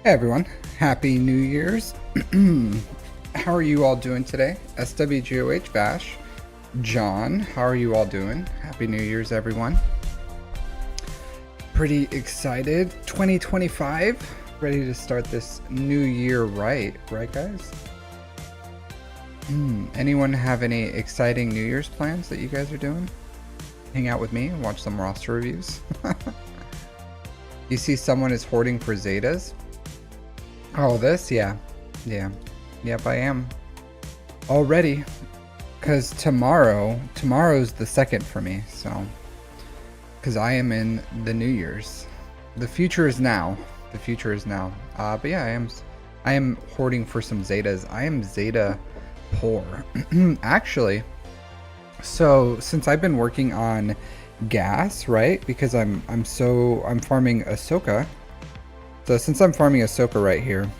Hey everyone, Happy New Year's. How are you all doing today? SWGOH Bash. John, how are you all doing? Happy New Year's, everyone. Pretty excited. 2025, ready to start this new year right guys? Anyone have any exciting New Year's plans that you guys are doing? Hang out with me and watch some roster reviews. You see someone is hoarding for Zetas? Oh, this? Yeah. Yep, I am. Already. Because tomorrow's the second for me, so. Because I am in the New Year's. The future is now. But yeah, I am hoarding for some Zetas. I am Zeta poor. Actually, so since I've been working on gas, right? Because I'm farming Ahsoka. So since I'm farming Ahsoka right here,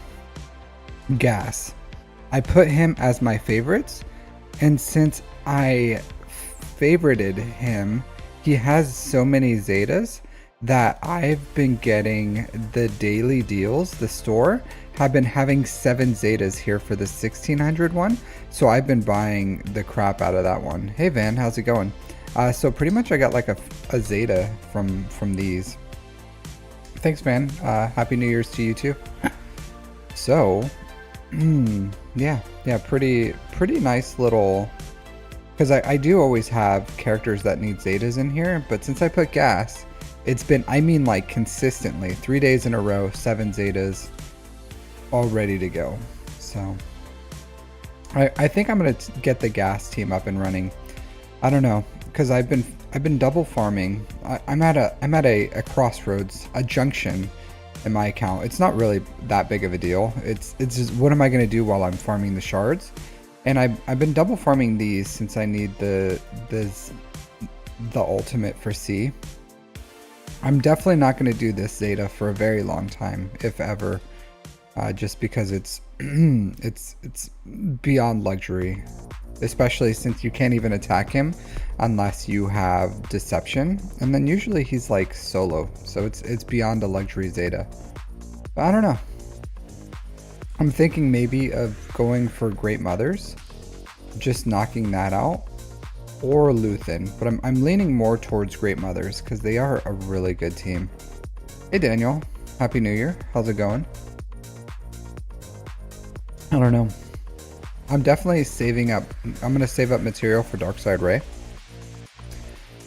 gas, I put him as my favorites, and since I favorited him, he has so many Zetas that I've been getting the daily deals. The store have been having 7 Zetas here for the 1600 one, so I've been buying the crap out of that one. Hey Van, how's it going? So pretty much I got like a Zeta from these. Thanks, man. Happy New Year's to you too. So, yeah, pretty nice little. Because I do always have characters that need Zetas in here, but since I put gas, it's been, I mean, like consistently 3 days in a row, 7 Zetas, all ready to go. So, I think I'm gonna get the gas team up and running. I don't know, because I've been double farming. I'm at a crossroads, a junction in my account. It's not really that big of a deal. It's just, what am I going to do while I'm farming the shards? And I've been double farming these since I need the ultimate for C. I'm definitely not going to do this Zeta for a very long time, if ever, just because it's it's beyond luxury. Especially since you can't even attack him unless you have deception, and then usually he's like solo, so it's beyond a luxury Zeta. But I don't know. I'm thinking maybe of going for Great Mothers, just knocking that out, or Luthen, but I'm leaning more towards Great Mothers because they are a really good team. Hey Daniel, Happy New Year. How's it going? I don't know. I'm definitely saving up. I'm going to save up material for Darkside Ray.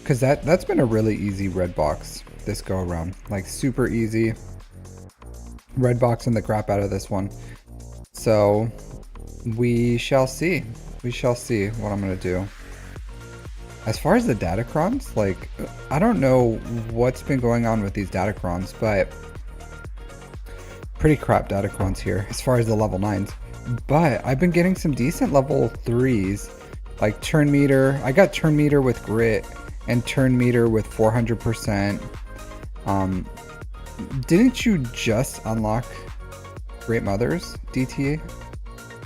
Because that's been a really easy red box this go around. Like super easy. Red boxing the crap out of this one. So we shall see. We shall see what I'm going to do. As far as the Datacrons, like, I don't know what's been going on with these Datacrons, but pretty crap Datacrons here as far as the level 9s. But I've been getting some decent level 3s, like turn meter. I got turn meter with grit and turn meter with 400%. Didn't you just unlock Great Mothers, DTA,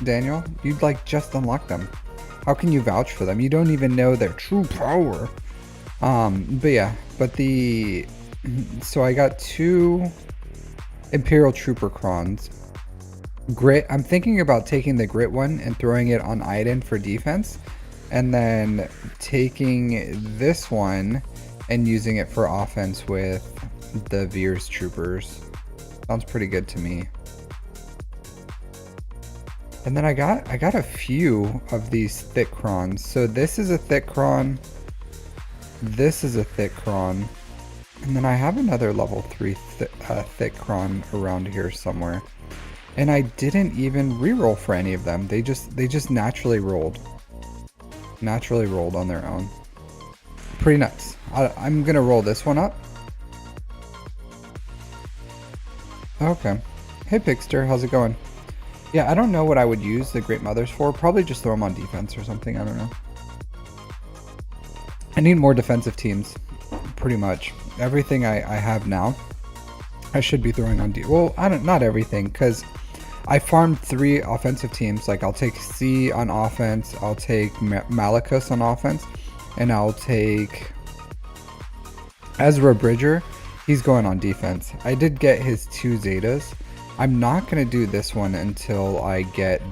Daniel? You'd like just unlock them. How can you vouch for them? You don't even know their true power. But yeah, so I got 2 Imperial Trooper Crons. Grit, I'm thinking about taking the grit one and throwing it on Iden for defense, and then taking this one and using it for offense with the Veers troopers. Sounds pretty good to me. And then I got a few of these thick crons. So this is a thick cron, this is a thick cron, and then I have another level 3 thick cron around here somewhere. And I didn't even reroll for any of them. They just naturally rolled. Naturally rolled on their own. Pretty nuts. I'm gonna roll this one up. Okay. Hey Pixter, how's it going? Yeah, I don't know what I would use the Great Mothers for. Probably just throw them on defense or something. I don't know. I need more defensive teams. Pretty much. Everything I have now, I should be throwing on well, not everything, because I farmed 3 offensive teams. Like, I'll take C on offense, I'll take Malachus on offense, and I'll take Ezra Bridger. He's going on defense. I did get his 2 Zetas. I'm not gonna do this one until I get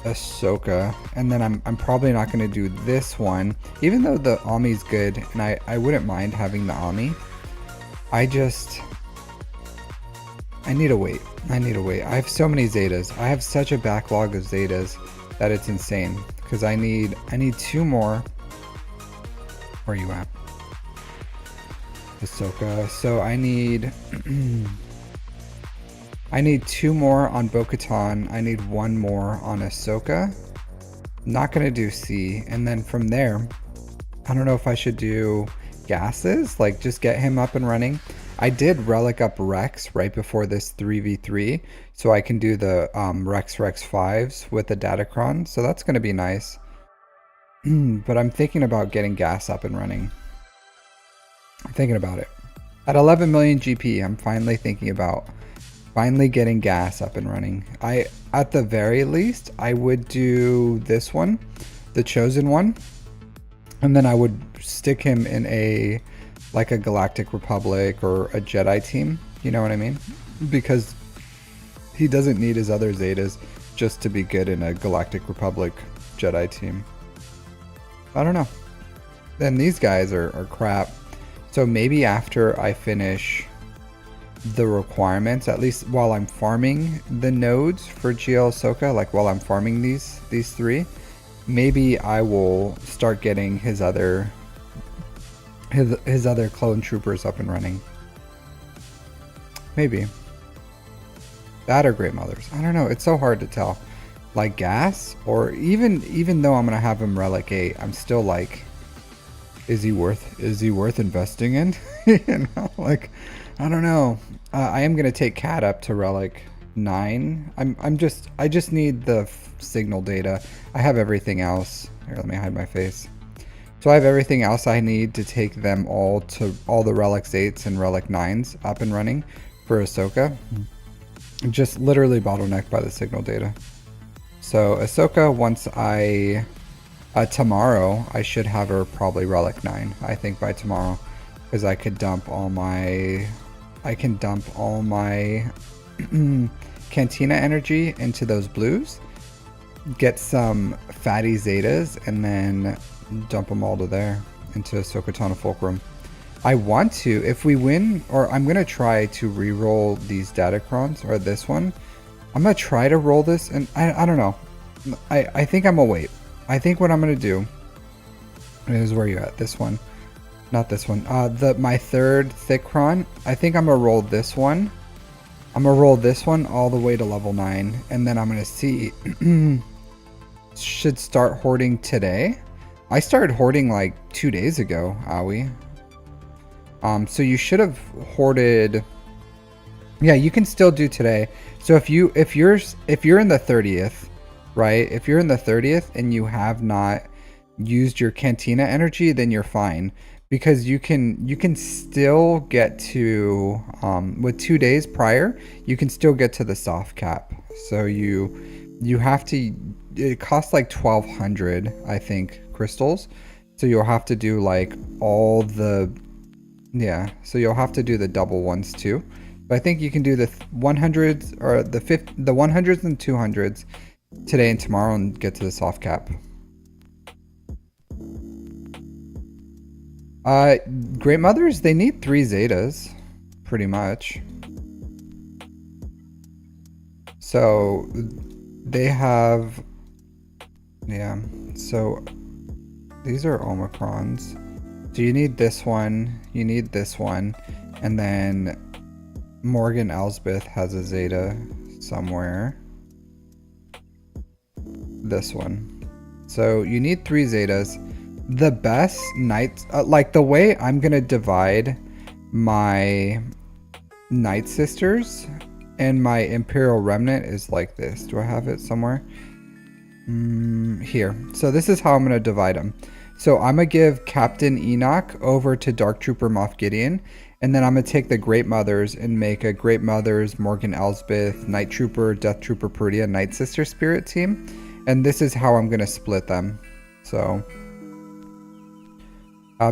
Ahsoka, and then I'm probably not gonna do this one, even though the Ami's good, and I wouldn't mind having the Ami. I need to wait. I have so many Zetas. I have such a backlog of Zetas that it's insane. Because I need 2 more. Where are you at? Ahsoka. So I need I need 2 more on Bo-Katan. I need 1 more on Ahsoka. Not gonna do C. And then from there, I don't know if I should do gases, like just get him up and running. I did relic up Rex right before this 3v3, so I can do the Rex 5s with the Datacron, so that's going to be nice. But I'm thinking about getting gas up and running. I'm thinking about it. At 11 million GP, I'm finally thinking about getting gas up and running. At the very least, I would do this one, the Chosen One, and then I would stick him in a Galactic Republic or a Jedi team, you know what I mean? Because he doesn't need his other Zetas just to be good in a Galactic Republic Jedi team. I don't know. Then these guys are crap. So maybe after I finish the requirements, at least while I'm farming the nodes for GL Ahsoka, like while I'm farming these 3, maybe I will start getting his other clone troopers up and running. Maybe. That or Great Mothers. I don't know. It's so hard to tell. Like gas, or even though I'm gonna have him relic 8, I'm still like, is he worth investing in? You know, like, I don't know. I am gonna take Cat up to relic 9. I just need the signal data. I have everything else. Here, let me hide my face. So I have everything else I need to take them all to all the Relic 8s and Relic 9s up and running for Ahsoka. Just literally bottlenecked by the signal data. So Ahsoka, once tomorrow, I should have her probably Relic 9, I think by tomorrow. Because I could dump all my Cantina energy into those blues, get some fatty Zetas, and then dump them all to there into Ahsoka Tano Fulcrum. I want to, if we win, or I'm gonna try to re-roll these Datacrons, or this one. I'm gonna try to roll this, and I don't know. I think I'm gonna wait. I think what I'm gonna do is, where you at? This one, not this one. My third Thickron. I think I'm gonna roll this one. I'm gonna roll this one all the way to level 9, and then I'm gonna see. Should start hoarding today. I started hoarding like 2 days ago, Aoi. So you should have hoarded. Yeah, you can still do today. So if you're in the 30th, right? If you're in the 30th and you have not used your Cantina energy, then you're fine, because you can still get to with 2 days prior, you can still get to the soft cap. So you have to. It costs like 1,200, I think, crystals. So you'll have to do like all the, yeah. So you'll have to do the double ones too. But I think you can do the 100s or the 100s and 200s today and tomorrow and get to the soft cap. Great Mothers, they need 3 Zetas, pretty much. So they have. Yeah, so these are Omicrons. So you need this one, you need this one, and then Morgan Elsbeth has a Zeta somewhere. This one. So you need 3 Zetas. The best Knights, like the way I'm gonna divide my Night Sisters and my Imperial Remnant is like this. Do I have it somewhere? Here. So this is how I'm going to divide them. So I'm going to give Captain Enoch over to Dark Trooper Moff Gideon, and then I'm going to take the Great Mothers and make a Great Mothers, Morgan Elsbeth, Night Trooper, Death Trooper Perudia, Night Sister Spirit team. And this is how I'm going to split them. So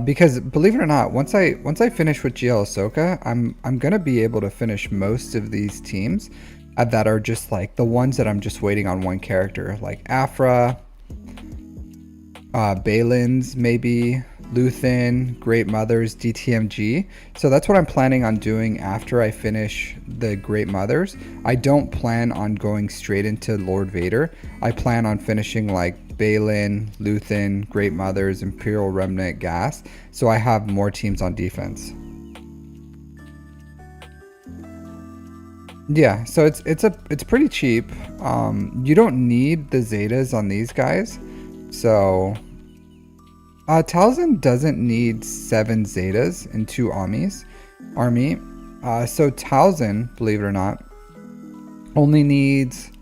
Because believe it or not, once I finish with GL Ahsoka, I'm gonna be able to finish most of these teams that are just like the ones that I'm just waiting on one character, like Afra, Balins, maybe Luthen, Great Mothers, DTMG. So that's what I'm planning on doing after I finish the Great Mothers. I don't plan on going straight into Lord Vader. I plan on finishing like Balin, Luthen, Great Mothers, Imperial Remnant, Gas, so I have more teams on defense. Yeah, so it's pretty cheap. You don't need the Zetas on these guys, so Talzin doesn't need 7 Zetas and 2 army. So Talzin, believe it or not, only needs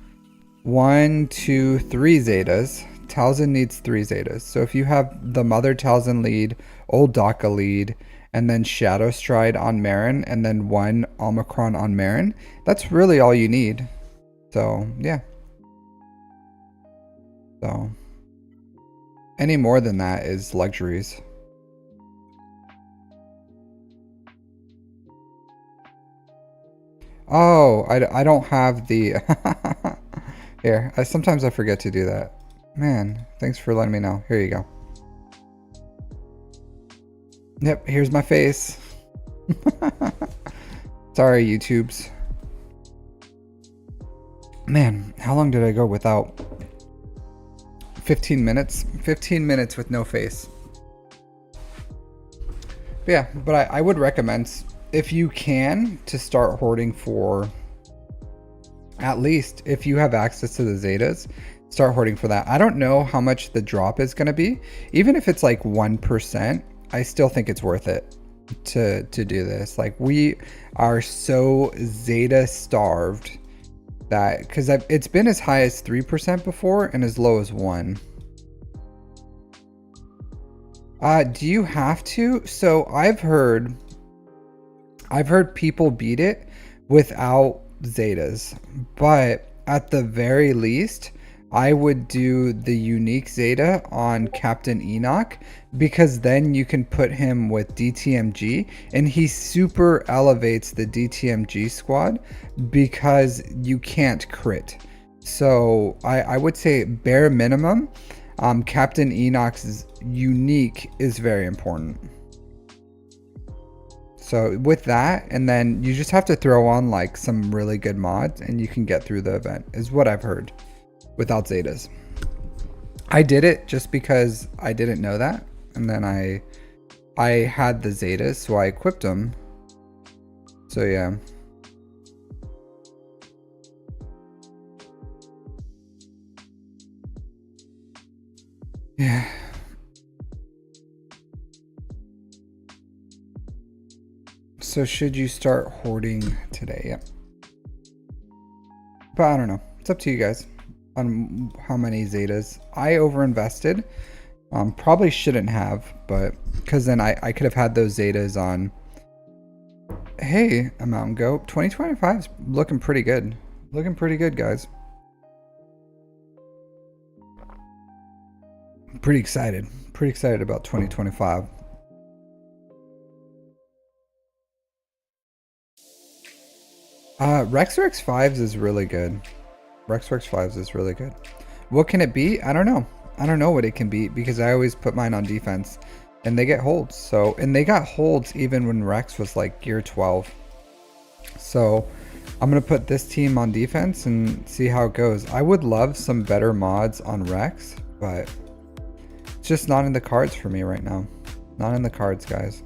1, 2, 3 Zetas. Talzin needs 3 Zetas. So if you have the Mother Talzin lead, Old Daka lead, and then Shadow Stride on Marin, and then 1 Omicron on Marin, that's really all you need. So, yeah. So, any more than that is luxuries. Oh, I don't have the... Here, sometimes I forget to do that. Man, thanks for letting me know. Here you go. Yep, here's my face. Sorry, YouTubes. Man, how long did I go without? 15 minutes? 15 minutes with no face. But yeah, but I would recommend, if you can, to start hoarding for, at least if you have access to the Zetas, start hoarding for that. I don't know how much the drop is going to be. Even if it's like 1%, I still think it's worth it to do this. Like, we are so Zeta starved that, because it's been as high as 3% before and as low as 1. Do you have to? So I've heard people beat it without Zetas, but at the very least, I would do the unique Zeta on Captain Enoch, because then you can put him with DTMG and he super elevates the DTMG squad because you can't crit. So I would say bare minimum, Captain Enoch's unique is very important. So with that, and then you just have to throw on like some really good mods and you can get through the event, is what I've heard, without Zetas. I did it just because I didn't know that, and then I had the Zetas, so I equipped them. So yeah. Yeah. So should you start hoarding today? Yep. But I don't know. It's up to you guys on how many Zetas. I overinvested. Probably shouldn't have, but because then I could have had those Zetas on. Hey, a Mountain Goat. 2025 is looking pretty good. Looking pretty good, guys. Pretty excited. Pretty excited about 2025. Rexrex 5s is really good. Rexrex 5s is really good. What can it beat? I don't know. I don't know what it can beat because I always put mine on defense and they get holds. So, and they got holds even when Rex was like gear 12. So I'm going to put this team on defense and see how it goes. I would love some better mods on Rex, but it's just not in the cards for me right now. Not in the cards, guys.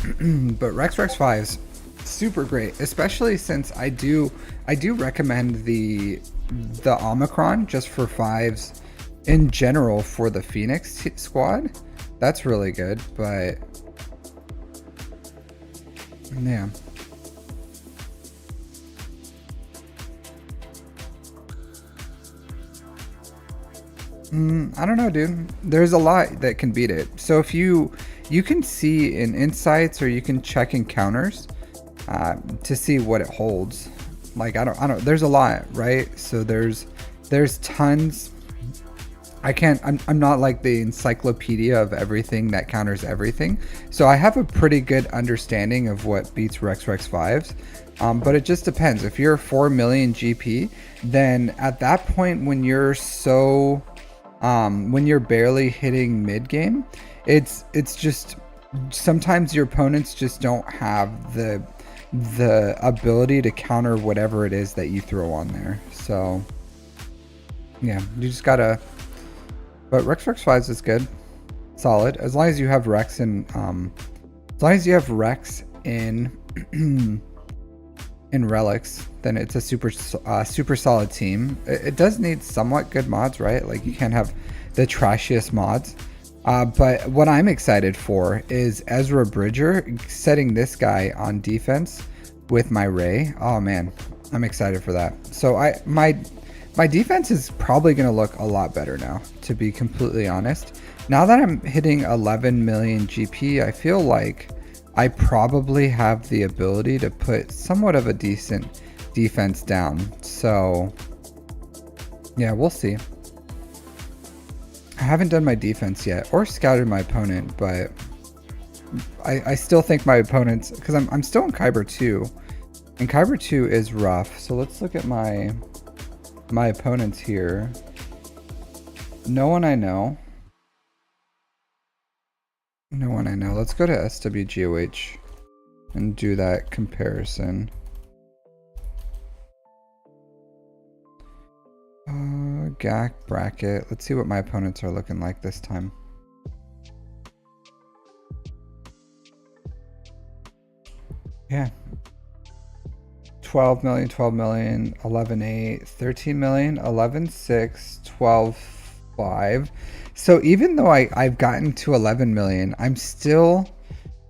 But Rexrex 5s, super great, especially since I do recommend the Omicron just for 5s in general for the Phoenix squad. That's really good, but yeah. I don't know, dude. There's a lot that can beat it. So if you can see in insights, or you can check encounters to see what it holds. Like I don't. There's a lot, right? So there's tons I'm not like the encyclopedia of everything that counters everything. So I have a pretty good understanding of what beats Rex 5s. But it just depends. If you're 4 million GP, then at that point when you're so, when you're barely hitting mid game, it's just, sometimes your opponents just don't have the ability to counter whatever it is that you throw on there. So yeah, you just gotta, but Rex 5s is good, solid, as long as you have Rex in, as long as you have Rex in in relics, then it's a super solid team. It does need somewhat good mods, right? Like you can't have the trashiest mods. But what I'm excited for is Ezra Bridger, setting this guy on defense with my Ray. Oh man, I'm excited for that. So my defense is probably going to look a lot better now, to be completely honest. Now that I'm hitting 11 million GP, I feel like I probably have the ability to put somewhat of a decent defense down. So yeah, we'll see. I haven't done my defense yet or scouted my opponent, but I still think my opponents, because I'm still in Kyber 2, and Kyber 2 is rough. So let's look at my opponents here. No one I know. No one I know. Let's go to SWGOH and do that comparison. GAC bracket. Let's see what my opponents are looking like this time. Yeah. 12 million, 12 million, 11.8, 13 million, 11.6, 12.5. So even though I've gotten to 11 million, I'm still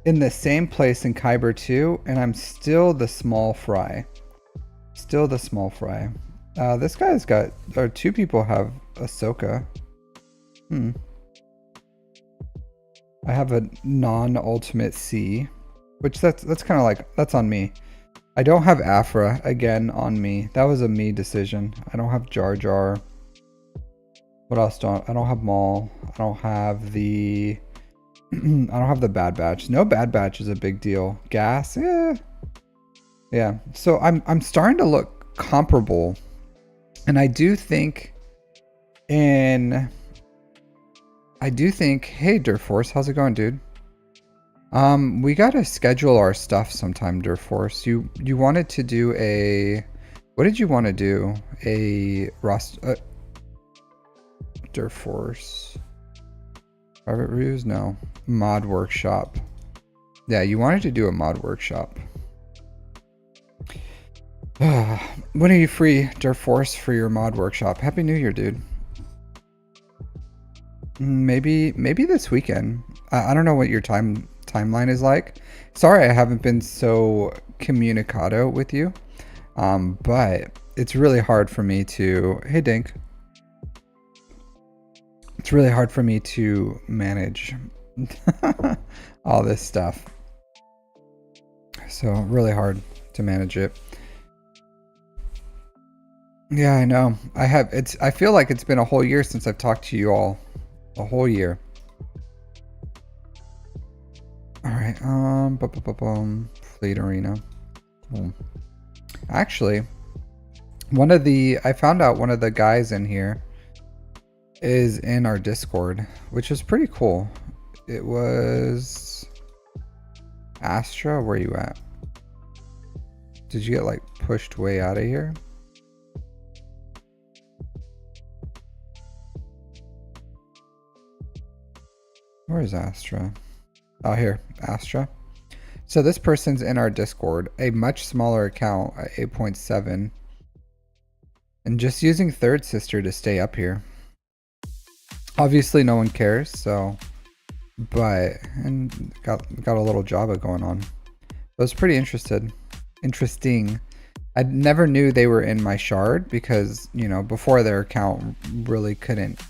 in the same place in Kyber 2, and I'm still the small fry. Still the small fry. This guy's got, or two people have Ahsoka. I have a non-ultimate C, which that's kind of like, that's on me. I don't have Afra, again, on me. That was a me decision. I don't have Jar Jar. What else I don't have Maul. I don't have the I don't have the Bad Batch. No Bad Batch is a big deal. Gas, yeah. So I'm starting to look comparable. And I do think, hey Durforce, how's it going, dude? We gotta schedule our stuff sometime, Durforce. You wanted to do a, what did you want to do? A Durforce private reviews? No, mod workshop. Yeah, you wanted to do a mod workshop. When are you free, Durforce, for your mod workshop? Happy New Year, dude. Maybe this weekend. I don't know what your timeline is like. Sorry I haven't been so communicado with you. But it's really hard for me to, hey Dink. It's really hard for me to manage all this stuff. So really hard to manage it. Yeah, I know. I feel like it's been a whole year since I've talked to you all. A whole year. All right. Fleet Arena. Actually, I found out one of the guys in here is in our Discord, which is pretty cool. It was Astra. Where you at? Did you get like pushed way out of here? Where is Astra? Oh, here, Astra. So this person's in our Discord, a much smaller account at 8.7, and just using Third Sister to stay up here. Obviously, no one cares, so, and got a little Java going on. I was pretty interesting. I never knew they were in my shard because, you know, before their account really couldn't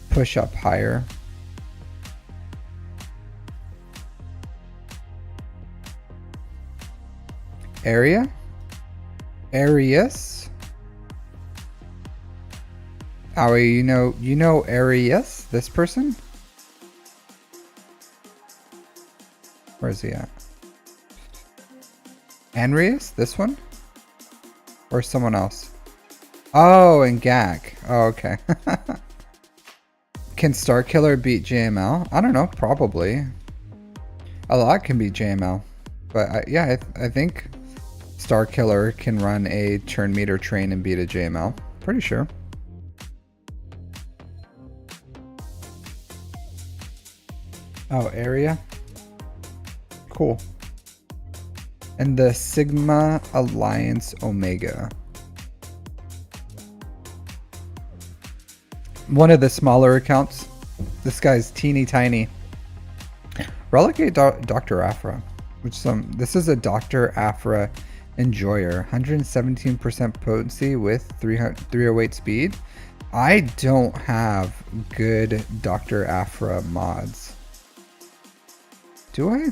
push up higher. Arius? Aoi, you know Arius, this person? Where is he at? Anrius, this one? Or someone else? Oh, and Gak. Oh, okay. Can Starkiller beat JML? I don't know, probably. A lot can beat JML. But yeah, I think Starkiller can run a turn meter train and beat a JML. Pretty sure. Oh, area? Cool. And the Sigma Alliance Omega. One of the smaller accounts. This guy's teeny tiny. Relegate Dr. Afra. This is a Dr. Afra Enjoyer. 117% potency with 308 speed. I don't have good Dr. Afra mods. Do I?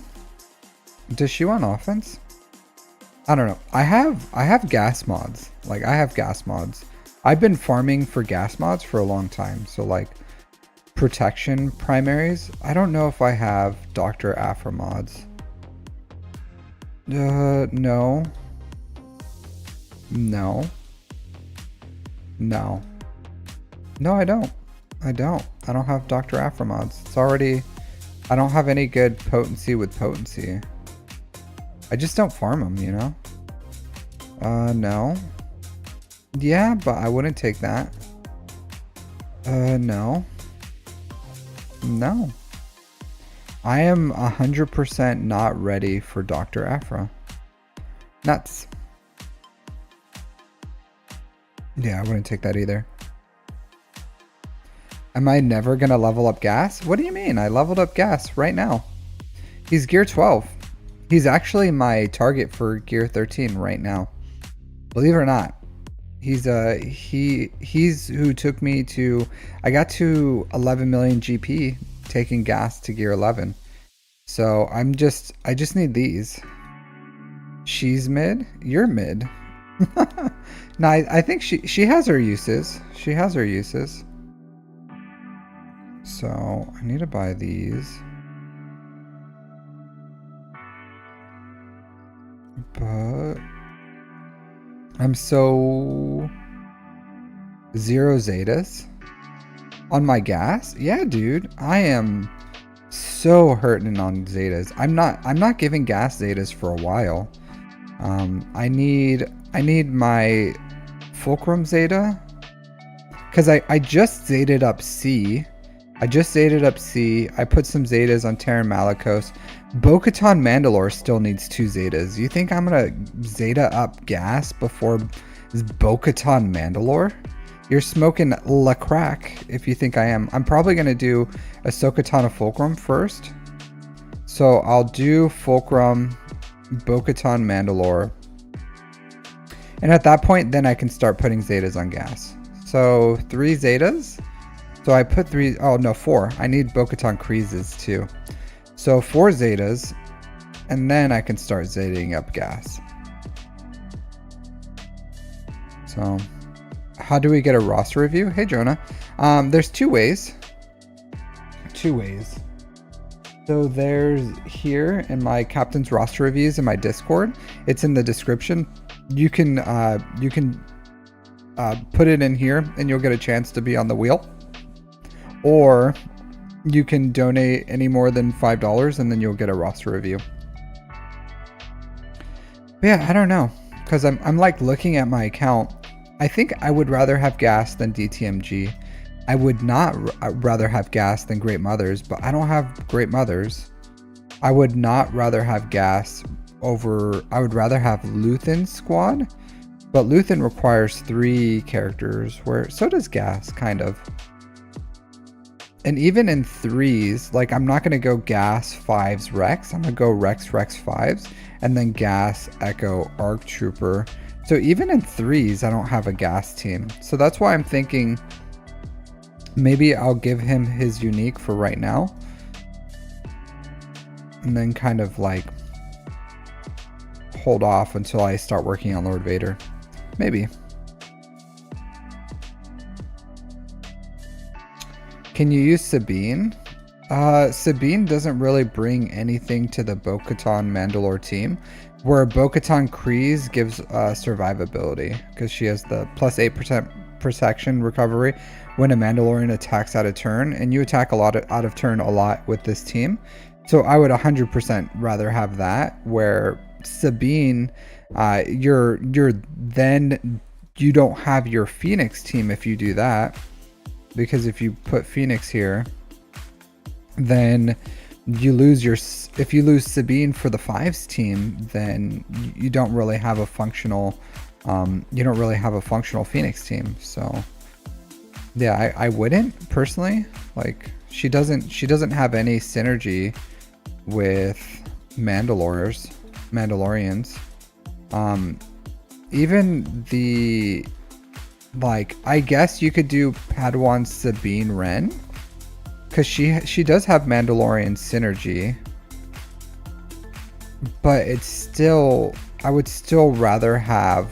Does she want offense? I don't know. I have gas mods. Like, I have gas mods. I've been farming for gas mods for a long time. So, like, protection primaries. I don't know if I have Dr. Afra mods. No. No. No, I don't. I don't have Dr. Afra mods. It's already... I don't have any good potency with potency. I just don't farm them, you know? No. Yeah, but I wouldn't take that. No. No. I am 100% not ready for Dr. Afra. Nuts. Yeah, I wouldn't take that either. Am I never gonna level up gas? What do you mean? I leveled up gas right now. He's gear 12. He's actually my target for gear 13 right now. Believe it or not. He's who took me to... I got to 11 million GP taking gas to gear 11. So I just need these. She's mid? You're mid. No, I think she has her uses. She has her uses. So I need to buy these. But I'm so 0 zetas on my gas. Yeah, dude, I am so hurting on zetas. I'm not giving gas zetas for a while. I need my Fulcrum Zeta, because I just Zeted up C. I put some Zetas on Terran Malicos. Bo-Katan Mandalore still needs 2 Zetas. You think I'm gonna Zeta up gas before Bo-Katan Mandalore? You're smoking la crack if you think I am. I'm probably gonna do Ahsoka Tano Fulcrum first. So I'll do Fulcrum, Bo-Katan Mandalore. And at that point, then I can start putting Zetas on gas. So 3 Zetas. So I put 3, oh no, 4. I need Bo-Katan Kreeses too. So 4 Zetas, and then I can start Zetaing up gas. So how do we get a roster review? Hey Jonah. There's 2 ways. 2 ways. So there's here in my captain's roster reviews in my Discord. It's in the description. You can put it in here and you'll get a chance to be on the wheel. Or you can donate any more than $5 and then you'll get a roster review. But yeah, I don't know, because I'm like looking at my account. I think I would rather have gas than DTMG. I would not rather have gas than Great Mothers, but I don't have Great Mothers. I would not rather have gas over... I would rather have Luthen's squad, but Luthen requires 3 characters, where so does gas, kind of. And even in 3s, like I'm not going to go gas 5s Rex. I'm going to go Rex 5s, and then gas Echo Arc Trooper. So even in 3s, I don't have a gas team. So that's why I'm thinking maybe I'll give him his unique for right now. And then kind of like hold off until I start working on Lord Vader. Maybe. Can you use Sabine? Sabine doesn't really bring anything to the Bo-Katan Mandalore team, where Bo-Katan Kryze gives survivability, because she has the plus 8% protection recovery when a Mandalorian attacks out of turn, and you attack out of turn a lot with this team. So I would 100% rather have that, where Sabine, you're then you don't have your Phoenix team if you do that, because if you put Phoenix here, then you lose if you lose Sabine for the 5s team, then you don't really have a functional Phoenix team. So yeah, I wouldn't personally. Like, she doesn't have any synergy with Mandalorians. Even the, like, I guess you could do Padawan Sabine Wren, because she does have Mandalorian synergy, but it's still, I would still rather have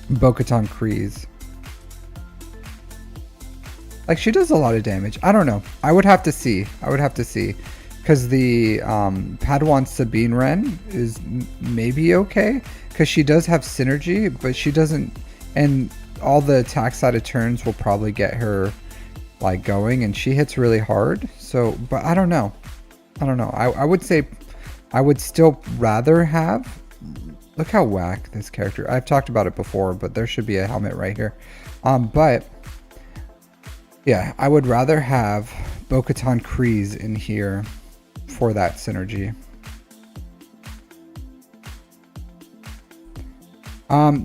Bo-Katan Kryze. Like, she does a lot of damage. I don't know. I would have to see. Because the Padawan Sabine Wren is maybe okay, because she does have synergy, but she doesn't, and all the attacks out of turns will probably get her like going, and she hits really hard. So, but I don't know. I would say I would still rather have, look how whack this character, I've talked about it before, but there should be a helmet right here. But yeah, I would rather have Bo-Katan Kryze in here for that synergy.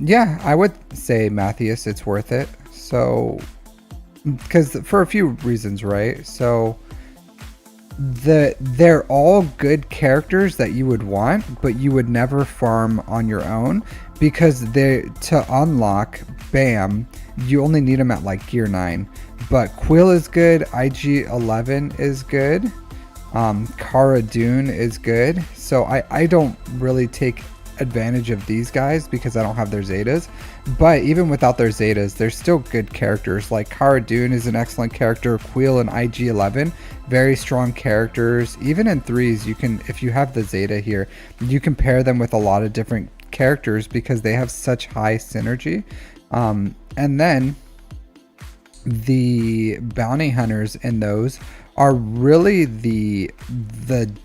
Yeah, I would say, Matthias, it's worth it. So, because for a few reasons, right? So they're all good characters that you would want, but you would never farm on your own, because to unlock Bam, you only need them at like gear 9. But Quill is good, IG 11 is good, Cara Dune is good. So I don't really take advantage of these guys because I don't have their Zetas, but even without their Zetas, they're still good characters. Like Cara Dune is an excellent character, Quill and IG-11, very strong characters. Even in 3s, you can, if you have the Zeta here, you can pair them with a lot of different characters because they have such high synergy. And then the bounty hunters in those are really the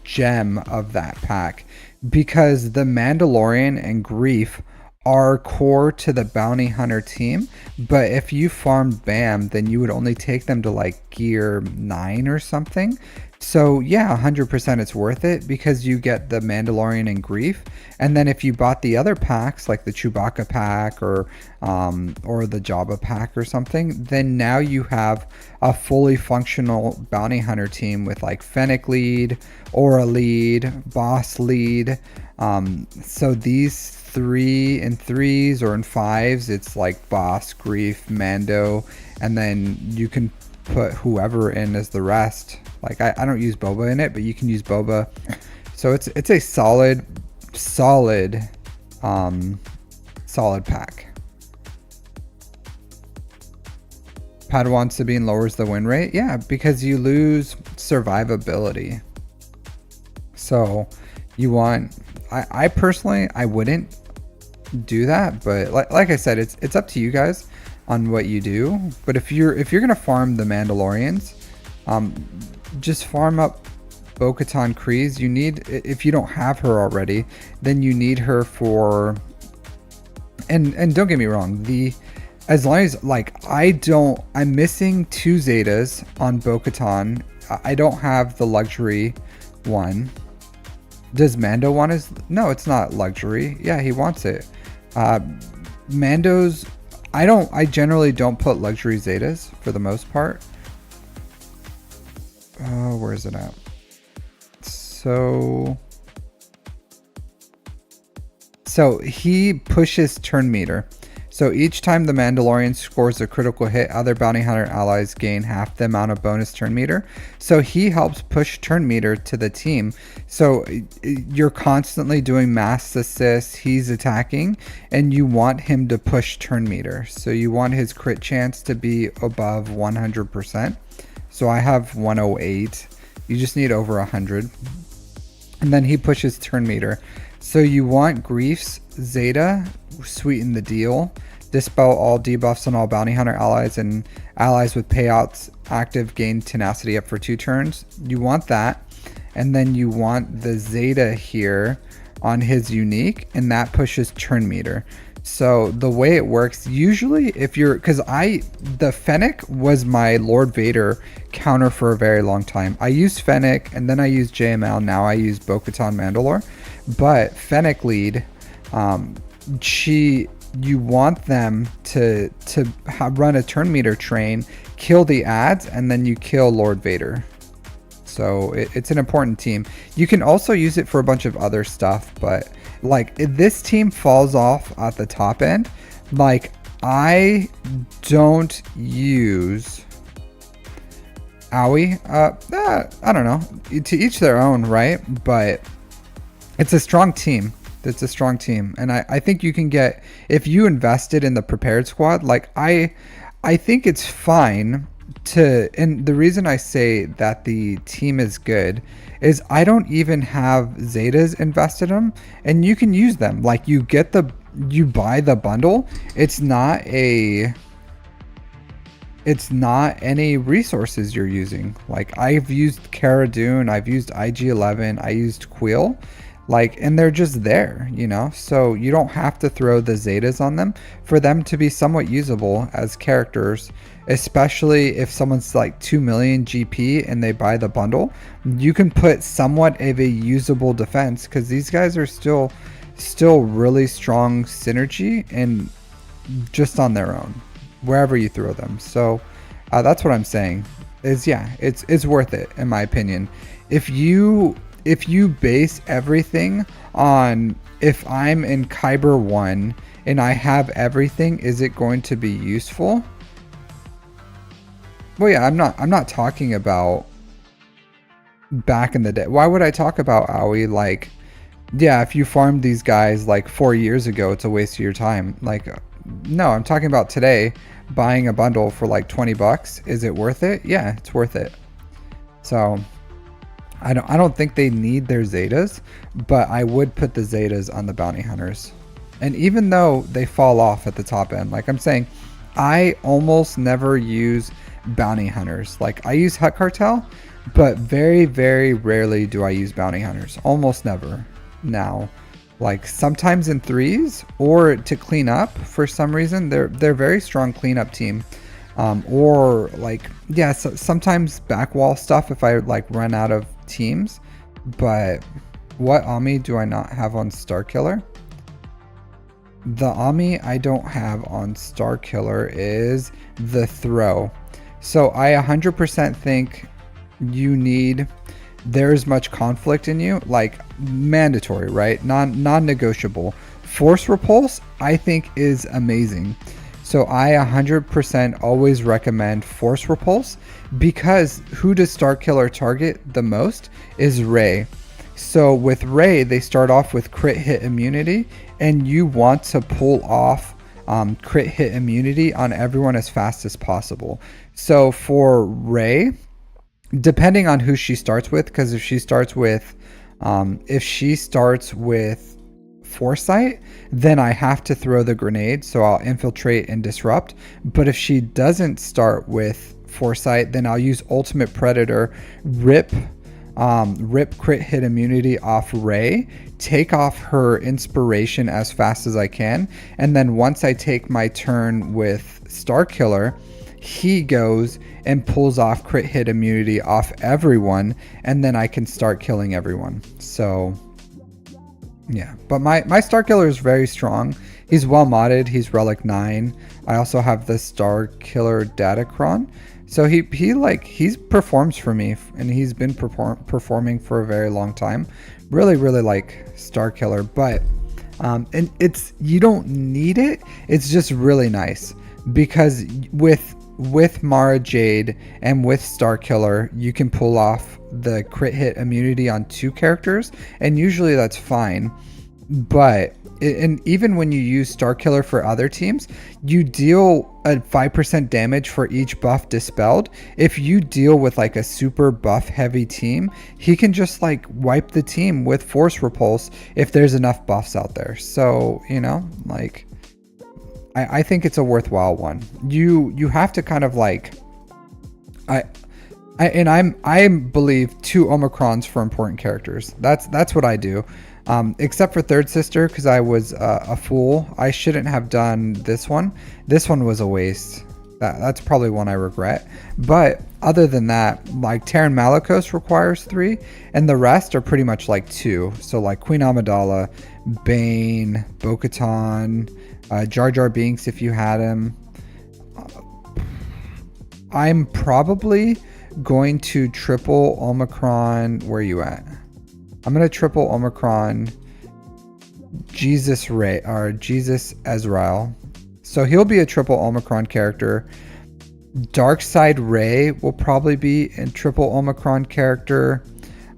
gem of that pack, because the Mandalorian and Grief are core to the bounty hunter team, but if you farm Bam, then you would only take them to like gear 9 or something. So yeah, 100% it's worth it, because you get the Mandalorian and Grief, and then if you bought the other packs like the Chewbacca pack or the Jabba pack or something, then now you have a fully functional bounty hunter team with like Fennec lead, Aura lead, Boss lead. So these 3 in 3s or in 5s, it's like Boss, Grief, Mando, and then you can put whoever in as the rest. Like I don't use Boba in it, but you can use Boba. So it's a solid pack. Padawan Sabine lowers the win rate. Yeah, because you lose survivability. So you want, I personally, I wouldn't do that, but like I said, it's up to you guys on what you do. But if you're gonna farm the Mandalorians, just farm up Bo-Katan Kryze. You need, if you don't have her already, then you need her for, and don't get me wrong, as long as, like, I'm missing 2 Zetas on Bo-Katan. I don't have the luxury one. Does Mando want his? No, it's not luxury. Yeah, he wants it. Mando's, I generally don't put luxury Zetas for the most part. Where is it at? So he pushes turn meter. So each time the Mandalorian scores a critical hit, other bounty hunter allies gain half the amount of bonus turn meter. So he helps push turn meter to the team. So you're constantly doing mass assists, he's attacking, and you want him to push turn meter. So you want his crit chance to be above 100%. So I have 108. You just need over 100. And then he pushes turn meter. So you want Grief's Zeta, sweeten the deal, dispel all debuffs on all bounty hunter allies and allies with payouts active, gain tenacity up for 2 turns. You want that. And then you want the Zeta here on his unique, and that pushes turn meter. So the way it works, usually if you're, the Fennec was my Lord Vader counter for a very long time. I used Fennec and then I used JML. Now I use Bo-Katan Mandalore. But Fennec lead, you want them to run a turn meter train, kill the ads, and then you kill Lord Vader. So it's an important team. You can also use it for a bunch of other stuff, but like if this team falls off at the top end, like I don't use Owie. I don't know, to each their own, right? But it's a strong team. It's a strong team. And I think you can get, if you invested in the prepared squad, like I think it's fine to, and the reason I say that the team is good is I don't even have Zetas invested in them, and you can use them. Like you buy the bundle. It's not any resources you're using. Like I've used Cara Dune, I've used IG-11, I used Quill, like, and they're just there, you know? So you don't have to throw the Zetas on them for them to be somewhat usable as characters, especially if someone's like 2 million GP and they buy the bundle. You can put somewhat of a usable defense because these guys are still really strong synergy and just on their own, wherever you throw them. So that's what I'm saying is, yeah, it's worth it in my opinion. If you base everything on, if I'm in Kyber 1 and I have everything, is it going to be useful? Well, yeah, I'm not talking about back in the day. Why would I talk about Owie? Like, yeah, if you farmed these guys like 4 years ago, it's a waste of your time. Like, no, I'm talking about today, buying a bundle for like 20 bucks. Is it worth it? Yeah, it's worth it. So I don't think they need their Zetas, but I would put the Zetas on the bounty hunters. And even though they fall off at the top end, like I'm saying, I almost never use bounty hunters. Like I use Hut Cartel, but very, very rarely do I use bounty hunters. Almost never now. Like sometimes in 3s or to clean up for some reason. They're very strong cleanup team. Or like, yeah, so sometimes backwall stuff if I like run out of teams. But what Ami do I not have on Star Killer? The Ami I don't have on Star Killer is the Throw. So I 100% think you need, there's much conflict in you, like mandatory, right? Non-negotiable. Force Repulse I think is amazing. So I 100% always recommend Force Repulse because who does Star Killer target the most is Rey. So with Rey, they start off with crit hit immunity, and you want to pull off crit hit immunity on everyone as fast as possible. So for Rey, depending on who she starts with, because if she starts with Foresight, then I have to throw the grenade, so I'll infiltrate and disrupt. But if she doesn't start with Foresight, then I'll use Ultimate Predator, rip crit hit immunity off Rey, take off her inspiration as fast as I can, and then once I take my turn with Star Killer, he goes and pulls off crit hit immunity off everyone, and then I can start killing everyone. So yeah, but my Star Killer is very strong. He's well modded. He's Relic 9. I also have the Star Killer Datacron. So he performs for me, and he's been performing for a very long time. Really like Star Killer, but and you don't need it. It's just really nice because with Mara Jade and with Star Killer, you can pull off the crit hit immunity on 2 characters, and usually that's fine. But and even when you use Star Killer for other teams, you deal a 5% damage for each buff dispelled. If you deal with like a super buff heavy team, he can just like wipe the team with Force Repulse if there's enough buffs out there. So, you know, like I think it's a worthwhile one. You have to kind of like I believe 2 Omicrons for important characters. That's what I do. Except for Third Sister, because I was a fool. I shouldn't have done this one. This one was a waste. That's probably one I regret. But other than that, like Terran Malicos requires 3, and the rest are pretty much like 2. So like Queen Amidala, Bane, Bo-Katan, Jar Jar Binks if you had him. I'm probably going to triple Omicron. Where are you at? I'm going to triple Omicron Jesus Ray or Jesus Ezreal. So he'll be a triple Omicron character. Darkside Ray will probably be a triple Omicron character.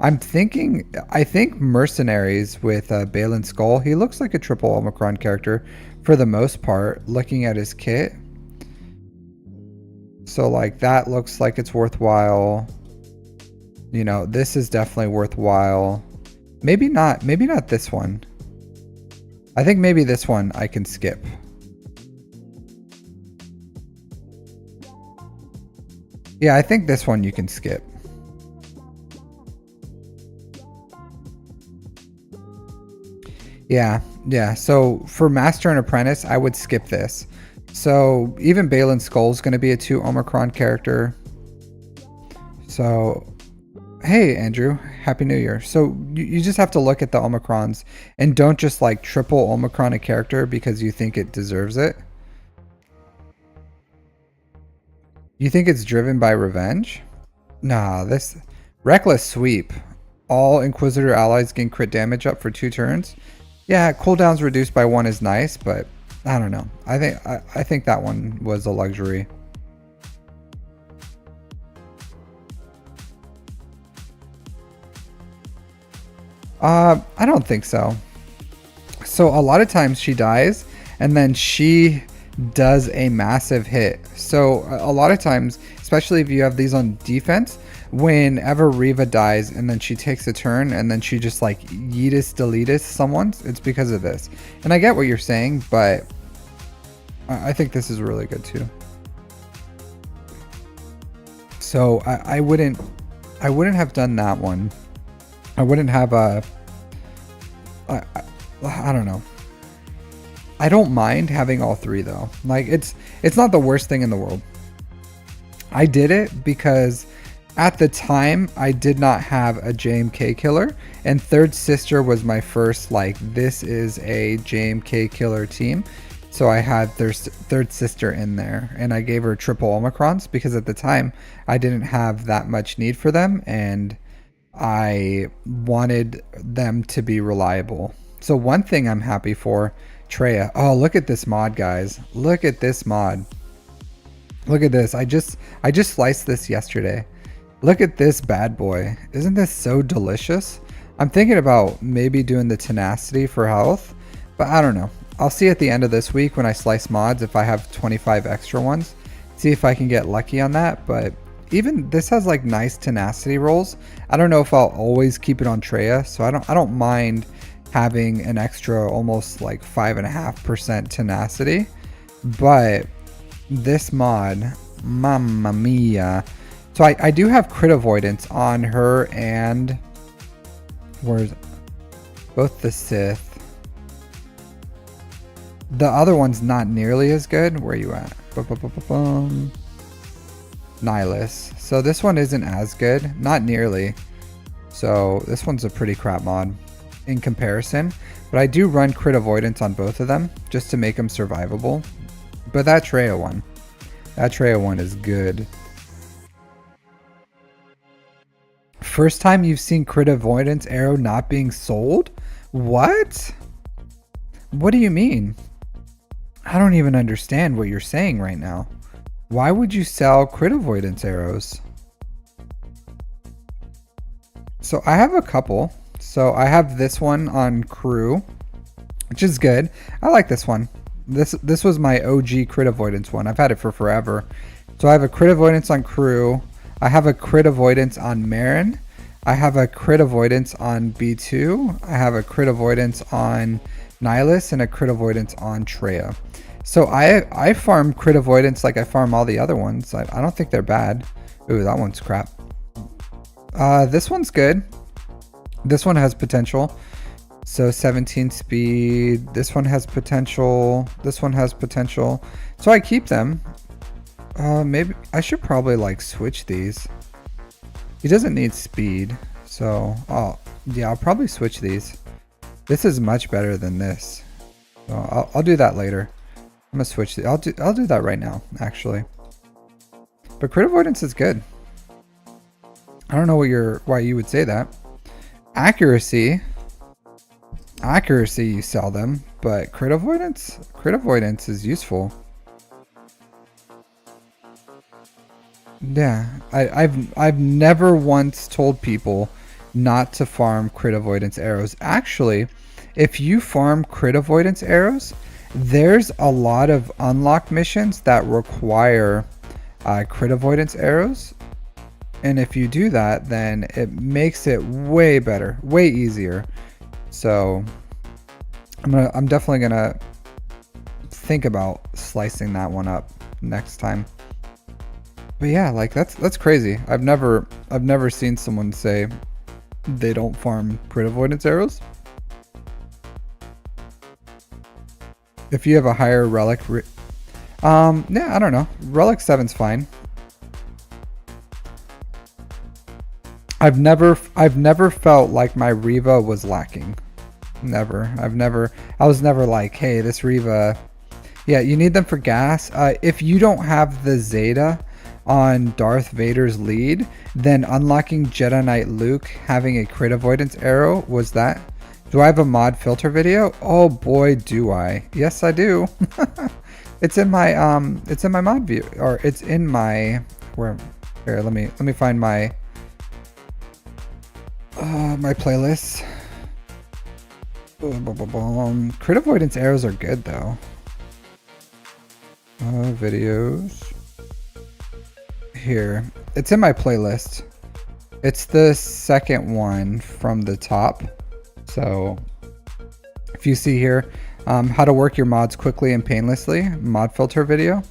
I think Mercenaries with Balin Skull, he looks like a triple Omicron character for the most part, looking at his kit. So like that looks like it's worthwhile. You know, this is definitely worthwhile. Maybe not this one. I think maybe this one I can skip. Yeah, I think this one you can skip. Yeah. So for Master and Apprentice, I would skip this. So even Balin Skull is going to be a 2 Omicron character. So, hey, Andrew, Happy New Year. So you just have to look at the Omicrons and don't just like triple Omicron a character because you think it deserves it. You think it's driven by revenge? Nah, this Reckless Sweep. All Inquisitor allies gain crit damage up for 2 turns. Yeah, cooldowns reduced by 1 is nice, but I don't know. I think that one was a luxury. I don't think so. So a lot of times she dies and then she does a massive hit. So a lot of times, especially if you have these on defense, whenever Riva dies and then she takes a turn and then she just like yeetus deletus someone, it's because of this. And I get what you're saying, but I think this is really good too. So I wouldn't have done that one. I wouldn't have a I don't know. I don't mind having all 3 though. Like it's not the worst thing in the world. I did it because at the time I did not have a JMK killer, and Third Sister was my first like this is a JMK killer team. So I had Third Sister in there, and I gave her triple Omicrons because at the time I didn't have that much need for them, and I wanted them to be reliable. So one thing I'm happy for, Treya. Oh, look at this mod, guys. Look at this mod. Look at this. I just sliced this yesterday. Look at this bad boy. Isn't this so delicious? I'm thinking about maybe doing the tenacity for health, but I don't know. I'll see at the end of this week when I slice mods if I have 25 extra ones. See if I can get lucky on that, but even this has like nice tenacity rolls. I don't know if I'll always keep it on Treya, so I don't mind having an extra almost like 5.5% tenacity, but this mod, mamma mia. So I do have crit avoidance on her and where's both the Sith. The other one's not nearly as good. Where are you at? Nihilus. So this one isn't as good, not nearly. So this one's a pretty crap mod in comparison, but I do run crit avoidance on both of them just to make them survivable. But that Treya one is good. First time you've seen crit avoidance arrow not being sold? What? What do you mean? I don't even understand what you're saying right now. Why would you sell crit avoidance arrows? So I have a couple. So I have this one on crew. which is good. I like this one. This was my OG crit avoidance one. I've had it for forever. So I have a crit avoidance on Crew. I have a crit avoidance on Marin. I have a crit avoidance on B2. I have a crit avoidance on Nihilus and a crit avoidance on Treya. So I farm crit avoidance like I farm all the other ones. I don't think they're bad. Ooh, that one's crap. This one's good. This one has potential. So 17 speed. This one has potential. This one has potential. So I keep them. Maybe I should probably like switch these. He doesn't need speed. So, yeah, I'll probably switch these. This is much better than this. So I'll do that later. I'm gonna switch. I'll do that right now, actually. But crit avoidance is good. I don't know why you would say that. Accuracy, you sell them, but crit avoidance is useful. Yeah, I've never once told people not to farm crit avoidance arrows. Actually, if you farm crit avoidance arrows, there's a lot of unlock missions that require crit avoidance arrows. And if you do that, then it makes it way better, way easier. So I'm definitely gonna think about slicing that one up next time. But yeah, like that's crazy. I've never seen someone say they don't farm crit avoidance arrows. If you have a higher relic, yeah, I don't know. Relic 7's fine. I've never felt like my Reva was lacking. Never. I was never like, hey, this Reva. Yeah, you need them for gas. If you don't have the Zeta on Darth Vader's lead, then unlocking Jedi Knight Luke having a crit avoidance arrow was that. Do I have a mod filter video? Oh boy, do I. Yes, I do. It's in my mod view, or it's in my here, let me find my my playlist. Crit avoidance arrows are good though. Videos. Here, it's in my playlist. It's the second one from the top. So if you see here, how to work your mods quickly and painlessly, mod filter video.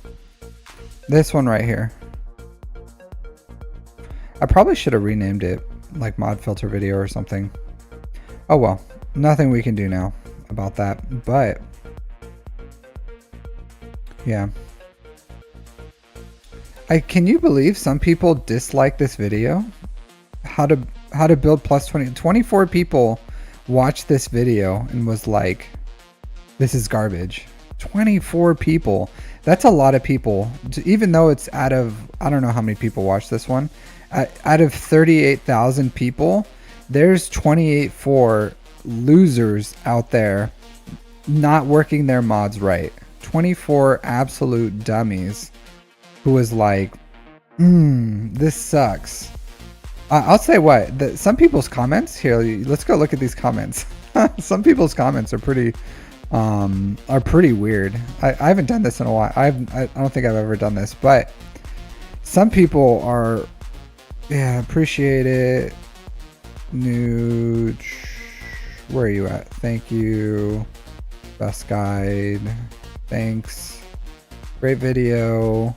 This one right here. I probably should have renamed it like mod filter video or something. Oh well, nothing we can do now about that, but yeah. Can you believe some people dislike this video? How to build plus 24 people watched this video and was like, this is garbage. 24 people. That's a lot of people. Even though it's out of, I don't know how many people watched this one. Out of 38,000 people, there's 28 losers out there not working their mods right. 24 absolute dummies who was like, this sucks. I'll say what, some people's comments here, let's go look at these comments. Some people's comments are pretty weird. I haven't done this in a while. I don't think I've ever done this, but some people are, yeah, appreciate it. Nude, where are you at? Thank you. Best guide. Thanks. Great video.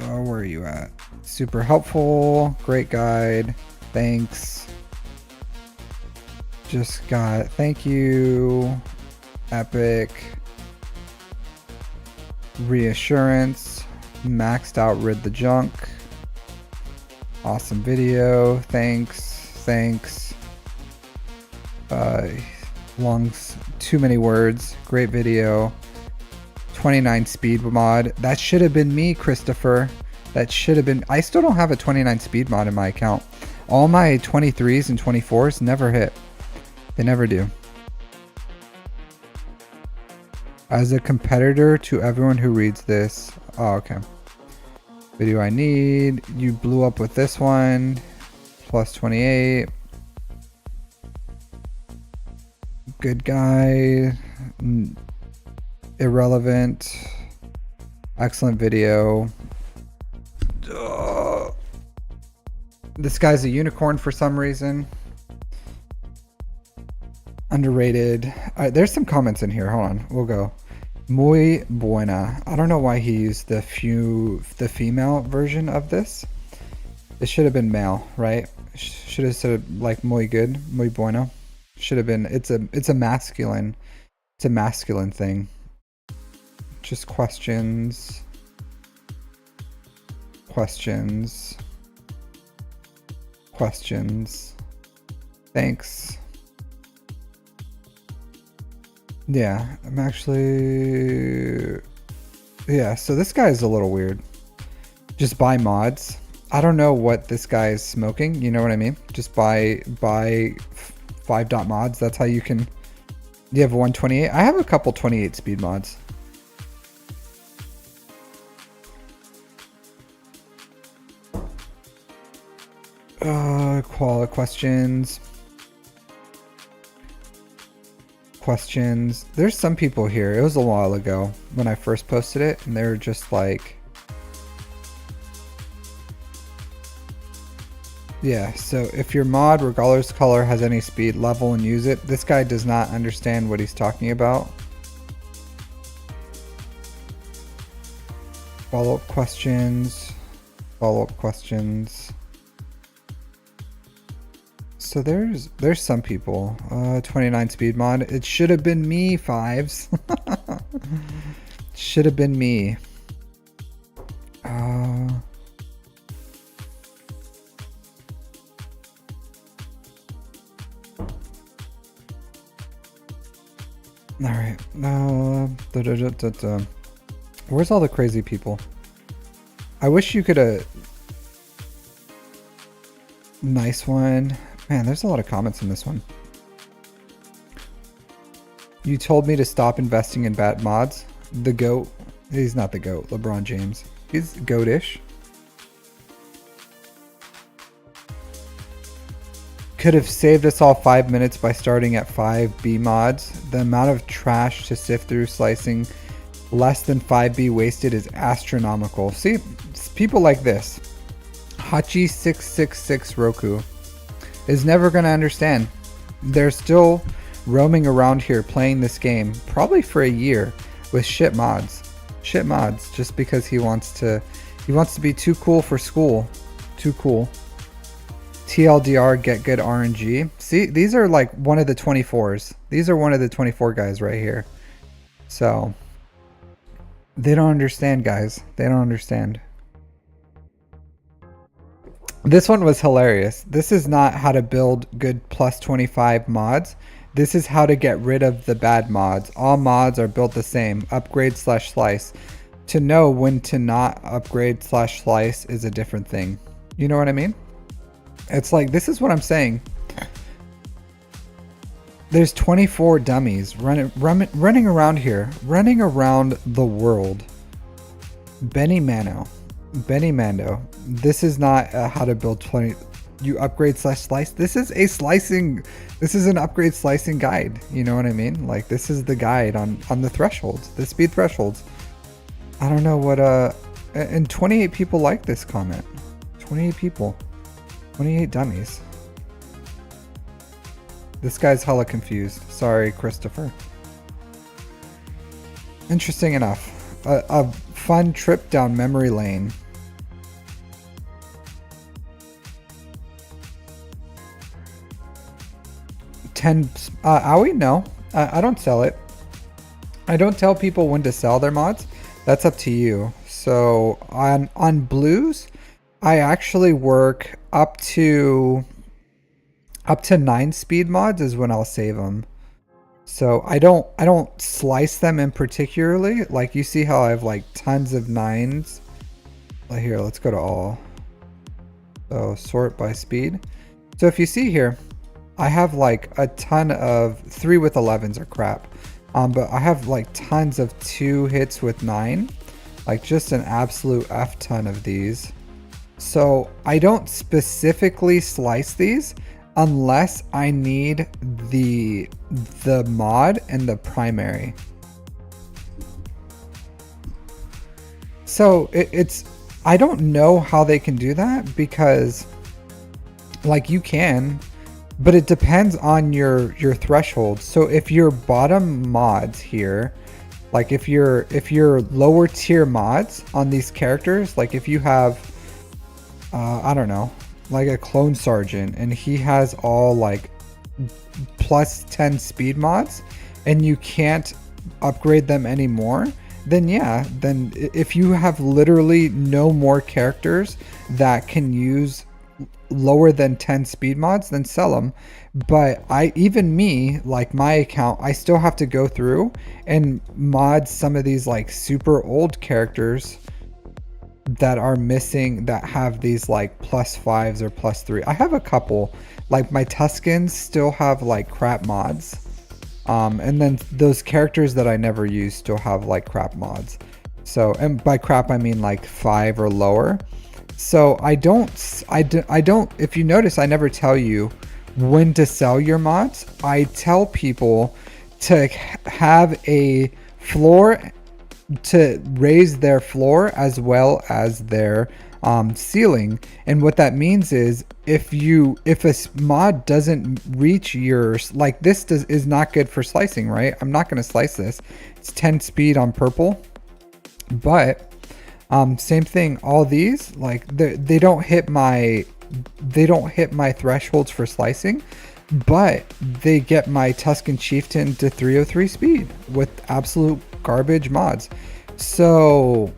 Oh, where are you at? Super helpful. Great guide. Thanks. Just got, thank you. Epic. Reassurance. Maxed out rid the junk. Awesome video. Thanks. Too many words. Great video. 29 speed mod. That should have been me, Christopher. That should have been. I still don't have a 29 speed mod in my account. All my 23s and 24s never hit. They never do. As a competitor to everyone who reads this. Oh, okay. Video I need. You blew up with this one. Plus 28. good guy, irrelevant, excellent video. This guy's a unicorn for some reason. Underrated. All right, there's some comments in here. Hold on, we'll go. Muy buena. I don't know why he used the female version of this. It should have been male, right? Should have said like muy good, muy buena. Should have been. It's a masculine. It's a masculine thing. Just questions. Questions. Questions. Thanks. Yeah, I'm actually... Yeah, so this guy is a little weird. Just buy mods. I don't know what this guy is smoking, you know what I mean? Just buy 5 mods. That's how you can... You have 128? I have a couple 28 speed mods. Questions. Questions. There's some people here. It was a while ago when I first posted it, and they were just like... Yeah, so if your mod, regardless of color, has any speed level and use it, this guy does not understand what he's talking about. Follow-up questions. Follow-up questions. So there's some people. 29 speed mod. It should have been me, fives. Should have been me. All right. Where's all the crazy people? I wish you could nice one. Man, there's a lot of comments in this one. You told me to stop investing in bad mods. The GOAT. He's not the GOAT. LeBron James. He's goatish. Could have saved us all 5 minutes by starting at 5B mods. The amount of trash to sift through slicing less than 5B wasted is astronomical. See, people like this. Hachi666 Roku is never going to understand. They're still roaming around here playing this game probably for a year with shit mods. Shit mods just because he wants to be too cool for school. Too cool. TLDR, get good RNG. See, these are like one of the 24s. These are one of the 24 guys right here. So they don't understand, guys. They don't understand. This one was hilarious. This is not how to build good plus 25 mods. This is how to get rid of the bad mods. All mods are built the same. Upgrade / slice. To know when to not upgrade / slice is a different thing. You know what I mean? It's like, this is what I'm saying. There's 24 dummies running around here. Running around the world. Benny Mando. This is not how to build 20. You upgrade / slice. This is a slicing. This is an upgrade slicing guide. You know what I mean? Like, this is the guide on the thresholds, the speed thresholds. I don't know what and 28 people like this comment. 28 people. 28 dummies. This guy's hella confused. Sorry, Christopher. Interesting enough. A fun trip down memory lane. Aoi? No, I don't sell it. I don't tell people when to sell their mods. That's up to you. So on blues, I actually work up to 9 speed mods is when I'll save them. So I don't slice them in particularly. Like, you see how I have like tons of 9s. Here, let's go to all. So sort by speed. So if you see here, I have like a ton of 3 with 11s are crap. But I have like tons of 2 hits with 9. Like, just an absolute F ton of these. So I don't specifically slice these. unless I need the mod and the primary. So it's I don't know how they can do that, because like you can, but it depends on your threshold. So if your bottom mods here, like if your lower tier mods on these characters, like if you have I don't know, like a clone sergeant, and he has all like plus 10 speed mods, and you can't upgrade them anymore, then yeah, then if you have literally no more characters that can use lower than 10 speed mods, then sell them. But even me, like my account, I still have to go through and mod some of these like super old characters that are missing, that have these like +5s or +3. I have a couple, like my Tuscans still have like crap mods, and then those characters that I never use still have like crap mods. So, and by crap I mean like 5 or lower. So I don't, if you notice, I never tell you when to sell your mods. I tell people to have a floor, to raise their floor as well as their ceiling. And what that means is if a mod doesn't reach yours, like this is not good for slicing, right? I'm not going to slice this. It's 10 speed on purple, but same thing, all these, like they don't hit my thresholds for slicing, but they get my Tuscan Chieftain to 303 speed with absolute garbage mods. So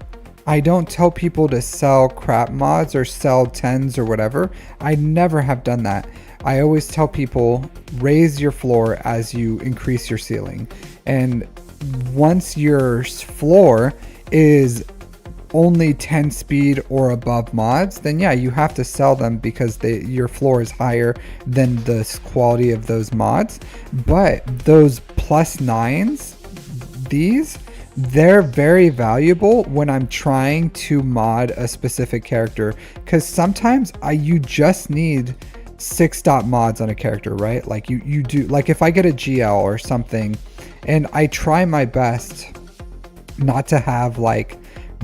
I don't tell people to sell crap mods or sell 10s or whatever. I never have done that. I always tell people raise your floor as you increase your ceiling. And once your floor is only 10 speed or above mods, then yeah, you have to sell them, because your floor is higher than the quality of those mods. But those +9s, they're very valuable when I'm trying to mod a specific character, because sometimes you just need 6-dot mods on a character, right? Like you do, like if I get a GL or something, and I try my best not to have like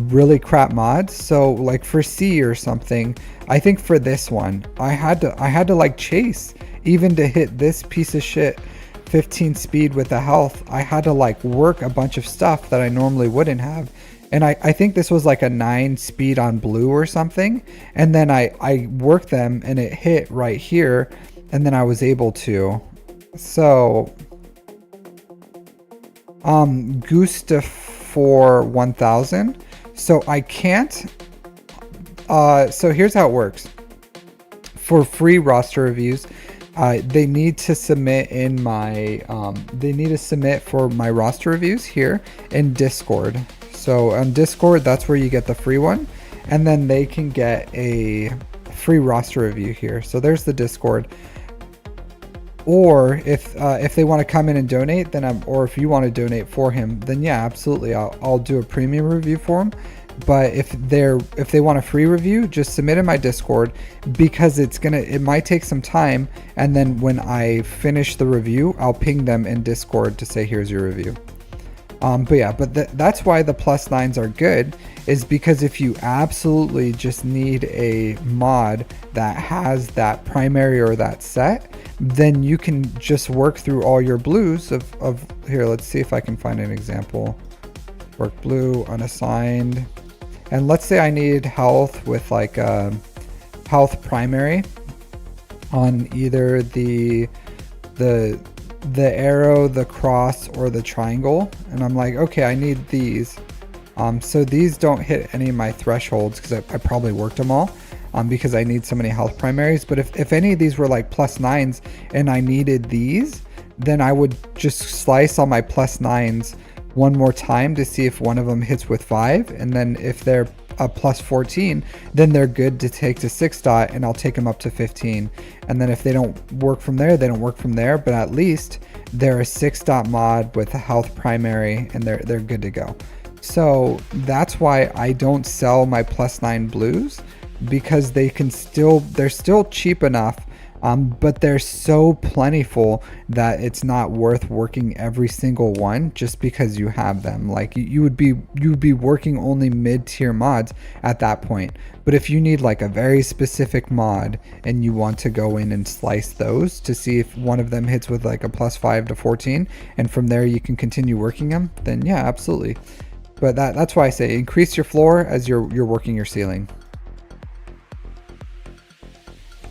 really crap mods. So like for C or something, I think for this one I had to like chase, even to hit this piece of shit 15 speed with the health. I had to like work a bunch of stuff that I normally wouldn't have. And I think this was like a 9 speed on blue or something, and then I worked them and it hit right here, and then I was able to. So Gustav for 1000. So I can't, so here's how it works. For free roster reviews, they need to submit in my, they need to submit for my roster reviews here in Discord. So on Discord, that's where you get the free one, and then they can get a free roster review here. So there's the Discord. Or if they want to come in and donate, then or if you want to donate for him, then yeah, absolutely, I'll do a premium review for him. But if they want a free review, just submit in my Discord, because it might take some time, and then when I finish the review, I'll ping them in Discord to say here's your review. But yeah, that's why the +9s are good, is because if you absolutely just need a mod that has that primary or that set, then you can just work through all your blues of here. Let's see if I can find an example. Work blue, unassigned. And let's say I need health with like a health primary on either the arrow, the cross, or the triangle, and I'm like, okay, I need these. So these don't hit any of my thresholds, because I probably worked them all, because I need so many health primaries. But if any of these were like +9s and I needed these, then I would just slice all my +9s one more time to see if one of them hits with 5, and then if they're a +14, then they're good to take to 6-dot, and I'll take them up to 15. And then if they don't work from there, they don't work from there, but at least they're a 6-dot mod with a health primary, and they're good to go. So that's why I don't sell my +9 blues, because they're still cheap enough But they're so plentiful that it's not worth working every single one just because you have them. Like you would be working only mid-tier mods at that point. But if you need like a very specific mod and you want to go in and slice those to see if one of them hits with like a +5 to 14, and from there you can continue working them, then yeah, absolutely. But that's why I say increase your floor as you're working your ceiling.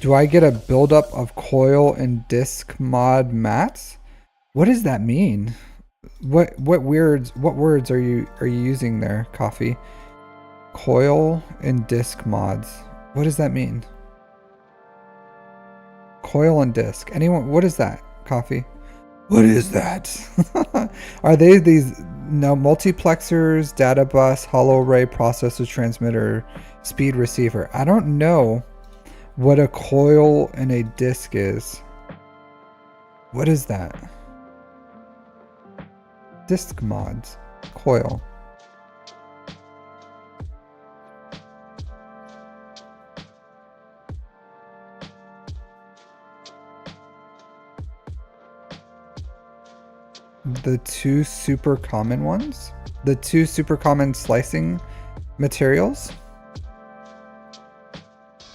Do I get a buildup of coil and disc mod mats? What does that mean? What words are you using there, Coffee? Coil and disc mods. What does that mean? Coil and disc. Anyone? What is that, Coffee? What is that? Are they these multiplexers, data bus, hollow array, processor, transmitter, speed receiver? I don't know what a coil and a disc is. What is that? Disc mods. Coil. The two super common ones? The two super common slicing materials?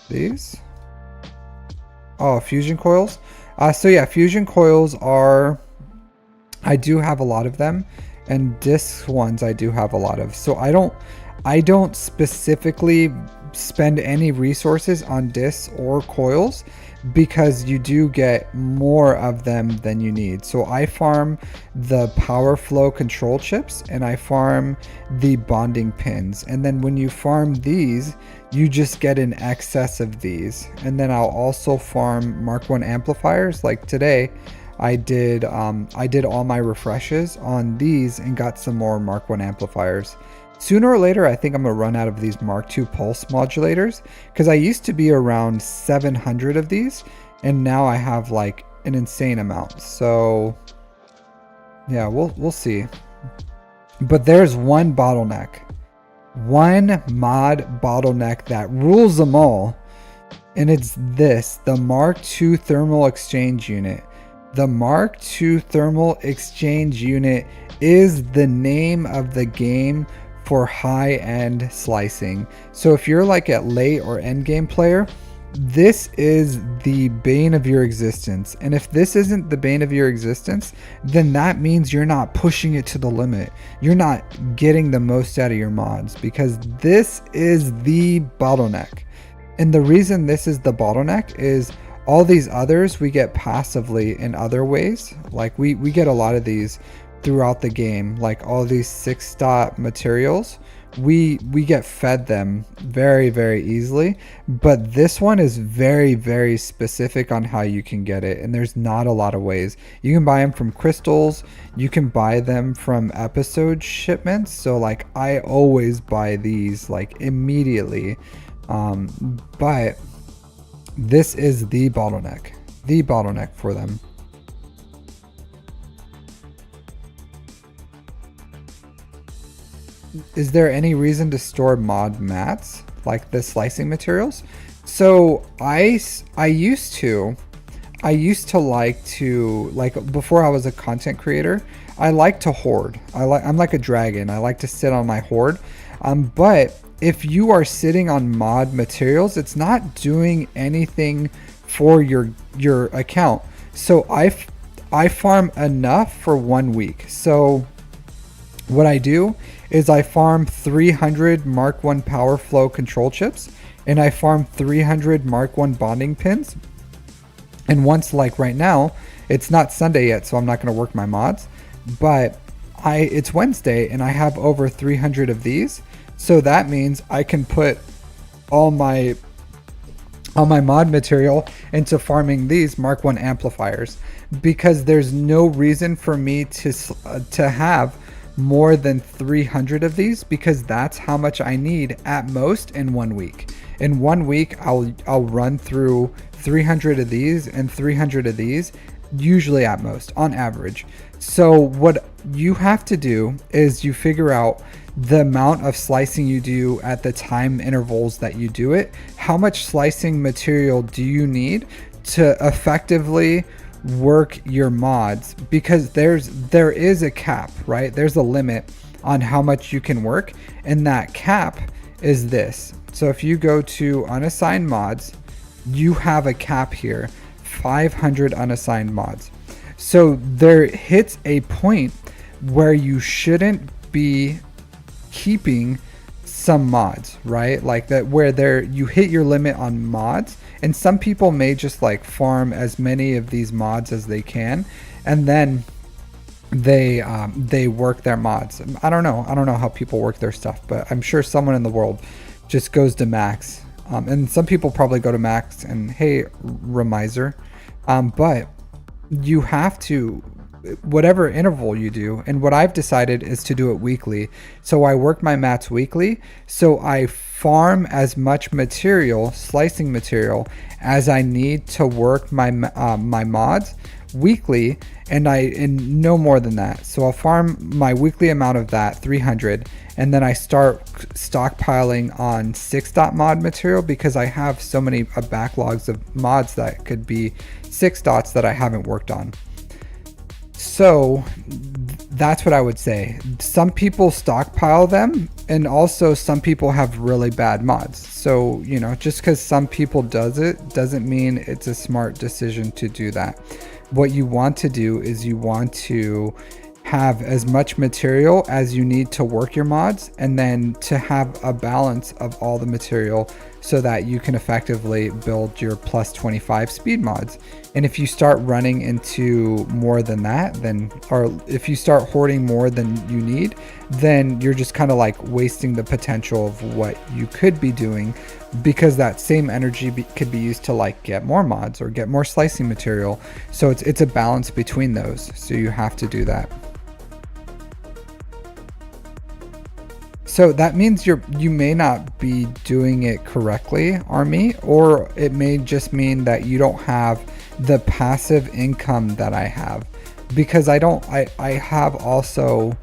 These? Oh, fusion coils. So yeah, fusion coils are, I do have a lot of them, and disc ones I do have a lot of. So I don't specifically spend any resources on discs or coils because you do get more of them than you need. So I farm the power flow control chips and I farm the bonding pins. And then when you farm these, you just get an excess of these. And then I'll also farm Mark 1 amplifiers. Like today, I did all my refreshes on these and got some more Mark 1 amplifiers. Sooner or later, I think I'm going to run out of these Mark II pulse modulators because I used to be around 700 of these and now I have like an insane amount. So yeah, we'll see. But there's one bottleneck. One mod bottleneck that rules them all, and it's this: the Mark II thermal exchange unit. The Mark II thermal exchange unit is the name of the game for high-end slicing. So if you're like a late or end game player, this is the bane of your existence. And if this isn't the bane of your existence, then that means you're not pushing it to the limit. You're not getting the most out of your mods, because this is the bottleneck. And the reason this is the bottleneck is all these others we get passively in other ways. Like we get a lot of these throughout the game, like all these 6-dot materials, we get fed them very, very easily. But this one is very, very specific on how you can get it, and there's not a lot of ways. You can buy them from crystals, you can buy them from episode shipments. So like I always buy these like immediately, but this is the bottleneck for them. Is there any reason to store mod mats like the slicing materials? So I used to like to, like before I was a content creator, I like to hoard. I'm like a dragon. I like to sit on my hoard. But if you are sitting on mod materials, it's not doing anything for your account. So I farm enough for 1 week. So what I do is I farm 300 Mark 1 power flow control chips, and I farm 300 Mark 1 bonding pins. And once, like right now, it's not Sunday yet, so I'm not going to work my mods, but it's Wednesday and I have over 300 of these. So that means I can put all my mod material into farming these Mark 1 amplifiers, because there's no reason for me to have more than 300 of these, because that's how much I need at most in 1 week. In 1 week, I'll run through 300 of these and 300 of these, usually at most, on average. So what you have to do is you figure out the amount of slicing you do at the time intervals that you do it. How much slicing material do you need to effectively work your mods, because there is a cap, right? There's a limit on how much you can work, and that cap is this. So if you go to unassigned mods, you have a cap here, 500 unassigned mods. So there hits a point where you shouldn't be keeping some mods, right? Like that, where you hit your limit on mods, and some people may just like farm as many of these mods as they can, and then they work their mods. I don't know how people work their stuff, but I'm sure someone in the world just goes to max, and some people probably go to max, and hey, remiser, but you have to, whatever interval you do, and what I've decided is to do it weekly. So I work my mats weekly, so I farm as much material, slicing material, as I need to work my my mods weekly, and no more than that. So I'll farm my weekly amount of that, 300, and then I start stockpiling on 6-dot mod material, because I have so many backlogs of mods that could be 6 dots that I haven't worked on. So that's what I would say. Some people stockpile them, and also some people have really bad mods. So, you know, just because some people does it doesn't mean it's a smart decision to do that. What you want to do is you want to have as much material as you need to work your mods, and then to have a balance of all the material so that you can effectively build your plus 25 speed mods. And if you start running into more than that, then, or if you start hoarding more than you need, then you're just kind of like wasting the potential of what you could be doing, because that same energy could be used to like get more mods or get more slicing material. So it's a balance between those. So you have to do that. So that means you may not be doing it correctly, Army, or it may just mean that you don't have the passive income that I have, because I have also,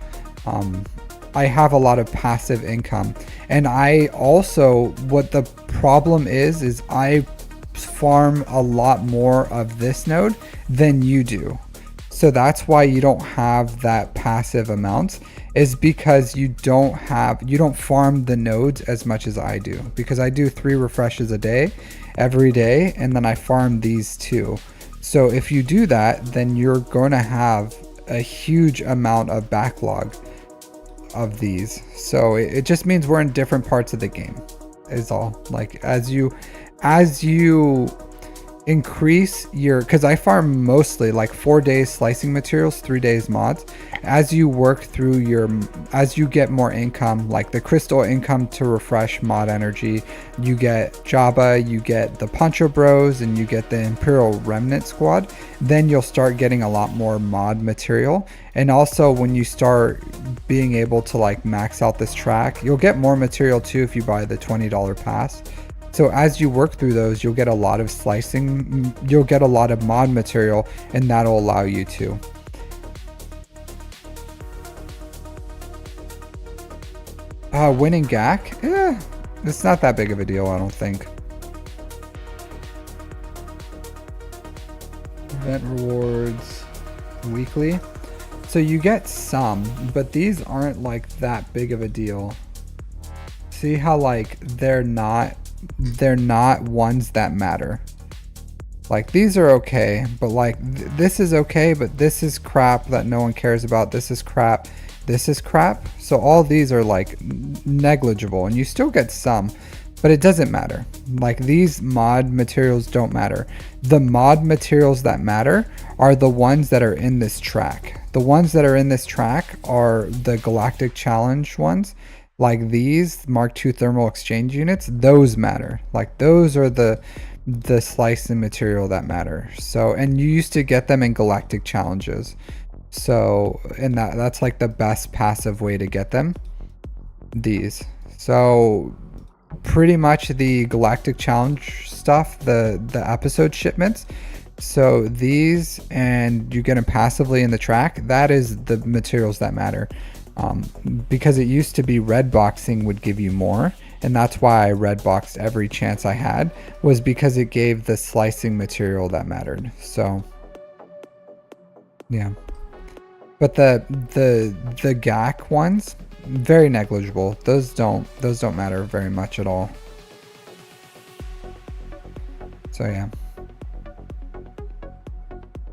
I have a lot of passive income, and I also, what the problem is I farm a lot more of this node than you do. So that's why you don't have that passive amount, is because you don't farm the nodes as much as I do, because I do 3 refreshes a day every day, and then I farm these 2. So if you do that, then you're going to have a huge amount of backlog of these. So it just means we're in different parts of the game is all. Like as you increase your, because I farm mostly like 4 days slicing materials, 3 days mods. As you work through as you get more income, like the crystal income to refresh mod energy, you get Jabba, you get the Poncho Bros, and you get the Imperial Remnant Squad, then you'll start getting a lot more mod material. And also when you start being able to like max out this track, you'll get more material too if you buy the $20 pass. So as you work through those, you'll get a lot of slicing, you'll get a lot of mod material, and that'll allow you to. Winning GAC? It's not that big of a deal, I don't think. Event rewards weekly. So you get some, but these aren't like that big of a deal. See how like they're not ones that matter. Like these are okay, but like this is okay, but this is crap that no one cares about. This is crap. This is crap. So all these are like negligible, and you still get some, but it doesn't matter. Like these mod materials don't matter. The mod materials that matter are the ones that are in this track. The ones that are in this track are the Galactic Challenge ones. Like these Mark II thermal exchange units, those matter. Like those are the slicing material that matter. So, and you used to get them in Galactic Challenges. So, and that's like the best passive way to get them. These. So pretty much the Galactic Challenge stuff, the episode shipments. So these, and you get them passively in the track, that is the materials that matter. Because it used to be red boxing would give you more, And that's why I red boxed every chance I had, was because it gave the slicing material that mattered. So yeah. But the GAC ones, very negligible. Those don't matter very much at all. So yeah.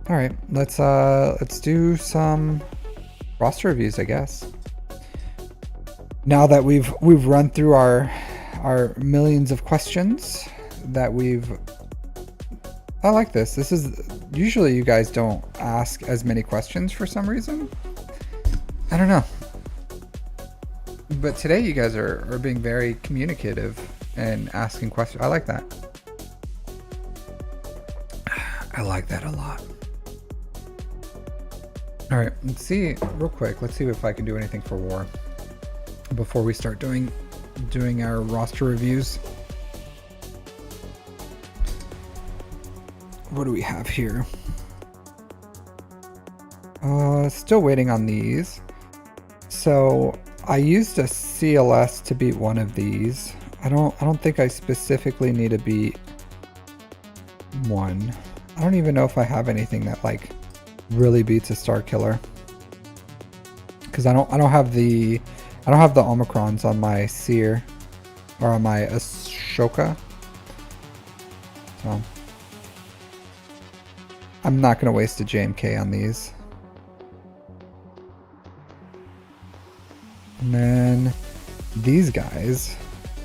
All right, let's do some roster reviews, I guess. Now that we've run through our millions of questions that I like this. This is usually you guys don't ask as many questions for some reason. I don't know. But today you guys are being very communicative and asking questions. I like that. I like that a lot. All right, let's see real quick. Let's see if I can do anything for war before we start doing our roster reviews. What do we have here? Still waiting on these. So I used a CLS to beat one of these. I don't think I specifically need to beat one. I don't even know if I have anything that like really beats a Star Killer, because I don't have the Omicrons on my Seer or on my Ashoka. So I'm not gonna waste a JMK on these. And then these guys,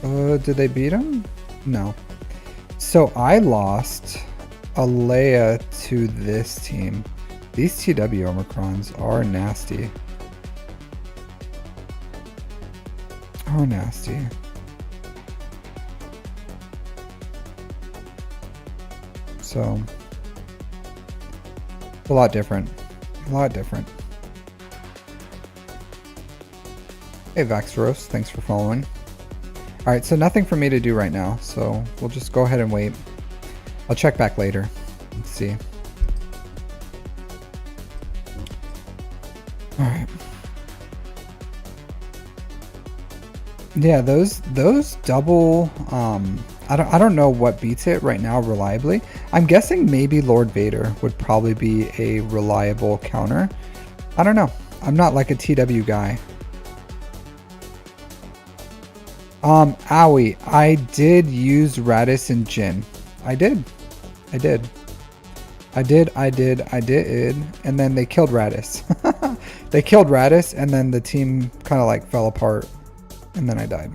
did they beat them? No. So I lost a Leia to this team. These TW Omicrons are nasty. Are nasty. So a lot different. A lot different. Hey Vaxeros, thanks for following. Alright, so nothing for me to do right now, so we'll just go ahead and wait. I'll check back later. Let's see. Alright. Yeah, those double I don't know what beats it right now reliably. I'm guessing maybe Lord Vader would probably be a reliable counter. I don't know. I'm not like a TW guy. Owie, I did use Radis and Jin. I did. And then they killed Radis. They killed Radis, and then the team kind of like fell apart, and then I died.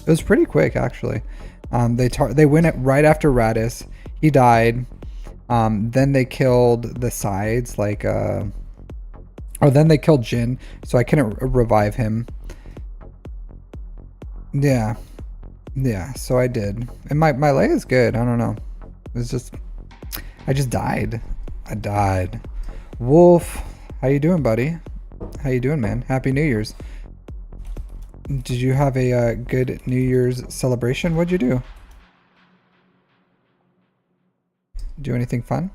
It was pretty quick, actually. They win it right after Radis. He died. Then they killed the sides, like then they killed Jin, so I couldn't revive him. Yeah, so I did. And my Leia is good. I don't know. It's just, I just died. I died. Wolf, how you doing, buddy? How you doing, man? Happy New Year's. Did you have a good New Year's celebration? What'd you do? Do anything fun?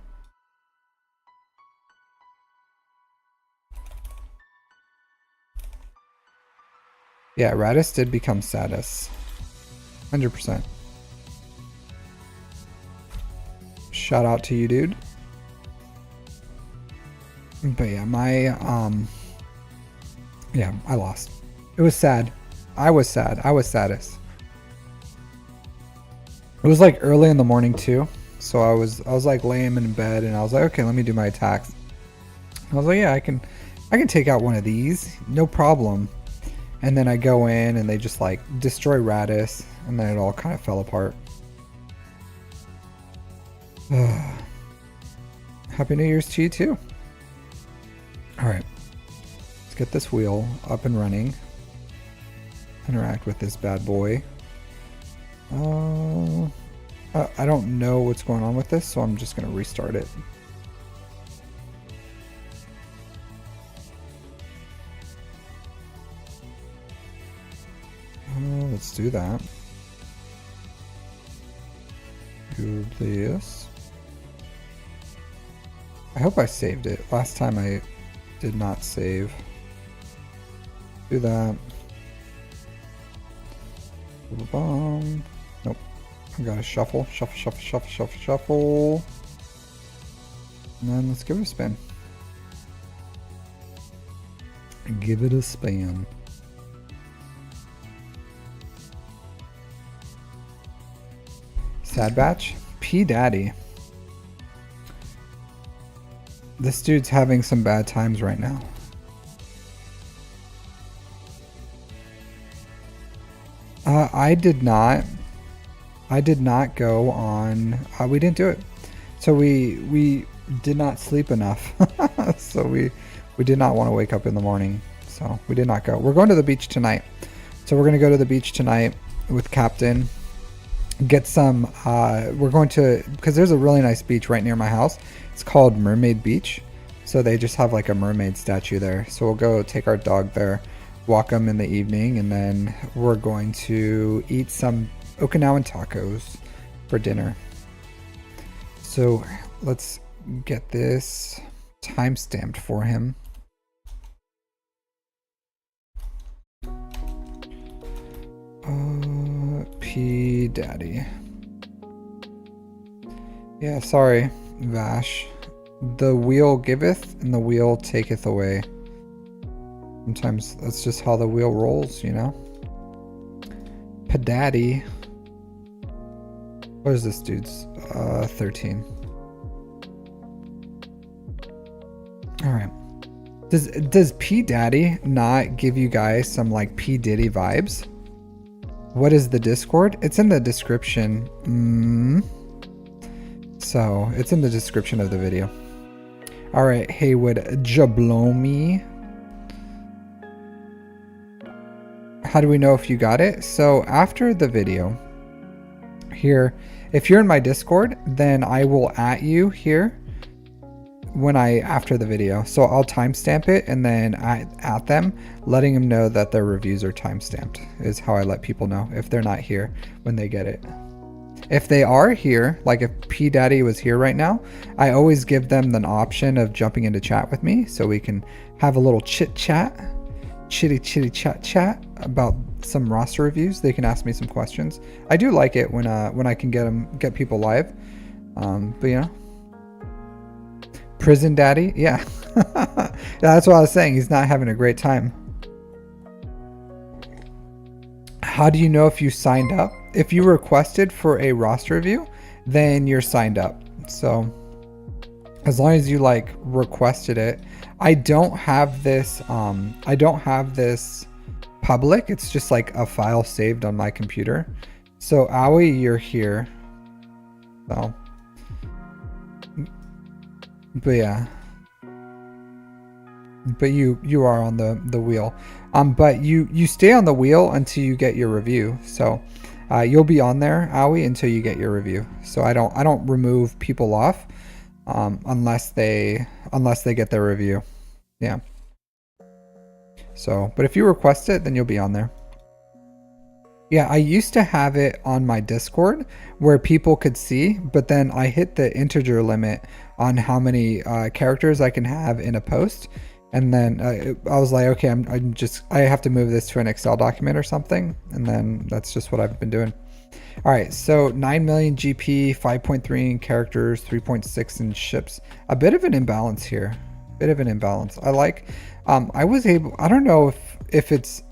Yeah, Radis did become Sadis. 100%. Shout out to you, dude. But yeah, yeah, I lost. It was sad. I was sad. I was saddest. It was like early in the morning too. So I was like laying in bed, and I was like, okay, let me do my attacks. I was like, yeah, I can take out one of these, no problem. And then I go in and they just like destroy Radis, and then it all kind of fell apart. Happy New Year's to you too. Alright. Let's get this wheel up and running. Interact with this bad boy. I don't know what's going on with this, so I'm just going to restart it. Let's do that. Do this. I hope I saved it. Last time I did not save. Do that. Nope. I gotta shuffle, shuffle, shuffle, shuffle, shuffle, shuffle. And then let's give it a spin. Give it a spin. Sad Batch. P Daddy. This dude's having some bad times right now. I did not go on. We didn't do it. So we did not sleep enough. So we did not want to wake up in the morning. So we did not go. We're going to the beach tonight. So we're going to go to the beach tonight with Captain. Get some, we're going to, because there's a really nice beach right near my house. It's called Mermaid Beach. So they just have like a mermaid statue there. So we'll go take our dog there, walk him in the evening, and then we're going to eat some Okinawan tacos for dinner. So let's get this time stamped for him. P Daddy. Yeah, sorry, Vash. The wheel giveth and the wheel taketh away. Sometimes that's just how the wheel rolls, you know? P Daddy. What is this dude's? 13. Alright. Does P Daddy not give you guys some like P Diddy vibes? What is the Discord? It's in the description. So it's in the description of the video. All right, Haywood Jablomi. How do we know if you got it? So after the video here, if you're in my Discord, then I will @ you here after the video. So I'll timestamp it and then at them, letting them know that their reviews are timestamped is how I let people know if they're not here when they get it. If they are here, like if P Daddy was here right now, I always give them an option of jumping into chat with me so we can have a little chitty chat about some roster reviews. They can ask me some questions. I do like it when I can get people live. But you know, Prison Daddy, yeah. Yeah, that's what I was saying. He's not having a great time. How do you know if you signed up? If you requested for a roster review, then you're signed up. So as long as you like requested it. I don't have this public. It's just like a file saved on my computer. So Aoi, you're here. So but yeah, but you are on the wheel, but you stay on the wheel until you get your review. So you'll be on there, Aoi, until you get your review. So I don't remove people off unless they get their review. Yeah. So, but if you request it, then you'll be on there. Yeah, I used to have it on my Discord where people could see, but then I hit the integer limit on how many characters I can have in a post. And then I was like, okay, I have to move this to an Excel document or something. And then that's just what I've been doing. All right, so 9 million GP, 5.3 in characters, 3.6 in ships. A bit of an imbalance here. Bit of an imbalance. I like, I was able, I don't know if it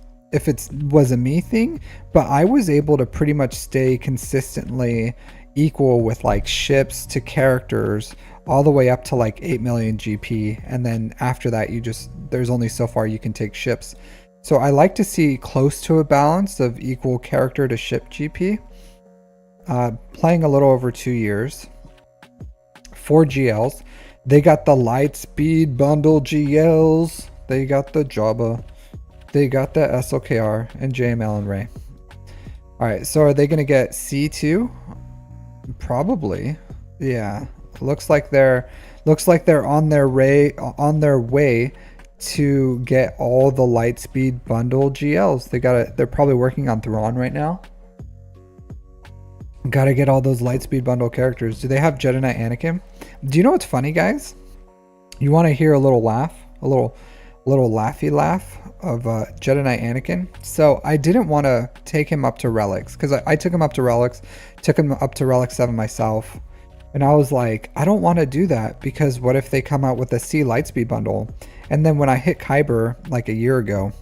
was a me thing, but I was able to pretty much stay consistently equal with like ships to characters all the way up to like 8 million GP. And then after that, there's only so far you can take ships. So I like to see close to a balance of equal character to ship GP. Playing a little over 2 years. 4 GLs. They got the Lightspeed bundle GLs. They got the Jabba. They got the SLKR and JML and Ray. All right, so are they going to get C2? Probably. Yeah. Looks like they're on their way to get all the Lightspeed bundle GLs. They're probably working on Thrawn right now. Got to get all those Lightspeed bundle characters. Do they have Jedi Knight Anakin? Do you know what's funny, guys? You want to hear a little laugh? A little little laughy laugh of Jedi Knight Anakin. So I didn't want to take him up to relics because I took him up to relics, took him up to relic 7 myself. And I was like, I don't want to do that because what if they come out with a C Lightspeed bundle? And then when I hit Kyber like a year ago,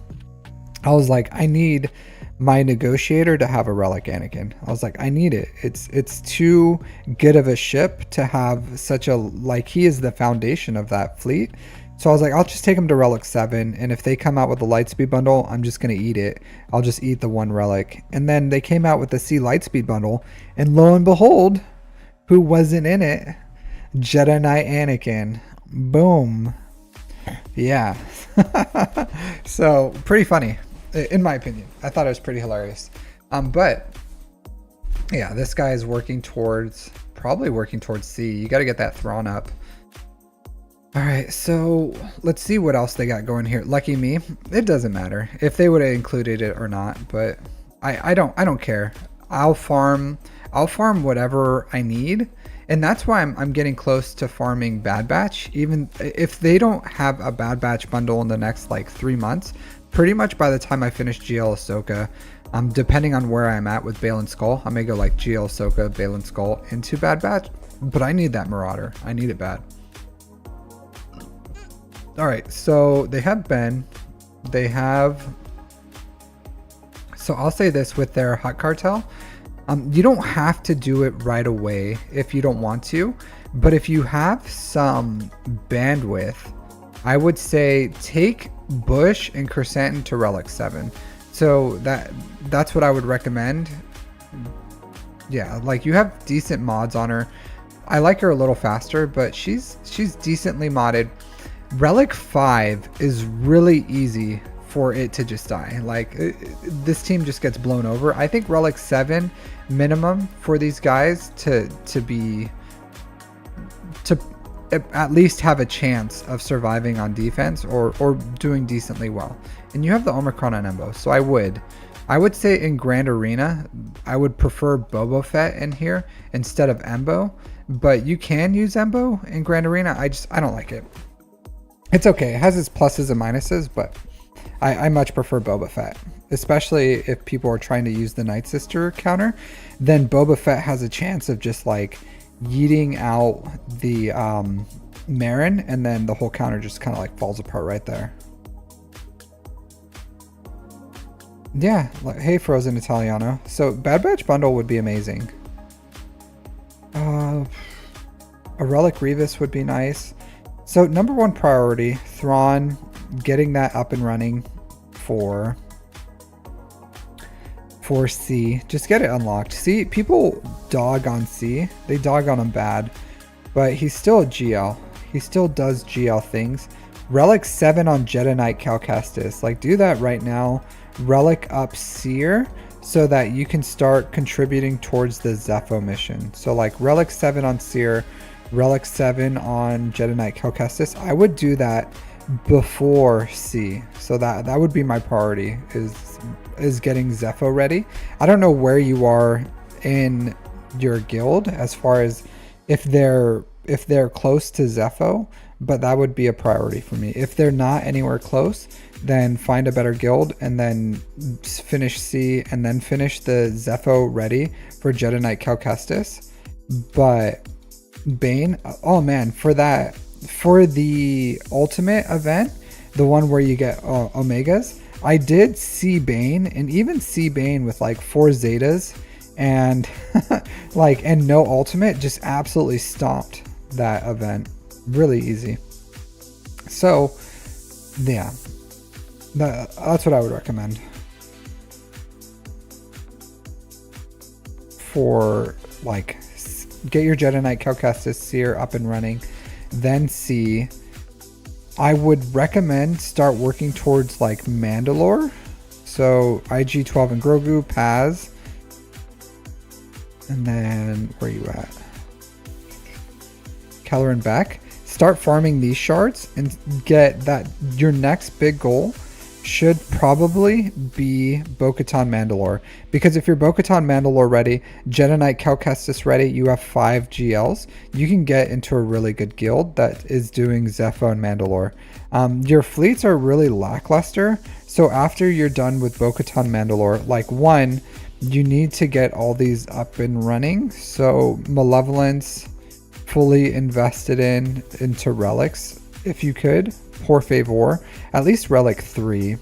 I was like, I need my negotiator to have a relic Anakin. I was like, I need it. It's too good of a ship to have such a, like, he is the foundation of that fleet. So I was like, I'll just take him to relic 7, and if they come out with a Lightspeed bundle, I'm just gonna eat it. I'll just eat the one relic. And then they came out with the C Lightspeed bundle, and lo and behold, who wasn't in it? Jedi Knight Anakin. Boom. Yeah. So pretty funny, in my opinion. I thought it was pretty hilarious. But yeah, this guy is probably working towards C. You got to get that Thrawn up. All right, so let's see what else they got going here. Lucky me. It doesn't matter if they would have included it or not, but I don't care. I'll farm whatever I need, and that's why I'm getting close to farming Bad Batch. Even if they don't have a Bad Batch bundle in the next like 3 months, pretty much by the time I finish GL Ahsoka, depending on where I'm at with Bale and Skull, I may go like GL Ahsoka, Bale and Skull into Bad Batch, but I need that Marauder. I need it bad. All right, so they have Ben. So I'll say this with their Hut Cartel. You don't have to do it right away if you don't want to, but if you have some bandwidth, I would say take Bush and Chrysanthemum to Relic 7. So that's what I would recommend. Yeah, like you have decent mods on her. I like her a little faster, but she's decently modded. Relic 5 is really easy for it to just die. Like this team just gets blown over. I think Relic 7 minimum for these guys to at least have a chance of surviving on defense or doing decently well. And you have the Omicron on Embo, so I would say in Grand Arena I would prefer Boba Fett in here instead of Embo, but you can use Embo in Grand Arena. I don't like it. It's okay. It has its pluses and minuses, but I much prefer Boba Fett, especially if people are trying to use the Night Sister counter. Then Boba Fett has a chance of just like yeeting out the Marin, and then the whole counter just kind of like falls apart right there. Yeah, like, hey Frozen Italiano. So Bad Batch bundle would be amazing. A Relic Revis would be nice. So number one priority, Thrawn, getting that up and running for C. Just get it unlocked. See, people dog on C. They dog on him bad, but he's still a GL. He still does GL things. Relic 7 on Jedi Knight Cal Kestis. Like, do that right now. Relic up Seer so that you can start contributing towards the Zepho mission. So like Relic 7 on Seer, Relic 7 on Jedi Knight Cal Kestis. I would do that before C. So that would be my priority, is getting Zepho ready. I don't know where you are in your guild as far as if they're close to Zepho, but that would be a priority for me. If they're not anywhere close, then find a better guild and then finish C and then finish the Zepho ready for Jedi Knight Cal Kestis. But Bane, oh man, for the ultimate event, the one where you get Omegas, I did see Bane, and even see Bane with like 4 Zetas and like, and no ultimate, just absolutely stomped that event. Really easy. So yeah, that's what I would recommend for like, get your Jedi Knight Cal Kestis Seer up and running, then C. I would recommend start working towards like Mandalore. So IG-12 and Grogu, Paz. And then where are you at? Keller and Beck. Start farming these shards and get that your next big goal should probably be Bo-Katan Mandalore, because if you're Bo-Katan Mandalore ready, Jedi Knight Cal Kestis ready, you have 5 GLs, you can get into a really good guild that is doing Zepho and Mandalore. Your fleets are really lackluster, so after you're done with Bo-Katan Mandalore, like one, you need to get all these up and running. So Malevolence, fully invested into relics if you could. Poor Favor, at least relic 3.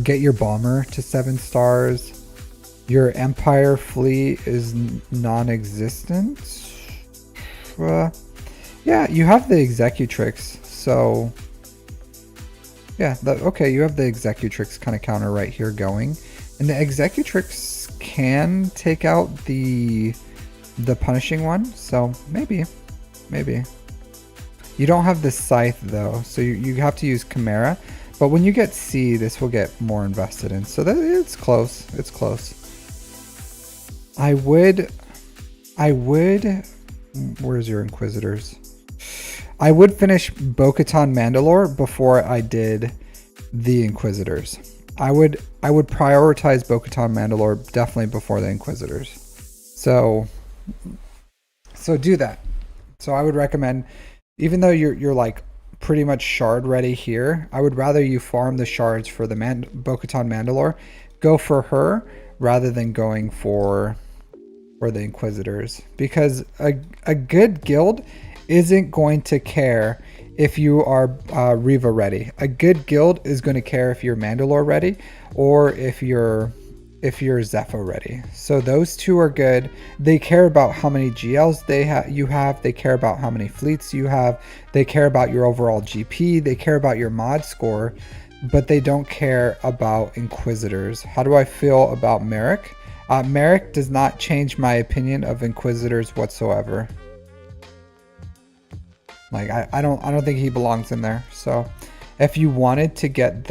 Get your bomber to 7 stars. Your Empire fleet is non-existent. Yeah, you have the Executrix, so yeah, okay, you have the Executrix kind of counter right here going, and the Executrix can take out the punishing one, so maybe. You don't have the Scythe though, so you have to use Chimera, but when you get C, this will get more invested in, so it's close. I would, where's your Inquisitors? I would finish Bo-Katan Mandalore before I did the Inquisitors. I would prioritize Bo-Katan Mandalore definitely before the Inquisitors. So do that. So I would recommend, even though you're like pretty much shard ready here, I would rather you farm the shards for the Bo-Katan Mandalore. Go for her rather than going for the Inquisitors, because a good guild isn't going to care if you are Riva ready. A good guild is going to care if you're Mandalore ready or if you're Zepho ready. So those two are good. They care about how many GLs you have. They care about how many fleets you have. They care about your overall GP. They care about your mod score, but they don't care about Inquisitors. How do I feel about Merrick? Merrick does not change my opinion of Inquisitors whatsoever. Like I don't think he belongs in there. So if you wanted to get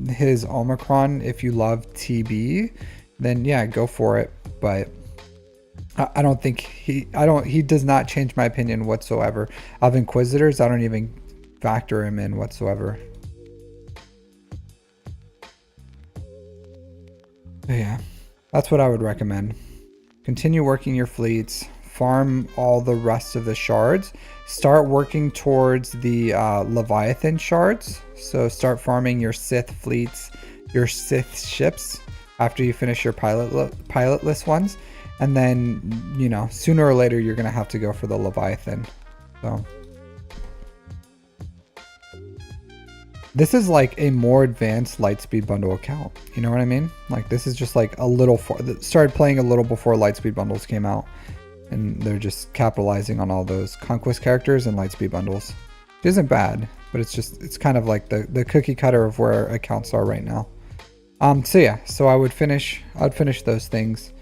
his Omicron, if you love TB, then yeah, go for it. But I don't think he does not change my opinion whatsoever of Inquisitors. I don't even factor him in whatsoever. But yeah, that's what I would recommend. Continue working your fleets, farm all the rest of the shards, start working towards the Leviathan shards. So start farming your Sith fleets, your Sith ships after you finish your pilotless ones, and then, you know, sooner or later you're gonna have to go for the Leviathan. So this is like a more advanced Lightspeed bundle account, you know what I mean? Like this is just like a little started playing a little before Lightspeed bundles came out, and they're just capitalizing on all those conquest characters and Lightspeed bundles. It isn't bad, but it's kind of like the cookie cutter of where accounts are right now. So yeah, so I'd finish those things.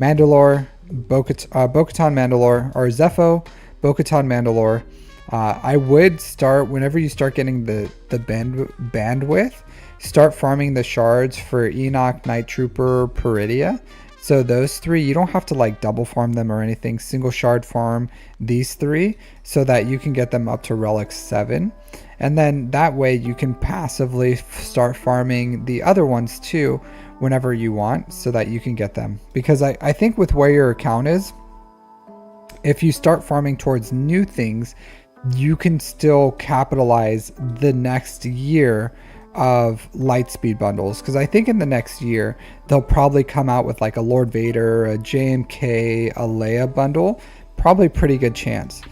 Mandalore, Bo-Katan Mandalore, or Zepho, Bo-Katan Mandalore. I would start, whenever you start getting the bandwidth, start farming the shards for Enoch, Night Trooper, Peridia. So those 3, you don't have to like double farm them or anything. Single shard farm these 3 so that you can get them up to relic 7. And then that way you can passively start farming the other ones too whenever you want, so that you can get them. Because I think with where your account is, if you start farming towards new things, you can still capitalize the next year of Lightspeed bundles, because I think in the next year they'll probably come out with like a Lord Vader, a JMK, a Leia bundle. Probably pretty good chance.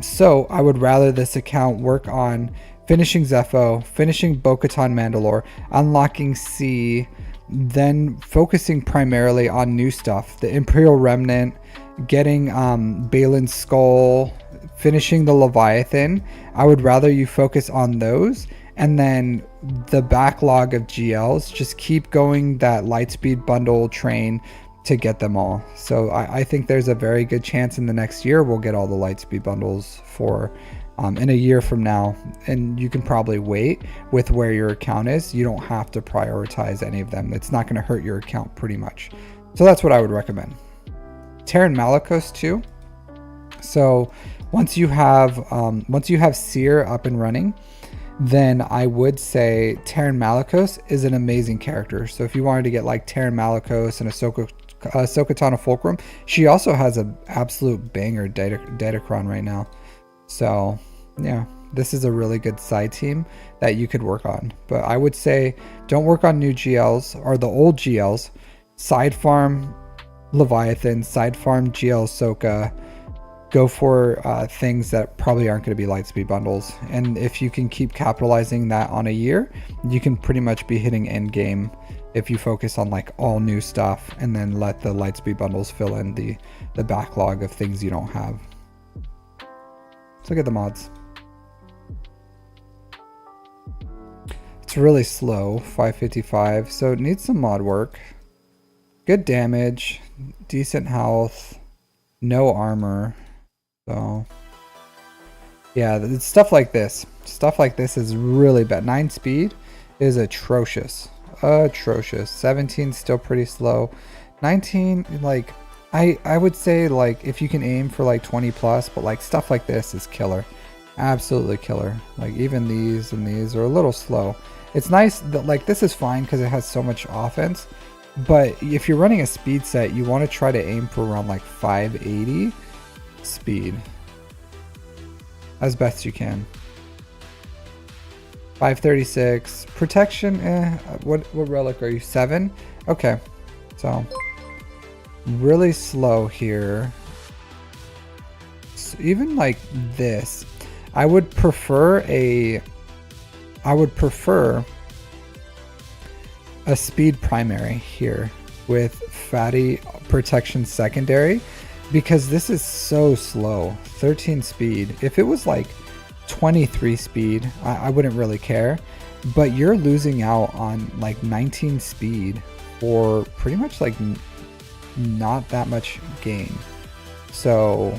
So I would rather this account work on finishing Zepho, finishing Bo-Katan Mandalore, unlocking C, then focusing primarily on new stuff, the Imperial Remnant, getting Balin's Skull, finishing the Leviathan. I would rather you focus on those, and then the backlog of GLs, just keep going that Lightspeed bundle train to get them all. So I think there's a very good chance in the next year we'll get all the Lightspeed bundles for in a year from now. And you can probably wait with where your account is. You don't have to prioritize any of them. It's not going to hurt your account pretty much. So that's what I would recommend. Terran Malicos too. So once you have Seer up and running, then I would say Terran Malicos is an amazing character. So if you wanted to get like Terran Malicos and Ahsoka Tano Fulcrum, she also has an absolute banger Datacron right now. So yeah, this is a really good side team that you could work on. But I would say don't work on new GLs or the old GLs. Side farm Leviathan, side farm GL Ahsoka. Go for things that probably aren't going to be Lightspeed bundles. And if you can keep capitalizing that on a year, you can pretty much be hitting end game if you focus on like all new stuff and then let the Lightspeed bundles fill in the backlog of things you don't have. Let's look at the mods. It's really slow, 555, so it needs some mod work. Good damage, decent health, no armor. So yeah, it's stuff like this. Stuff like this is really bad. 9 speed is atrocious. Atrocious. 17 still pretty slow. 19, like I would say like if you can aim for like 20 plus, but like stuff like this is killer. Absolutely killer. Like even these and these are a little slow. It's nice that like this is fine because it has so much offense. But if you're running a speed set, you want to try to aim for around like 580 speed as best you can. 536 protection. What relic are you? 7? Okay, so really slow here. So even like this, I would prefer a speed primary here with fatty protection secondary, because this is so slow. 13 speed. If it was like 23 speed, I wouldn't really care, but you're losing out on like 19 speed for pretty much like not that much gain. So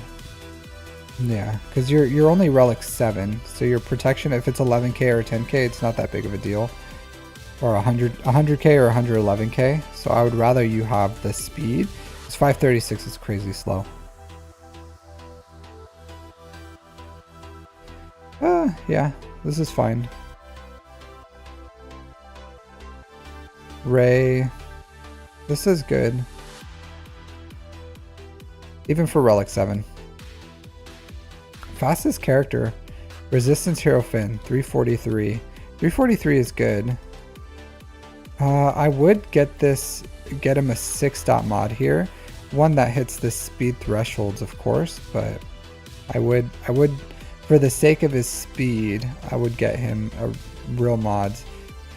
yeah, because you're only relic 7, so your protection, if it's 11k or 10k, it's not that big of a deal. Or 100k or 111k. So I would rather you have the speed. It's 536 is crazy slow. Yeah, this is fine. Ray, this is good. Even for relic 7. Fastest character, Resistance Hero Finn, 343. 343 is good. I would get him a 6-dot mod here. One that hits the speed thresholds, of course, but I would, for the sake of his speed, I would get him a real mods.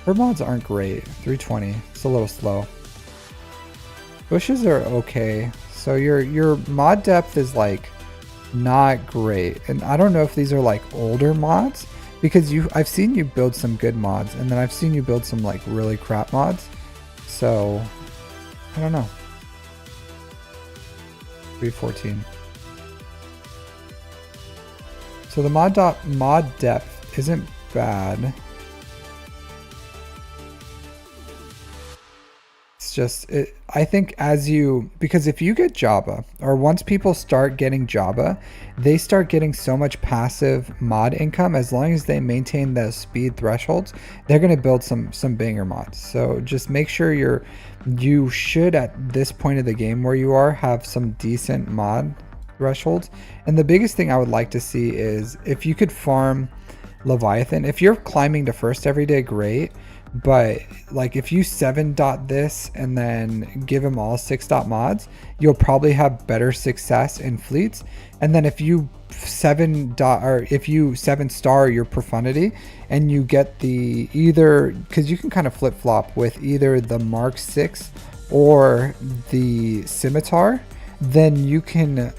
Her mods aren't great. 320, it's a little slow. Bushes are okay. So your mod depth is like not great. And I don't know if these are like older mods, because I've seen you build some good mods, and then I've seen you build some like really crap mods. So I don't know. 314. So the mod depth isn't bad. It's just, I think because if you get Jabba, or once people start getting Jabba, they start getting so much passive mod income. As long as they maintain those speed thresholds, they're going to build some banger mods. So just make sure you should, at this point of the game where you are, have some decent mod thresholds. And the biggest thing I would like to see is if you could farm Leviathan. If you're climbing to first every day, great. But like if you 7-dot this and then give him all 6-dot mods, you'll probably have better success in fleets. And then if you 7-star your profundity and you get the either, because you can kind of flip-flop with either the Mark 6 or the Scimitar, then you can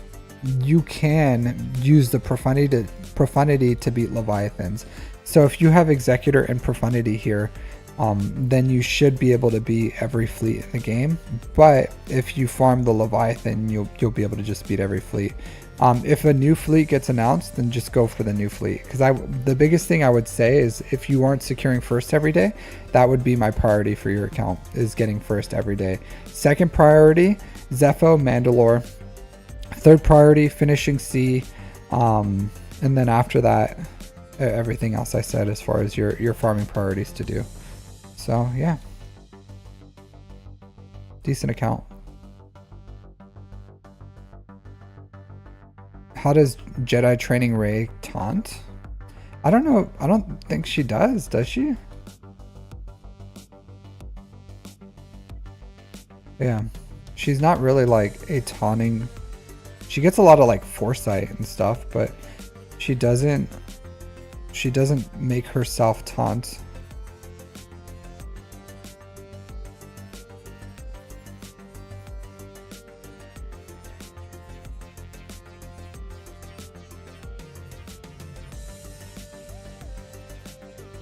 use the profundity to beat Leviathans. So if you have Executor and Profundity here, then you should be able to beat every fleet in the game. But if you farm the Leviathan, you'll be able to just beat every fleet. If a new fleet gets announced, then just go for the new fleet. Because the biggest thing I would say is if you aren't securing first every day, that would be my priority for your account, is getting first every day. Second priority, Zepho, Mandalore. Third priority, finishing C. And then after that, everything else I said as far as your farming priorities to do. So yeah, decent account. How does Jedi training Rey taunt? I don't know. I don't think she does she? Yeah, she's not really like a taunting. She gets a lot of like foresight and stuff, but she doesn't make herself taunt.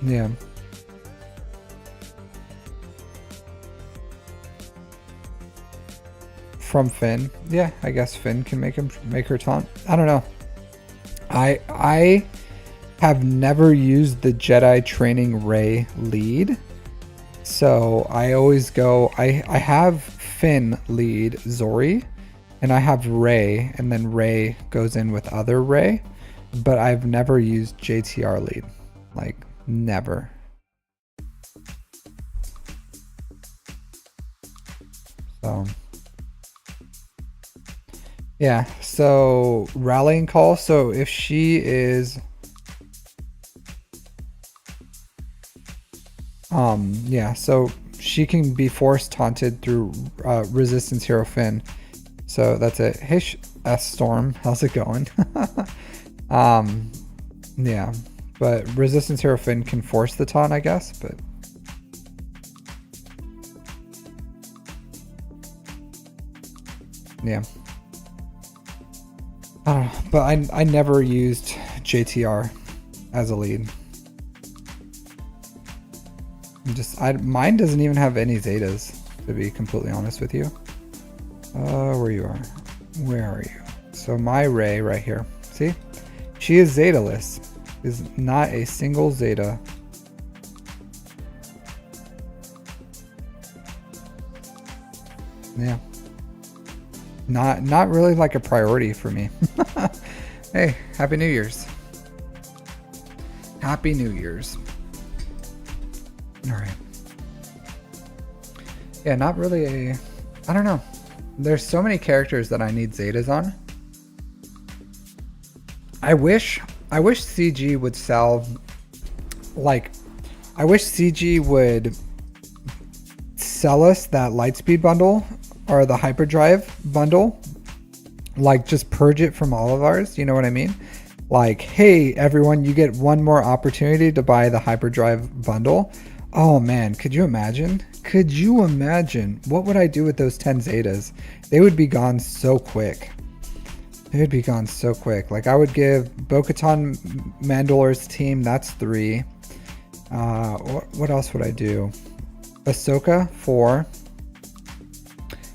Yeah. From Finn. Yeah, I guess Finn can make her taunt. I don't know. I have never used the Jedi training Rey lead. So I always go, I have Finn lead Zori, and I have Rey, and then Rey goes in with other Rey, but I've never used JTR lead. Like, never. So yeah, so rallying call. So if she is yeah, so she can be force taunted through resistance hero Finn. So that's it. Hey S Storm, how's it going? Yeah, but resistance hero Finn can force the taunt, I guess, but yeah. But I never used JTR as a lead. Mine doesn't even have any Zetas, to be completely honest with you. Where you are? Where are you? So my Rey right here. See? She is Zeta-less. Is not a single Zeta. Yeah. Not really like a priority for me. Hey, Happy New Year's. Happy New Year's. All right. Yeah, not really I don't know. There's so many characters that I need Zetas on. I wish CG would sell, like, I wish CG would sell us that Lightspeed bundle or the Hyperdrive bundle. Like, just purge it from all of ours, you know what I mean? Like, hey everyone, you get one more opportunity to buy the Hyperdrive bundle. Oh man, could you imagine? Could you imagine? What would I do with those 10 Zetas? They would be gone so quick. They would be gone so quick. Like, I would give Bo-Katan Mandalorian's team, that's 3. What else would I do? Ahsoka, 4.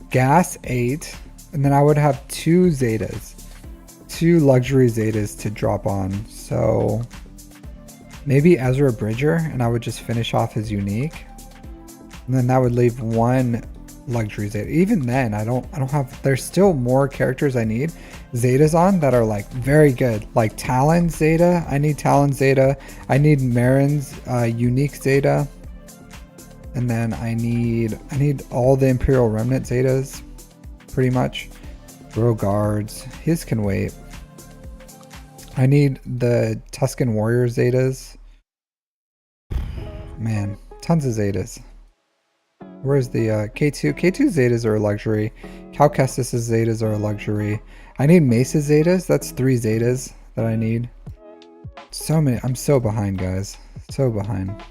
Gas, 8. And then I would have 2 Zetas. 2 luxury Zetas to drop on. So maybe Ezra Bridger, and I would just finish off his unique. And then that would leave 1 luxury Zeta. Even then, I don't have, there's still more characters I need Zetas on that are like very good. Like Talon Zeta, I need Talon Zeta. I need Marin's unique Zeta. And then I need all the Imperial Remnant Zetas, pretty much. Row Guards, his can wait. I need the Tusken Warrior Zetas. Man, tons of Zetas. Where's the K2? K2 Zetas are a luxury. Cal Kestis' Zetas are a luxury. I need Mesa Zetas. That's 3 Zetas that I need. So many. I'm so behind, guys. So behind.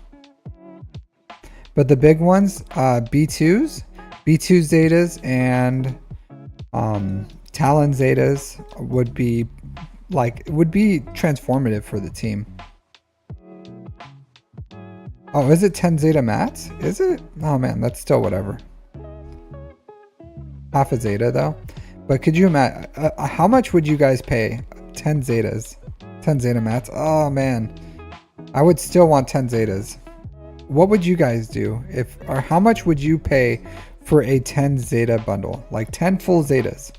But the big ones, B2s, B2 Zetas, and Talon Zetas would be transformative for the team. Oh, is it 10 Zeta mats? Is it? Oh man, that's still whatever. Half a Zeta though. But could you imagine, how much would you guys pay? 10 Zetas. 10 Zeta mats. Oh man. I would still want 10 Zetas. What would you guys do or how much would you pay for a 10 Zeta bundle? Like 10 full Zetas.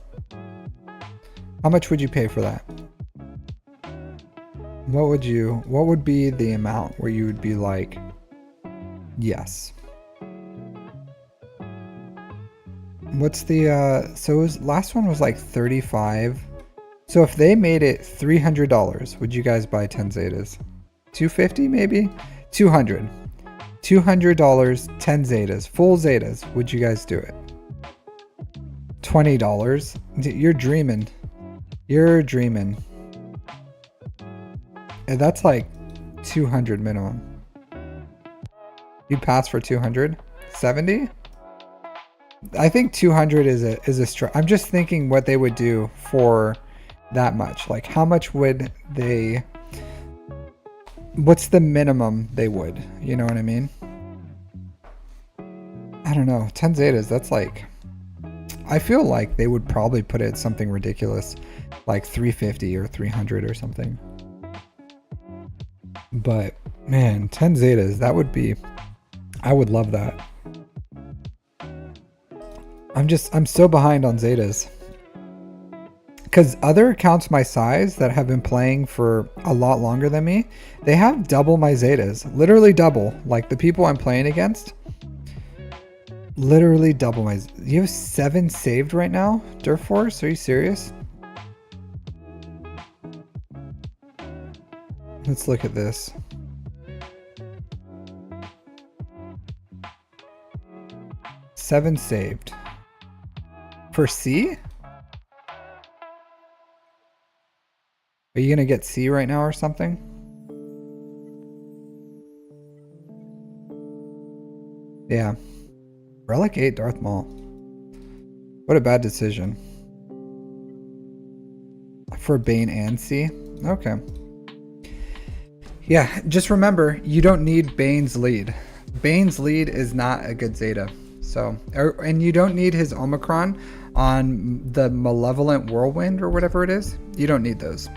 How much would you pay for that? What would be the amount where you would be like, yes? What's the, so last one was like 35. So if they made it $300, would you guys buy 10 Zetas? 250 maybe? 200. $200, 10 Zetas, full Zetas. Would you guys do it? $20. You're dreaming. You're dreaming. And that's like 200 minimum. You pass for 200? 70? I think 200 is a I'm just thinking what they would do for that much. Like how much would they, what's the minimum they would, you know what I mean? I don't know, 10 Zetas, that's like, I feel like they would probably put it something ridiculous, like 350 or 300 or something. But man, 10 Zetas, that would be, I would love that. I'm so behind on Zetas. Because other accounts my size that have been playing for a lot longer than me, they have double my Zetas. Literally double. Like the people I'm playing against, literally double my... You have 7 saved right now, Durforce? Are you serious? Let's look at this. Seven saved. For C? Are you gonna get C right now or something? Yeah. Relic 8 Darth Maul. What a bad decision. For Bane and C? Okay. Yeah, just remember, you don't need Bane's lead. Bane's lead is not a good Zeta. So, and you don't need his Omicron on the Malevolent Whirlwind or whatever it is. You don't need those.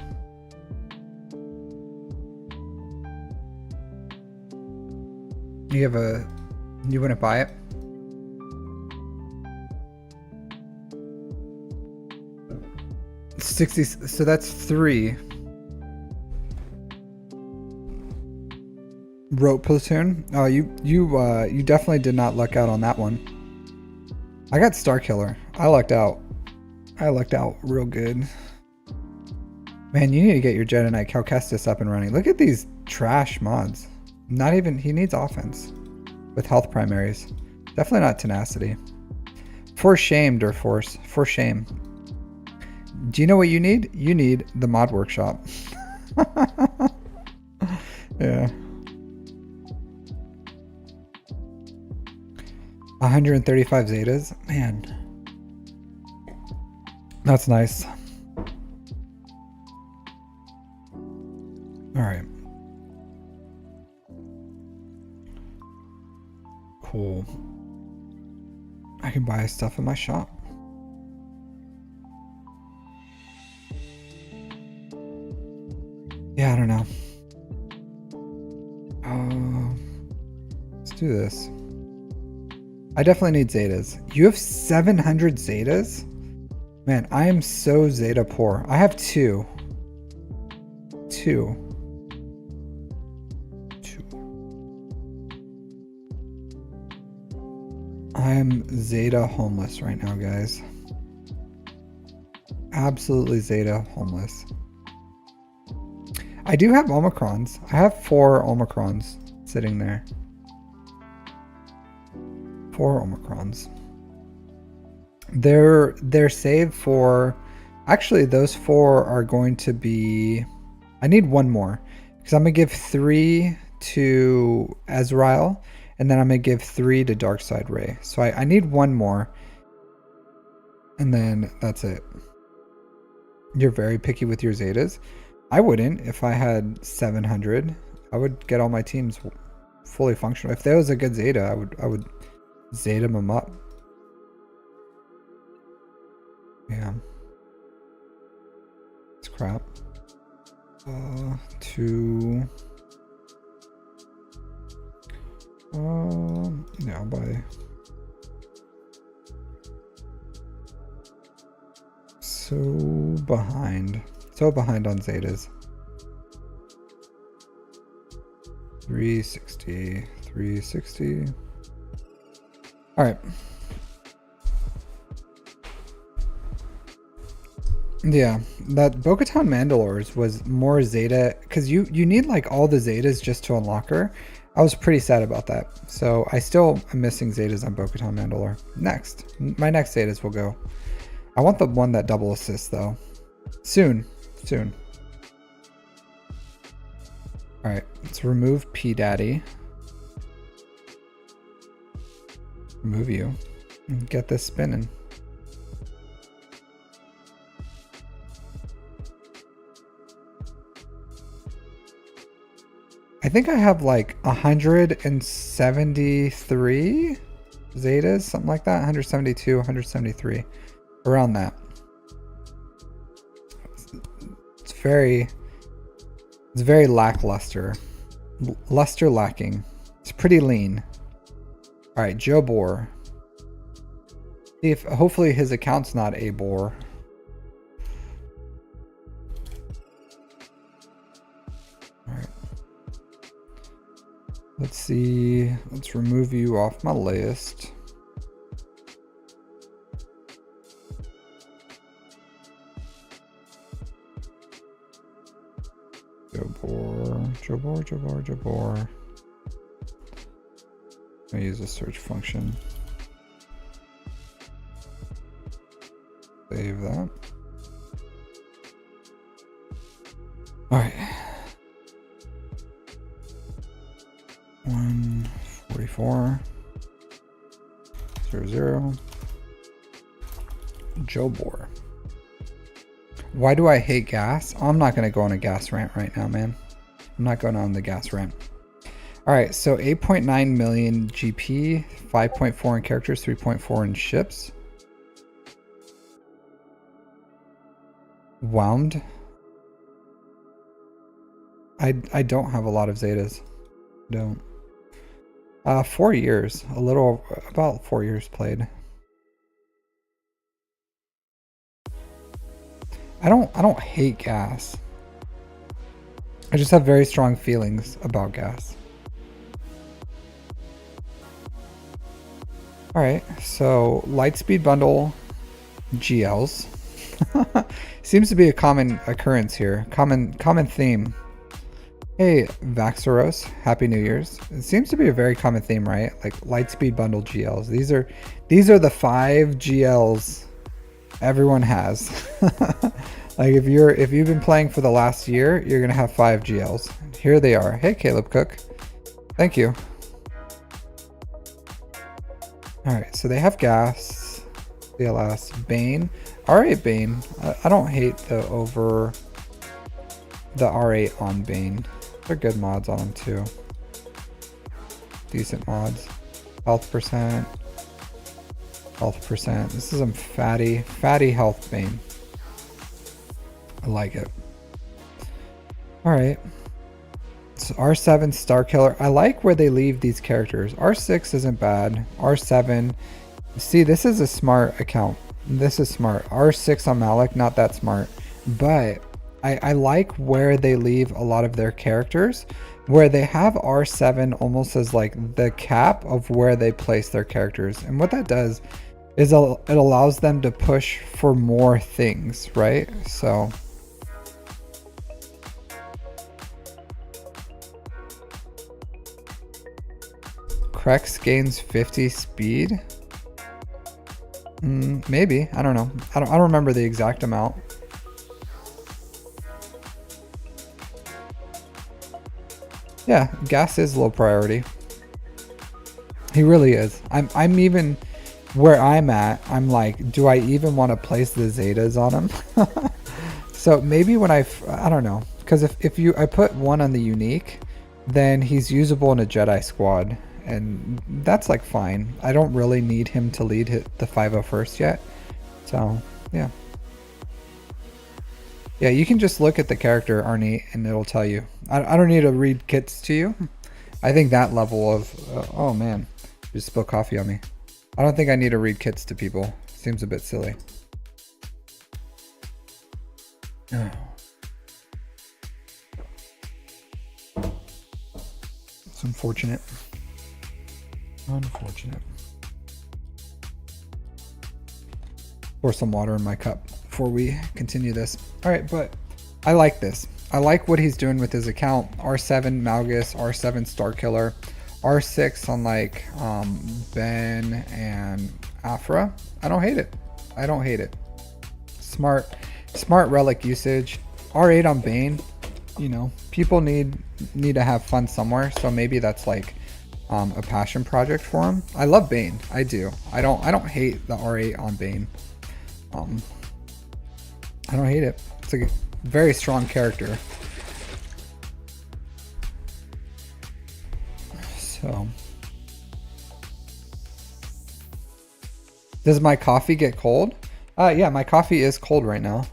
You wouldn't buy it? $60, so that's 3. Rope platoon? Oh, you definitely did not luck out on that one. I got Star Killer. I lucked out. I lucked out real good. Man, you need to get your Jedi Knight Cal Kestis up and running. Look at these trash mods. Not even, he needs offense with health primaries. Definitely not tenacity. For shame, Durforce. For shame. Do you know what you need? You need the mod workshop. Yeah. 135 Zetas? Man. That's nice. Alright. Cool. I can buy stuff in my shop. Yeah, I don't know. Let's do this. I definitely need Zetas. You have 700 Zetas? Man, I am so Zeta poor. I have 2. 2. I am Zeta homeless right now, guys. Absolutely Zeta homeless. I do have Omicrons. I have 4 Omicrons sitting there. 4 Omicrons. They're saved for... Actually, those 4 are going to be... I need 1 more. Because I'm going to give 3 to Ezreal. And then I'm going to give 3 to Darkside Ray. So I need 1 more. And then that's it. You're very picky with your Zetas. I wouldn't if I had 700. I would get all my teams fully functional. If there was a good Zeta, I would Zeta them up. Yeah. It's crap. 2. Yeah, I'll buy. So behind on Zetas. 360, 360. All right. Yeah, that Bo-Katan Mandalores was more Zeta because you need like all the Zetas just to unlock her. I was pretty sad about that. So I still am missing Zetas on Bo-Katan Mandalore. Next. My next Zetas will go. I want the one that double assists though. Soon. Soon. Alright, let's remove P Daddy. Remove you. And get this spinning. I think I have like 173 Zetas, something like that. 172, 173. Around that. It's very lackluster. Luster lacking. It's pretty lean. Alright, Joe Boar. See if hopefully his account's not a bore. Alright. Let's see. Let's remove you off my list. Joe Boar. Joe Boar, Joe Boar, Joe Boar. I use the search function. Save that. All right. 144 00 Joe Boar. Why do I hate gas? Oh, I'm not going to go on a gas rant right now, man. I'm not going on the gas rant. All right, so 8.9 million GP, 5.4 in characters, 3.4 in ships. Wound. I don't have a lot of Zetas. Don't. 4 years. About 4 years played. I don't hate gas. I just have very strong feelings about gas. Alright, so Lightspeed Bundle GLs. Seems to be a common occurrence here. Common theme. Hey, Vaxeros, Happy New Year's. It seems to be a very common theme, right? Like Lightspeed Bundle GLs. These are the 5 GLs everyone has. Like if you've been playing for the last year, you're gonna have 5 GLs. Here they are. Hey, Caleb Cook. Thank you. Alright, so they have gas, CLS, Bane. R8 Bane. I don't hate the R8 on Bane. They're good mods on them too. Decent mods. Health percent. Health percent. This is some fatty health Bane. I like it. Alright. So R7 Star Killer. I like where they leave these characters. R6 isn't bad. R7. See, this is a smart account. This is smart. R6 on Malik, not that smart. But I like where they leave a lot of their characters. Where they have R7 almost as like the cap of where they place their characters. And what that does is it allows them to push for more things, right? So... Krex gains 50 speed. Maybe. I don't know. I don't remember the exact amount. Yeah, gas is low priority. He really is. I'm even where I'm at. I'm like, do I even want to place the Zetas on him? So maybe when I don't know, because if I put one on the unique, then he's usable in a Jedi squad. And that's like fine. I don't really need him to lead the 501st yet. So, yeah. Yeah, you can just look at the character, Arnie, and it'll tell you. I don't need to read kits to you. I think that level of... oh, man. You just spilled coffee on me. I don't think I need to read kits to people. Seems a bit silly. Oh. It's unfortunate. Unfortunate. Pour some water in my cup before we continue this. All right, but I like this. I like what he's doing with his account. R7 Malgus, R7 Starkiller, R6 on like Ben and Afra. I don't hate it. I don't hate it. Smart relic usage. R8 on Bane. You know, people need to have fun somewhere, so maybe that's like a passion project for him. I love Bane. I do. I don't hate the R8 on Bane. I don't hate it. It's a very strong character. So, does my coffee get cold? Yeah, my coffee is cold right now.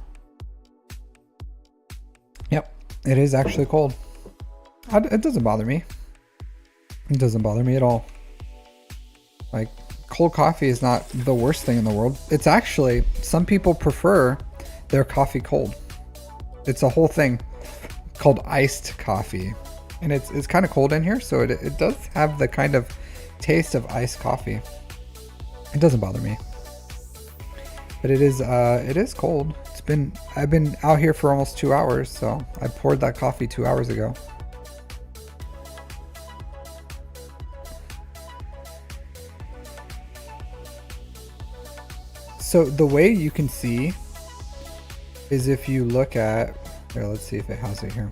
Yep, it is actually cold. It doesn't bother me. It doesn't bother me at all. Like, cold coffee is not the worst thing in the world. It's actually, some people prefer their coffee cold. It's a whole thing called iced coffee. And it's kind of cold in here, so it does have the kind of taste of iced coffee. It doesn't bother me. But it is cold. I've been out here for almost 2 hours, so I poured that coffee 2 hours ago. So the way you can see is if you look at, here, let's see if it has it here.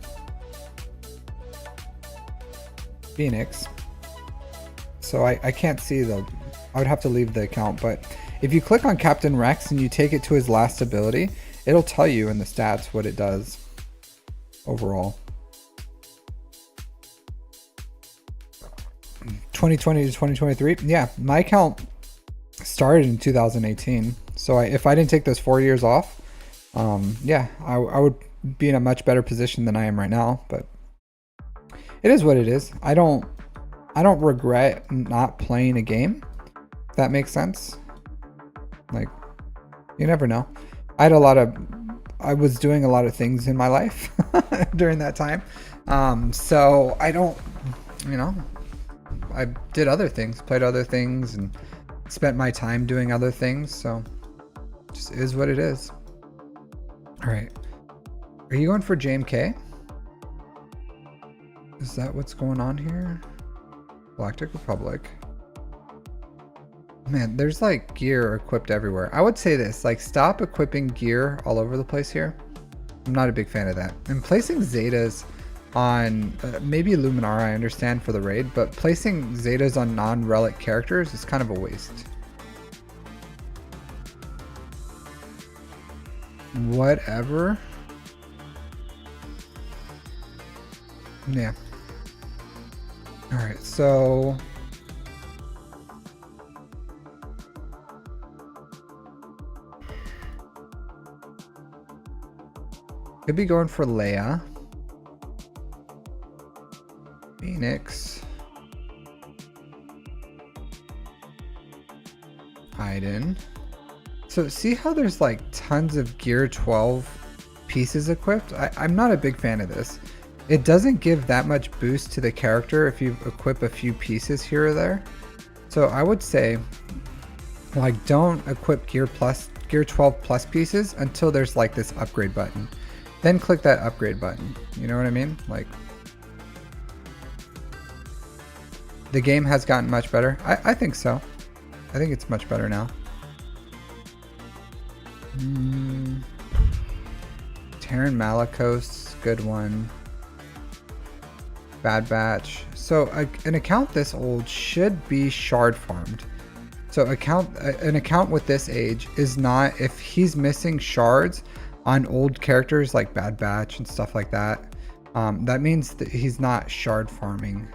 Phoenix. So I can't see I would have to leave the account, but if you click on Captain Rex and you take it to his last ability, it'll tell you in the stats what it does overall. 2020 to 2023. Yeah, my account started in 2018. So if I didn't take those 4 years off, yeah, I would be in a much better position than I am right now, but it is what it is. I don't regret not playing a game, if that makes sense. Like, you never know. I was doing a lot of things in my life during that time. So I don't, you know, I did other things, played other things, and spent my time doing other things. So it just is what it is. All right. Are you going for JMK? Is that what's going on here? Galactic Republic. Man, there's like gear equipped everywhere. I would say this, like, stop equipping gear all over the place here. I'm not a big fan of that. And placing Zetas on, maybe Luminara I understand for the raid, but placing Zetas on non-relic characters is kind of a waste. Whatever. Yeah. Alright, so could be going for Leia. Phoenix. Iden. So see how there's like tons of Gear 12 pieces equipped? I'm not a big fan of this. It doesn't give that much boost to the character if you equip a few pieces here or there. So I would say, like, don't equip Gear 12 plus pieces until there's like this upgrade button. Then click that upgrade button. You know what I mean? Like, the game has gotten much better. I think so. I think it's much better now. Terran Malicos, good one. Bad Batch. So an account this old should be shard farmed. So an account with this age is not, if he's missing shards on old characters like Bad Batch and stuff like that, that means that he's not shard farming,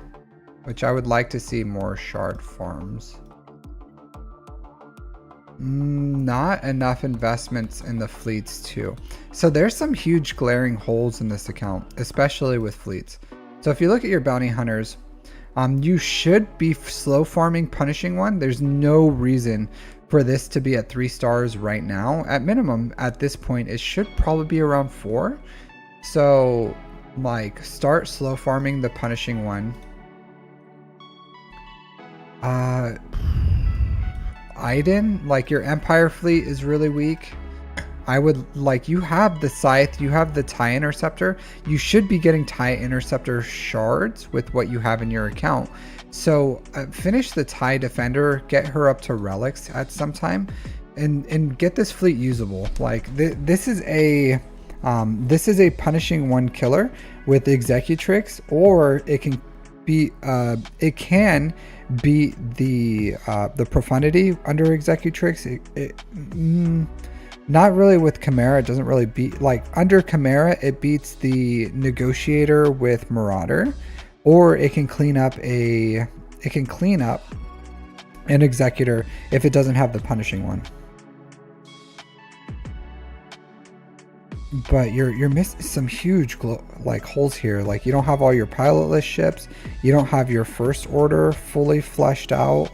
which I would like to see more shard farms. Not enough investments in the fleets too. So there's some huge glaring holes in this account, especially with fleets. So if you look at your bounty hunters, you should be slow farming Punishing One. There's no reason for this to be at 3 stars right now. At minimum, at this point, it should probably be around 4. So, like, start slow farming the Punishing One. Uh, Iden, like your Empire fleet is really weak. I would like, you have the Scythe, you have the TIE Interceptor. You should be getting TIE Interceptor shards with what you have in your account. So finish the TIE Defender, get her up to relics at some time, and get this fleet usable. Like this is a punishing one killer with Executrix, or it can be the Profundity under Executrix. Not really with Chimera. It doesn't really beat, like under Chimera it beats the Negotiator with Marauder, or it can clean up an Executor if it doesn't have the punishing one. But you're missing some huge like holes here. Like you don't have all your pilotless ships, you don't have your first order fully fleshed out.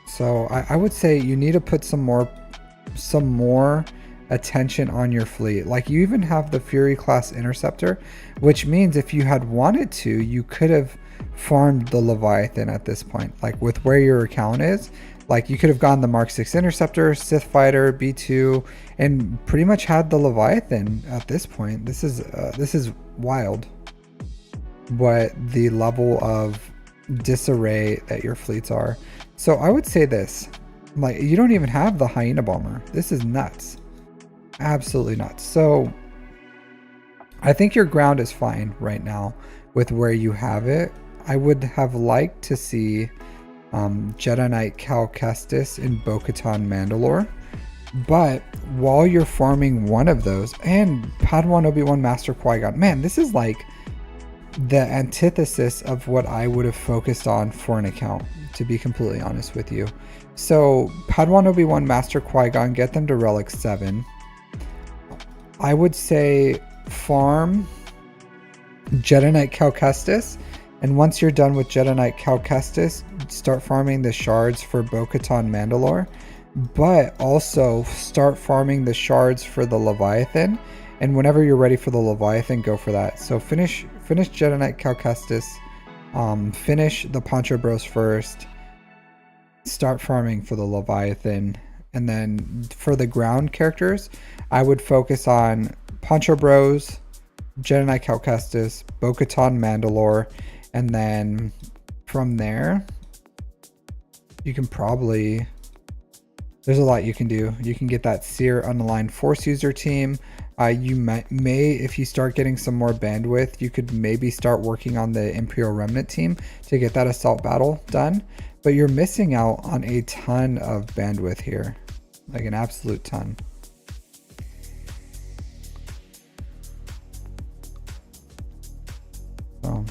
So I would say you need to put some more attention on your fleet. Like you even have the Fury class Interceptor, which means if you had wanted to, you could have farmed the Leviathan at this point. Like with where your account is, like you could have gone the Mark 6 Interceptor, Sith Fighter, B2, and pretty much had the Leviathan at this point. This is wild. What the level of disarray that your fleets are. So I would say this, like you don't even have the Hyena Bomber. This is nuts. Absolutely nuts. So I think your ground is fine right now with where you have it. I would have liked to see Jedi Knight Cal Kestis in Bo-Katan Mandalore. But while you're farming one of those, and Padawan Obi-Wan Master Qui-Gon, man, this is like the antithesis of what I would have focused on for an account, to be completely honest with you. So Padawan Obi-Wan Master Qui-Gon, get them to Relic 7. I would say farm Jedi Knight Cal Kestis, and once you're done with Jedi Knight Cal Kestis, start farming the shards for Bo-Katan Mandalore, but also start farming the shards for the Leviathan, and whenever you're ready for the Leviathan, go for that. So finish Jedi Knight Cal Kestis, finish the Poncho Bros first, start farming for the Leviathan, and then for the ground characters, I would focus on Poncho Bros, Jedi Knight Cal Kestis, Bo-Katan Mandalore, and then from there, you can probably, there's a lot you can do. You can get that Seer Unaligned Force User team. You may, if you start getting some more bandwidth, you could maybe start working on the Imperial Remnant team to get that assault battle done. But you're missing out on a ton of bandwidth here, like an absolute ton. So,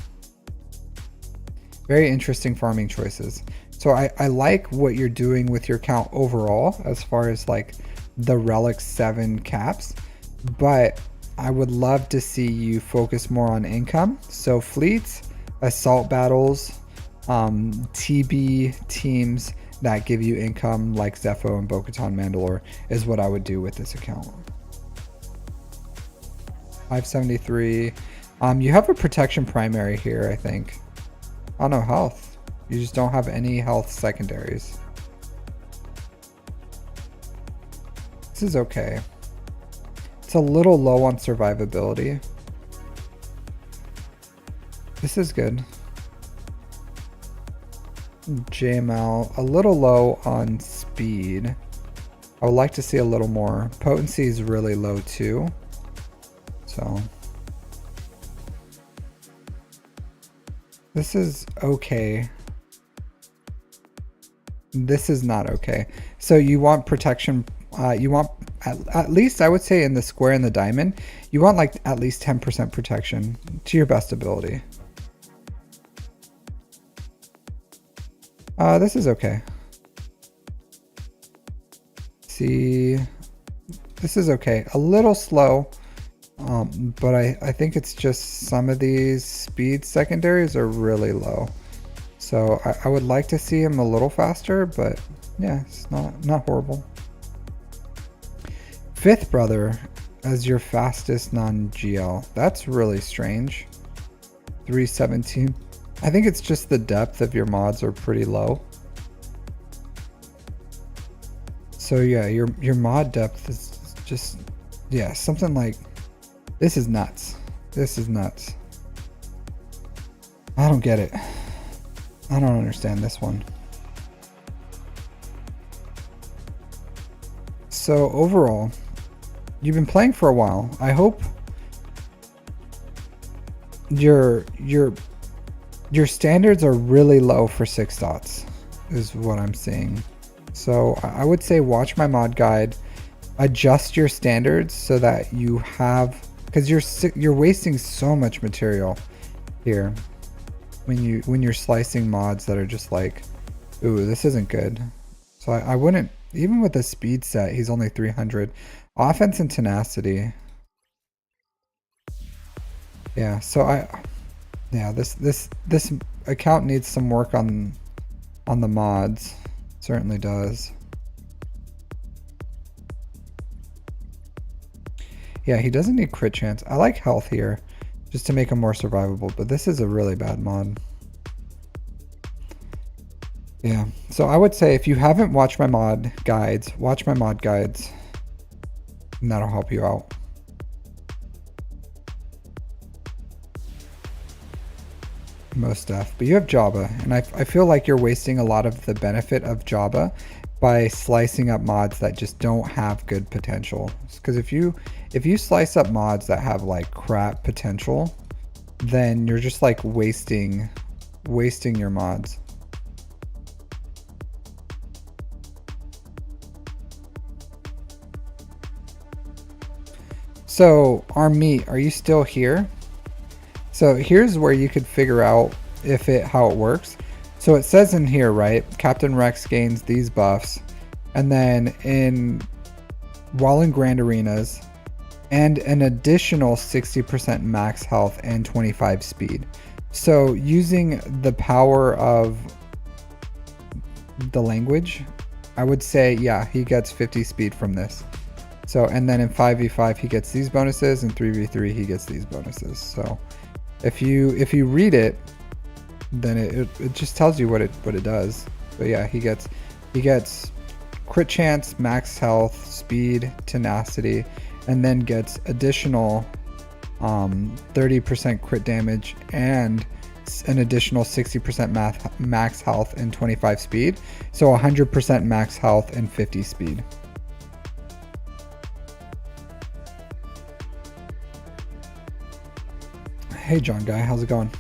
very interesting farming choices. So I like what you're doing with your count overall as far as like the Relic 7 caps, but I would love to see you focus more on income. So fleets, assault battles, TB teams that give you income like Zepho and Bo-Katan Mandalore is what I would do with this account. 573. You have a protection primary here, I think. Oh no, health. You just don't have any health secondaries. This is okay. It's a little low on survivability. This is good. JML, a little low on speed. I would like to see a little more. Potency is really low too. So this is okay. This is not okay. So you want protection, you want at least, I would say in the square and the diamond, you want like at least 10% protection to your best ability. This is okay. See, this is okay. A little slow, but I think it's just some of these speed secondaries are really low. So I would like to see him a little faster, but yeah, it's not horrible. Fifth Brother as your fastest non-GL. That's really strange. 317 I think it's just the depth of your mods are pretty low. So yeah, your mod depth is just, yeah, something like, this is nuts. This is nuts. I don't get it. I don't understand this one. So overall, you've been playing for a while. I hope your standards are really low for 6 dots is what I'm seeing. So I would say watch my mod guide, adjust your standards so that you have, because you're wasting so much material here when you're slicing mods that are just like, ooh, this isn't good. So I wouldn't, even with the speed set, he's only 300. Offense and tenacity. Yeah, so this account needs some work on the mods. Certainly does. Yeah, he doesn't need crit chance. I like health here just to make him more survivable, but this is a really bad mod. Yeah, so I would say if you haven't watched my mod guides, watch my mod guides, and that'll help you out. Most stuff, but you have Jabba, and I feel like you're wasting a lot of the benefit of Jabba by slicing up mods that just don't have good potential. Because if you slice up mods that have like crap potential, then you're just like wasting your mods. So Armeet, are you still here? So here's where you could figure out how it works. So it says in here, right? Captain Rex gains these buffs, and then while in Grand Arenas, and an additional 60% max health and 25 speed. So using the power of the language, I would say, yeah, he gets 50 speed from this. So, and then in 5v5 he gets these bonuses, and 3v3 he gets these bonuses. So if you read it, then it just tells you what it does. But yeah, he gets crit chance, max health, speed, tenacity, and then gets additional 30% crit damage and an additional 60% max health and 25 speed. So 100% max health and 50 speed. Hey John Guy, how's it going?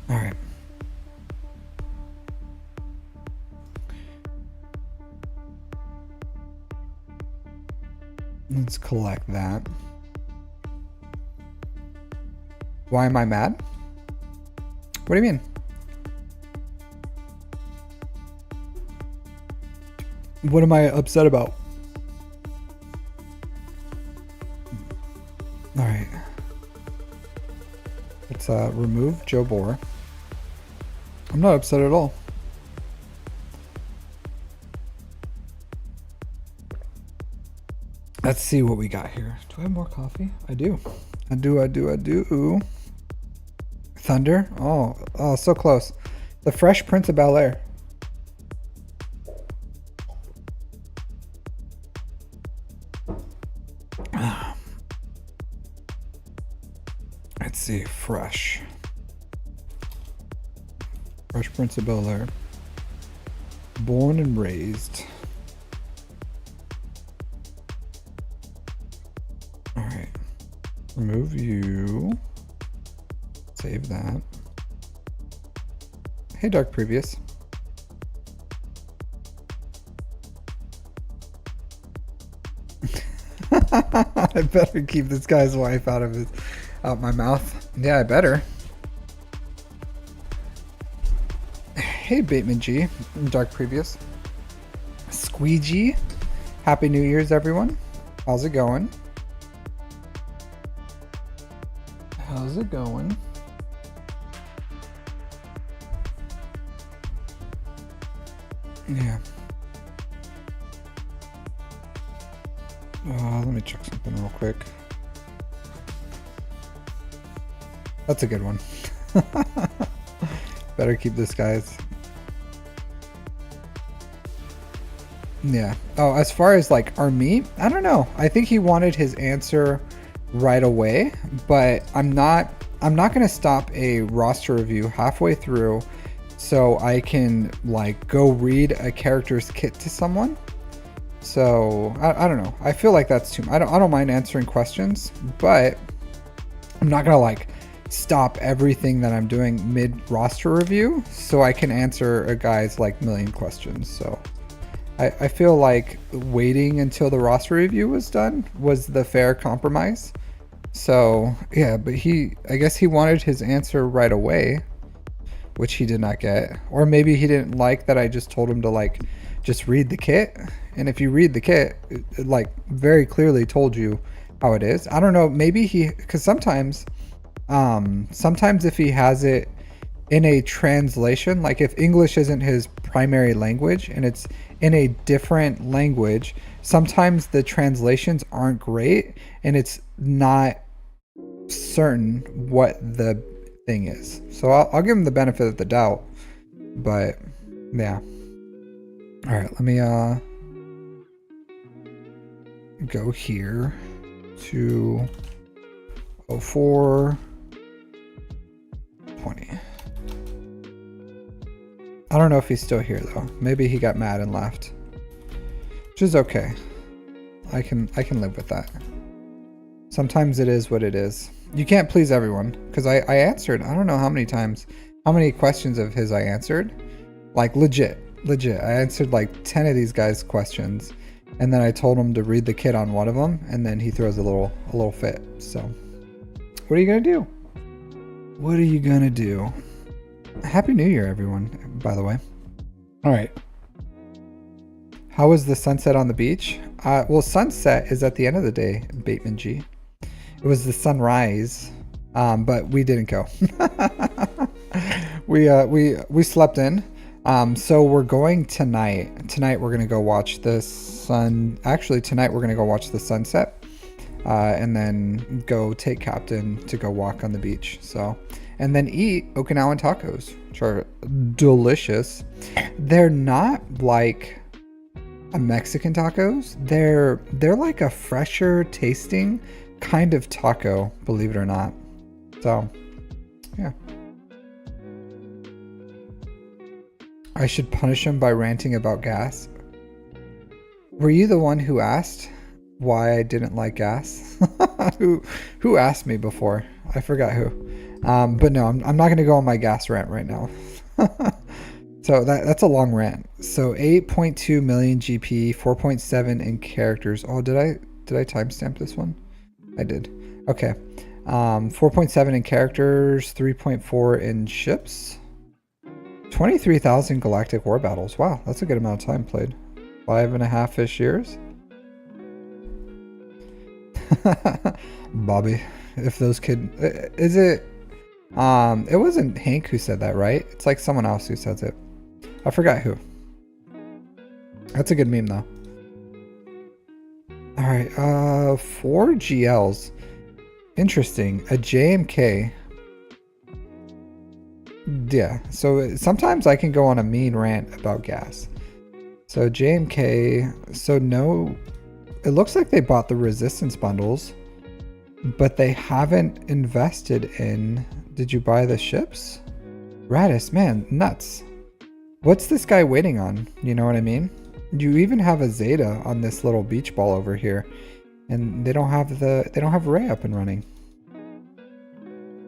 All right. Let's collect that. Why am I mad? What do you mean? What am I upset about? All right. Let's remove Joe Bohr. I'm not upset at all. Let's see what we got here. Do I have more coffee? I do. I do. Thunder? Oh, so close. The Fresh Prince of Bel-Air. Let's see, Fresh Prince of Bel-Air. Born and raised. All right, remove you. Save that. Hey, Dark Previous. I better keep this guy's wife out my mouth. Yeah, I better. Hey, Bateman G, Dark Previous. Squeegee. Happy New Year's, everyone. How's it going? How's it going? Yeah. Let me check something real quick. That's a good one. Better keep this, guys. Yeah. Oh, as far as like our meet, I don't know. I think he wanted his answer right away, but I'm not going to stop a roster review halfway through so I can like go read a character's kit to someone. So I don't know. I feel like that's too much. I don't mind answering questions, but I'm not going to like stop everything that I'm doing mid roster review so I can answer a guy's like million questions. So I feel like waiting until the roster review was done was the fair compromise. So yeah, but I guess he wanted his answer right away, which he did not get. Or maybe he didn't like that I just told him to like just read the kit. And if you read the kit, it like very clearly told you how it is. I don't know, maybe because sometimes if he has it in a translation, like if English isn't his primary language and it's in a different language, sometimes the translations aren't great and it's not certain what the thing is. So I'll give him the benefit of the doubt, but yeah. All right, let me go here to 0420. I don't know if he's still here though. Maybe he got mad and left, which is okay. I can live with that. Sometimes it is what it is. You can't please everyone, because I answered, I don't know how many questions of his I answered. Like legit. I answered like 10 of these guys' questions, and then I told him to read the kit on one of them, and then he throws a little fit. So what are you gonna do? What are you gonna do? Happy New Year, everyone, by the way. All right. How was the sunset on the beach? Well, sunset is at the end of the day, Bateman G. It was the sunrise, but we didn't go. We slept in. So we're going tonight. Tonight we're gonna go watch the sun. Actually, tonight we're gonna go watch the sunset, and then go take Captain to go walk on the beach. So. And then eat Okinawan tacos, which are delicious. They're not like a Mexican tacos. They're like a fresher tasting kind of taco, believe it or not. So, yeah. I should punish him by ranting about gas. Were you the one who asked why I didn't like gas? Who asked me before? I forgot who. But no, I'm not going to go on my gas rant right now. So that's a long rant. So 8.2 million GP, 4.7 in characters. Oh, did I timestamp this one? I did. Okay. 4.7 in characters, 3.4 in ships, 23,000 galactic war battles. Wow, that's a good amount of time played. 5.5-ish years. Bobby, if those is it? It wasn't Hank who said that, right? It's like someone else who says it. I forgot who. That's a good meme though. All right, 4 GLs. Interesting. A JMK. Yeah, so sometimes I can go on a mean rant about gas. So JMK, so no, it looks like they bought the resistance bundles, but they haven't invested in, did you buy the ships? Radis, man, nuts. What's this guy waiting on? You know what I mean? You even have a Zeta on this little beach ball over here, and they don't have Ray up and running.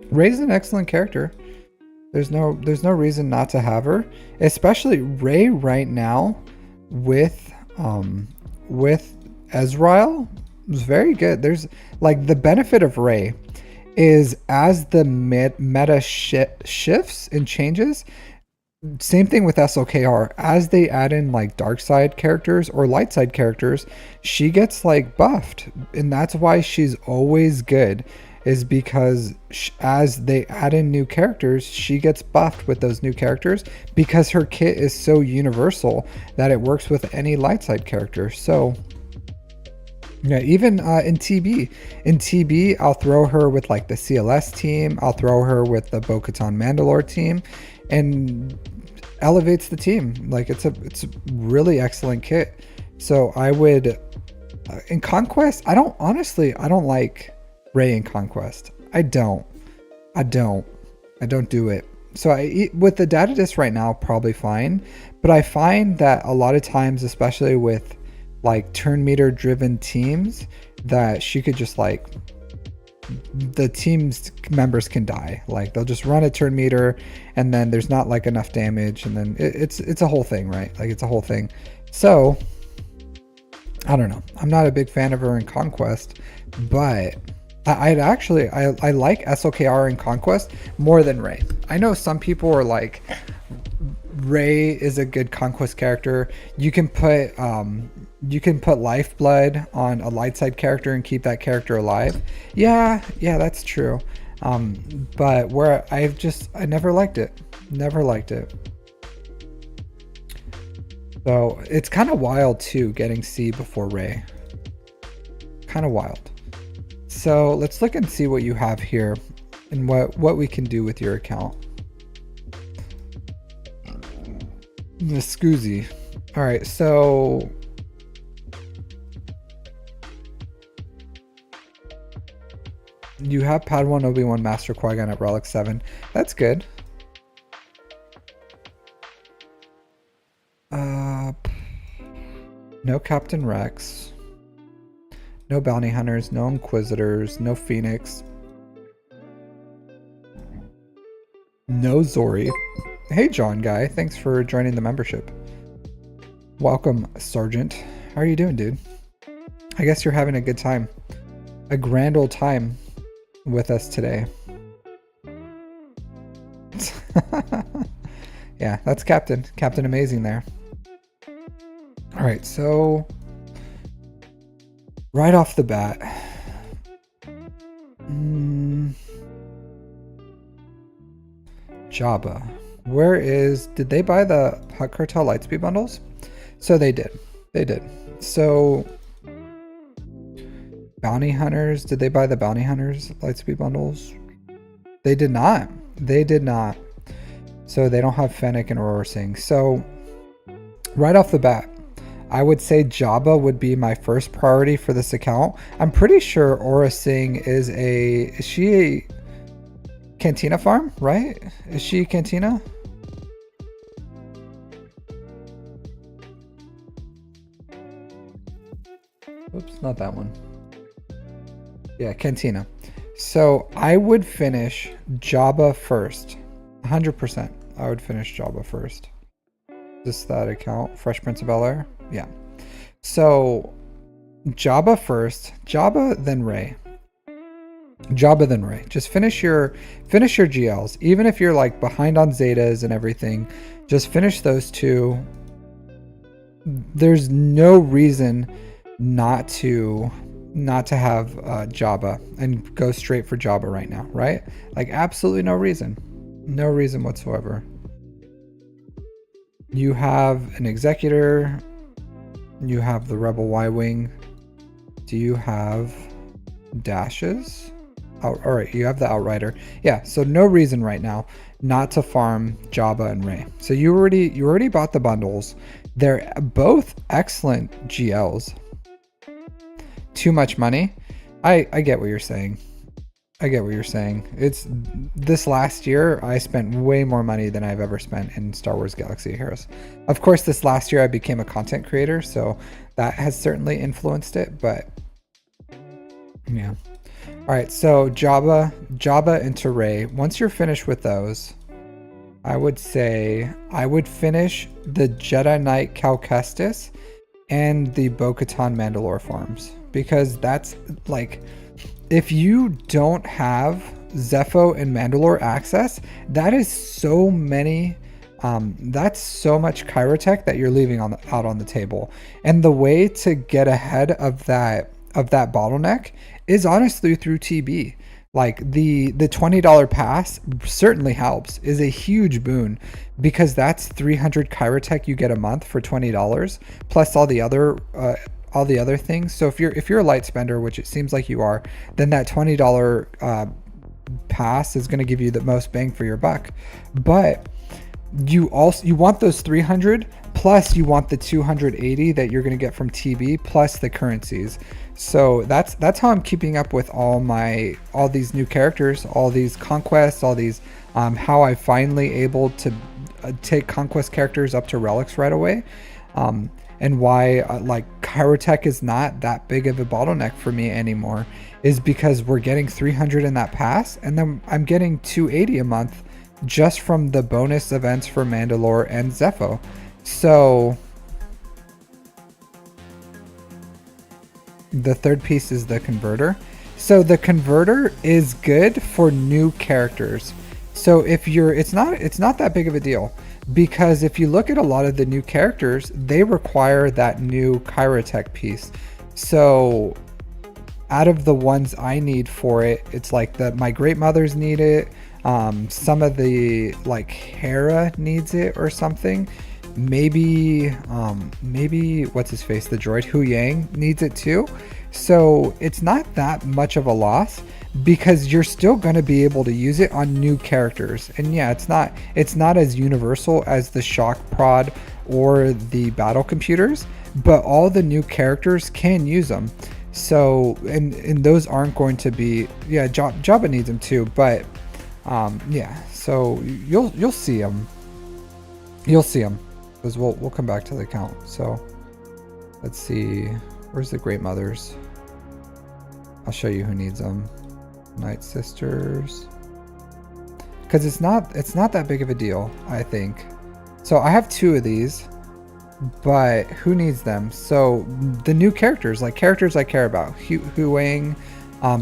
Ray's an excellent character. There's no reason not to have her, especially Ray right now with Ezreal is very good. There's like the benefit of Ray is as the meta shifts and changes. Same thing with SLKR. As they add in like dark side characters or light side characters, she gets like buffed, and that's why she's always good. Is because as they add in new characters, she gets buffed with those new characters because her kit is so universal that it works with any light side character. So Yeah, even in TB. In TB, I'll throw her with like the CLS team. I'll throw her with the Bo-Katan Mandalore team, and elevates the team. Like it's a really excellent kit. So I would in Conquest. I don't like Rey in Conquest. I don't do it. So with the data disc right now, probably fine. But I find that a lot of times, especially with like turn meter driven teams, that she could just like, the team's members can die. Like they'll just run a turn meter and then there's not like enough damage, and then it's a whole thing, right? Like it's a whole thing. So I don't know. I'm not a big fan of her in Conquest, but I like SLKR in Conquest more than Rey. I know some people are like, Rey is a good Conquest character. You can put lifeblood on a light side character and keep that character alive. Yeah, that's true. But where I never liked it. Never liked it. So it's kind of wild too, getting C before Rey. Kind of wild. So let's look and see what you have here and what we can do with your account. The Scoozy. All right, so you have Padawan Obi-Wan Master Qui-Gon at Relic 7. That's good. No Captain Rex. No Bounty Hunters. No Inquisitors. No Phoenix. No Zori. Hey, John Guy. Thanks for joining the membership. Welcome, Sergeant. How are you doing, dude? I guess you're having a good time. A grand old time with us today. Yeah, that's Captain Amazing there. All right, so right off the bat, Jabba. Did they buy the Hut Cartel Lightspeed bundles? So they did. So Bounty Hunters, did they buy the Bounty Hunters Lightspeed bundles? They did not. So they don't have Fennec and Aurora Singh. So right off the bat, I would say Jabba would be my first priority for this account. I'm pretty sure Aurora Singh is she a Cantina farm, right? Is she Cantina? Oops, not that one. Yeah, Cantina. So I would finish Jabba first. 100%. I would finish Jabba first. Just that account, Fresh Prince of Bel-Air. Yeah. So Jabba first, Jabba then Rey. Just finish your GLs. Even if you're like behind on Zetas and everything, just finish those two. There's no reason not to have Jabba and go straight for Jabba right now, right? Like absolutely no reason whatsoever. You have an Executor. You have the Rebel Y-Wing. Do you have dashes? Oh, all right, you have the Outrider. Yeah, so no reason right now not to farm Jabba and Rey. So you already bought the bundles. They're both excellent GLs. Too much money. I get what you're saying. It's this last year I spent way more money than I've ever spent in Star Wars Galaxy of Heroes. Of course, this last year I became a content creator, so that has certainly influenced it, but yeah. All right, so Jabba into Rey. Once you're finished with those, I would say I would finish the Jedi Knight Cal Kestis and the Bo-Katan Mandalore farms, because that's like, if you don't have Zepho and Mandalore access, that is so many, that's so much Chirotech that you're leaving out on the table. And the way to get ahead of that bottleneck is honestly through TB. Like the $20 pass certainly helps, is a huge boon, because that's 300 Chirotech you get a month for $20, plus all the other all the other things. So if you're a light spender, which it seems like you are, then that $20 pass is going to give you the most bang for your buck. But you want those 300 plus you want the 280 that you're going to get from TB plus the currencies. So that's how I'm keeping up with all these new characters, all these conquests, all these how I finally able to take conquest characters up to relics right away, and why like Chirotech is not that big of a bottleneck for me anymore is because we're getting 300 in that pass, and then I'm getting 280 a month just from the bonus events for Mandalore and Zepho. So the third piece is the converter. So the converter is good for new characters. So if it's not that big of a deal, because if you look at a lot of the new characters, they require that new Chirotech piece. So out of the ones I need for it, it's like my great mothers need it. Some of the like Hera needs it or something. Maybe what's his face, the droid Hu Yang needs it too. So it's not that much of a loss because you're still going to be able to use it on new characters. And yeah, it's not as universal as the shock prod or the battle computers, but all the new characters can use them. So and those aren't going to be, yeah, Jabba needs them too, but yeah, so you'll see them. You'll see them because we'll come back to the count. So let's see, where's the Great Mothers? I'll show you who needs them. Night Sisters, because it's not that big of a deal, I think. So I have 2 of these, but who needs them? So the new characters, like characters I care about, Hu Wang,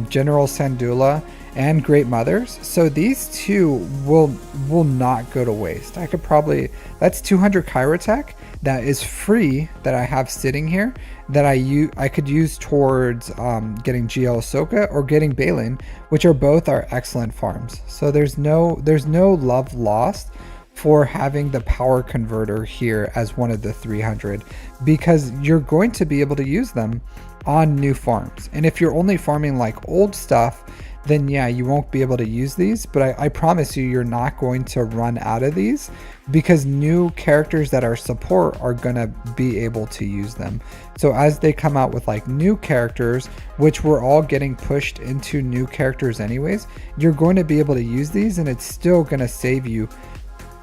General Sandula, and Great Mothers. So these 2 will not go to waste. I could probably, that's 200 Chirotech that is free that I have sitting here that I could use towards getting GL Ahsoka or getting Balin, which are both excellent farms. So there's no love lost for having the power converter here as one of the 300, because you're going to be able to use them on new farms. And if you're only farming like old stuff, then yeah, you won't be able to use these, but I promise you're not going to run out of these because new characters that are support are gonna be able to use them. So as they come out with like new characters, which we're all getting pushed into new characters anyways, you're going to be able to use these, and it's still gonna save you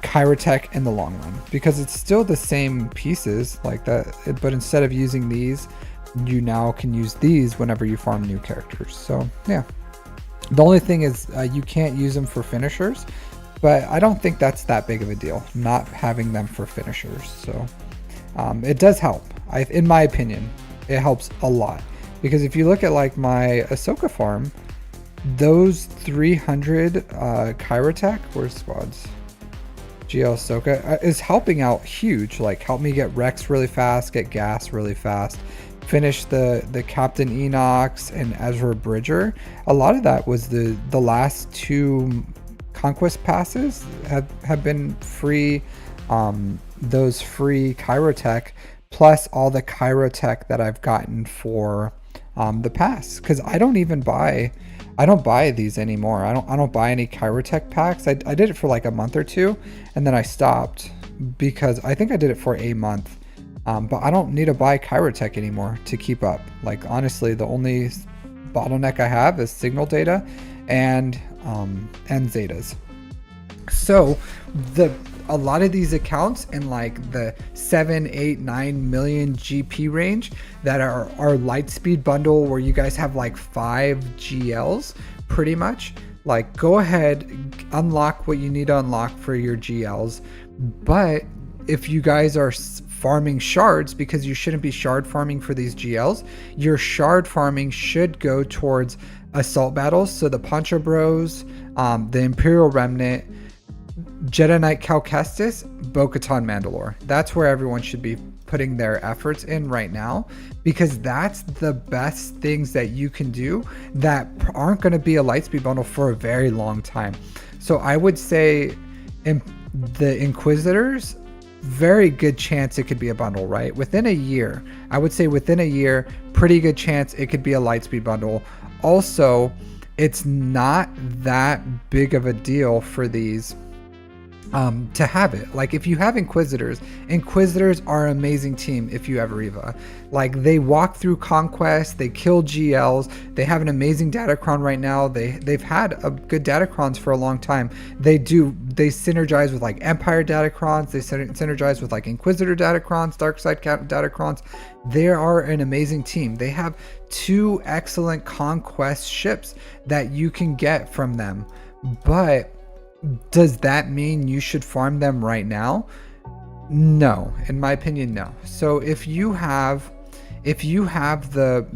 Chirotech in the long run because it's still the same pieces like that, but instead of using these, you now can use these whenever you farm new characters. So yeah. The only thing is you can't use them for finishers, but I don't think that's that big of a deal, not having them for finishers. So it does help. In my opinion, it helps a lot. Because if you look at like my Ahsoka farm, those 300 Chirotech, where's squads? GL Ahsoka is helping out huge. Like help me get Rex really fast, get gas really fast. Finish the Captain Enox and Ezra Bridger. A lot of that was the last 2 conquest passes have been free. Those free Chirotech plus all the Chirotech that I've gotten for the pass, because I don't buy these anymore. I don't buy any Chirotech packs. I did it for like a month or 2 and then I stopped because I think I did it for a month. But I don't need to buy Chirotech anymore to keep up. Like honestly, the only bottleneck I have is signal data and Zetas. So a lot of these accounts in like the 7, 8, 9 million GP range that are Lightspeed bundle where you guys have like 5 GLs pretty much, like go ahead, unlock what you need to unlock for your GLs. But if you guys are farming shards, because you shouldn't be shard farming for these GLs, your shard farming should go towards assault battles. So the Poncho Bros, the Imperial Remnant, Jedi Knight Cal Kestis, Bo-Katan Mandalore. That's where everyone should be putting their efforts in right now, because that's the best things that you can do that aren't going to be a Lightspeed bundle for a very long time. So I would say the Inquisitors, very good chance it could be a bundle, right? Within a year, I would say within a year, pretty good chance it could be a Lightspeed bundle. Also, it's not that big of a deal for these to have it. Like if you have Inquisitors are an amazing team if you have Riva. Like they walk through Conquest, they kill GLs, they have an amazing Datacron right now. They've had a good Datacrons for a long time. They synergize with like Empire Datacrons, they synergize with like Inquisitor Datacrons, Darkside Datacrons. They are an amazing team. They have 2 excellent Conquest ships that you can get from them. But does that mean you should farm them right now? No, in my opinion, no. So if you have the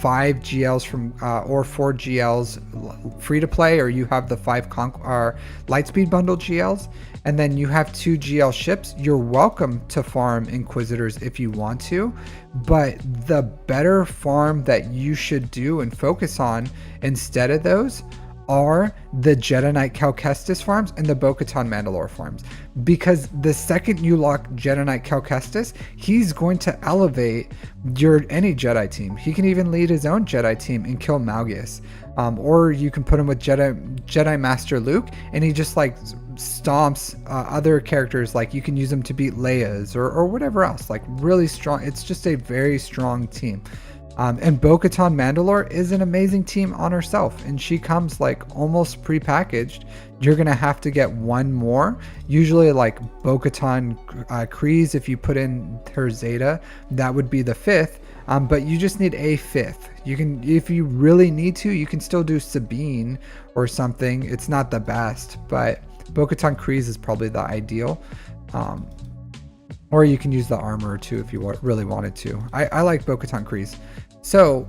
5 GLs from or 4 GLs free to play, or you have the 5 Lightspeed bundle GLs, and then you have 2 GL ships, you're welcome to farm Inquisitors if you want to. But the better farm that you should do and focus on instead of those are the Jedi Knight Cal Kestis farms and the Bo-Katan Mandalore farms, because the second you lock Jedi Knight Cal Kestis, he's going to elevate any Jedi team. He can even lead his own Jedi team and kill Malgus, or you can put him with Jedi Master Luke, and he just like stomps other characters. Like you can use him to beat Leia's or whatever else. Like really strong. It's just a very strong team. And Bo-Katan Mandalore is an amazing team on herself, and she comes like almost pre-packaged. You're gonna have to get one more, usually like Bo-Katan Kryze. If you put in her Zeta, that would be the 5th, but you just need a 5th. You can, if you really need to, you can still do Sabine or something. It's not the best, but Bo-Katan Kryze is probably the ideal. Or you can use the armor too if you really wanted to. I like Bo-Katan Kryze. So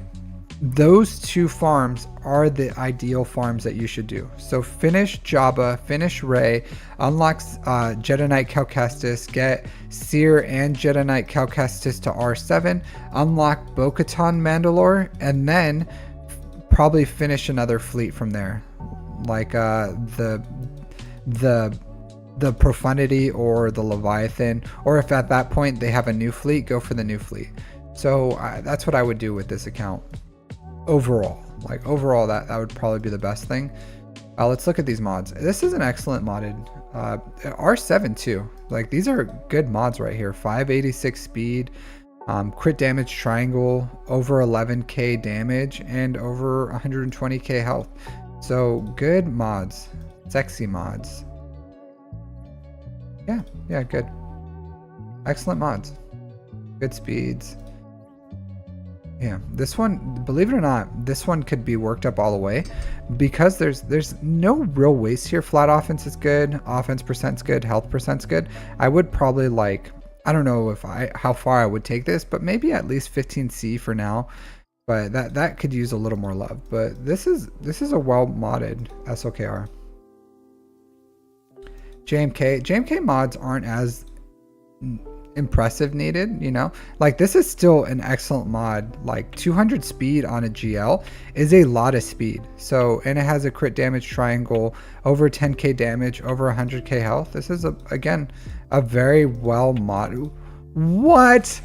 those 2 farms are the ideal farms that you should do. So finish Jabba, finish Rey, unlock Jedi Knight Cal Kestis, get Seer and Jedi Knight Cal Kestis to R7, unlock Bo-Katan Mandalore, and then probably finish another fleet from there. Like the Profundity or the Leviathan, or if at that point they have a new fleet, go for the new fleet. So that's what I would do with this account overall. Like overall, that would probably be the best thing. Let's look at these mods. This is an excellent modded R7 too. Like these are good mods right here. 586 speed, crit damage triangle, over 11k damage, and over 120k health. So good mods, sexy mods. Yeah, good. Excellent mods. Good speeds. Yeah, this one, believe it or not, this one could be worked up all the way because there's no real waste here. Flat offense is good, offense percent's good, health percent's good. I would probably like, I don't know how far I would take this, but maybe at least 15C for now. But that could use a little more love. But this is a well modded SOKR. JMK mods aren't as impressive needed, you know, like this is still an excellent mod. Like 200 speed on a GL is a lot of speed. So, and it has a crit damage triangle, over 10k damage, over 100k health. This is again a very well modded. What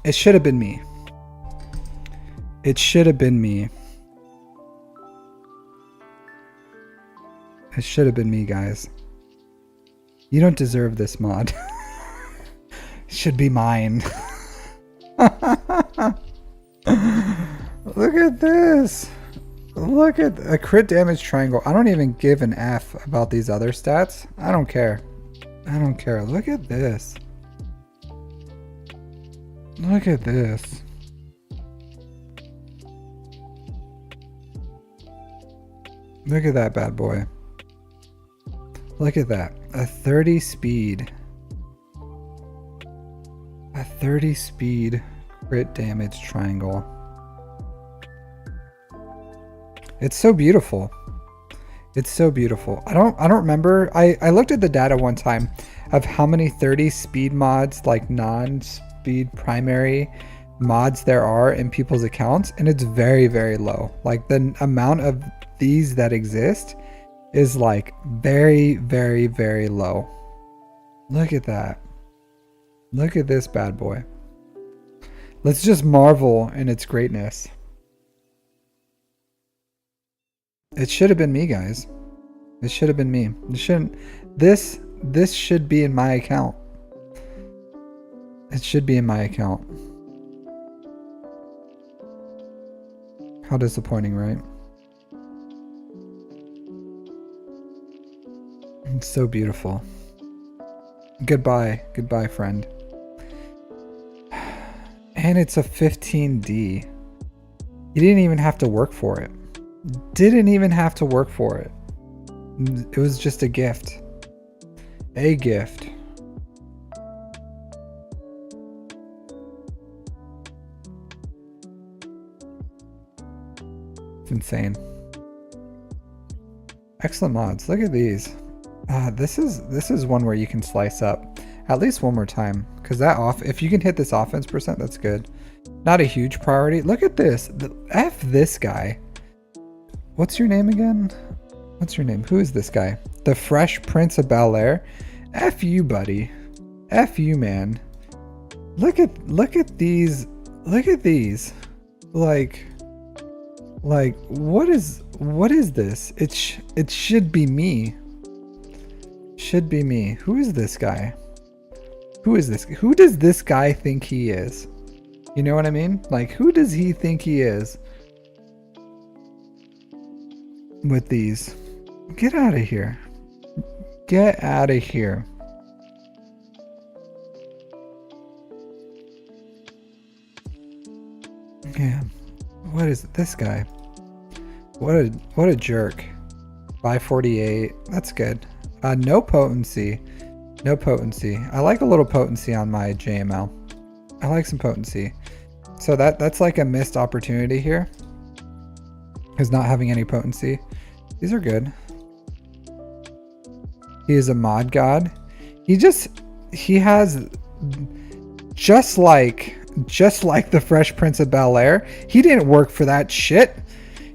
It should have been me. It should have been me. It should have been me, guys. You don't deserve this mod. It should be mine. Look at this. Look at a crit damage triangle. I don't even give an F about these other stats. I don't care. I don't care. Look at this. Look at this. Look at that bad boy. Look at that. A 30 speed. A 30 speed crit damage triangle. It's so beautiful. It's so beautiful. I don't remember. I looked at the data one time of how many 30 speed mods, like non-speed primary mods there are in people's accounts, and it's very, very low. Like the amount of these that exist is like very, very, very low. Look at that. Look at this bad boy. Let's just marvel in its greatness. It should have been me, guys. It should have been me. It shouldn't. This should be in my account. It should be in my account. How disappointing, right? It's so beautiful. Goodbye. Goodbye, friend. And it's a 15D. You didn't even have to work for it. Didn't even have to work for it. It was just a gift. A gift. It's insane. Excellent mods. Look at these. This is one where you can slice up at least one more time, because if you can hit this offense percent, that's good. Not a huge priority. Look at this. F this guy. What's your name again? What's your name? Who is this guy? The Fresh Prince of Bel-Air. F you, buddy. F you, man. Look at these. Look at these. Like what is this? It should be me. Should be me. Who is this guy? Who is this? Who does this guy think he is? You know what I mean? Like, who does he think he is? With these. Get out of here. Get out of here. Yeah. What is this guy? What a jerk. 548. That's good. No potency. No potency. I like a little potency on my JML. I like some potency. So that's like a missed opportunity here. Is not having any potency. These are good. He is a mod god. He has just like the Fresh Prince of Bel-Air. He didn't work for that shit.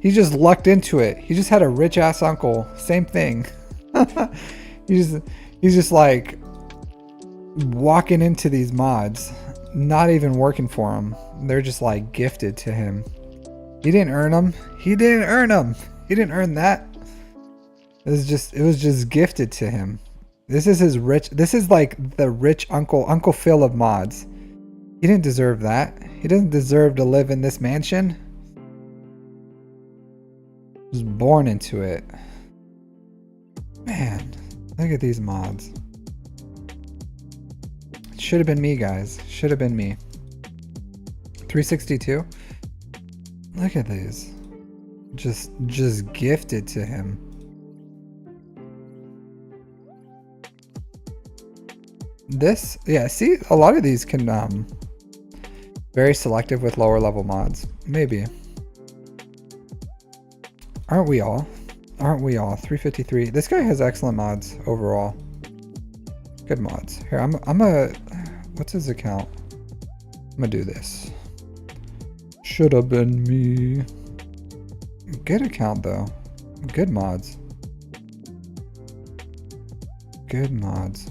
He just lucked into it. He just had a rich ass uncle. Same thing. He's just like walking into these mods, not even working for him. They're just like gifted to him. He didn't earn them. He didn't earn them. He didn't earn that. It was just gifted to him. This is his rich. This is like the rich Uncle Phil of mods. He didn't deserve that. He doesn't deserve to live in this mansion. He was born into it. Man, look at these mods. It should have been me, guys. Should have been me. 362. Look at these. Just gifted to him. This, yeah, see, a lot of these can very selective with lower level mods. Maybe. Aren't we all? Aren't we all? 353. This guy has excellent mods overall. Good mods. Here, I'm a what's his account? I'm gonna do this. Should have been me. Good account though. Good mods. Good mods.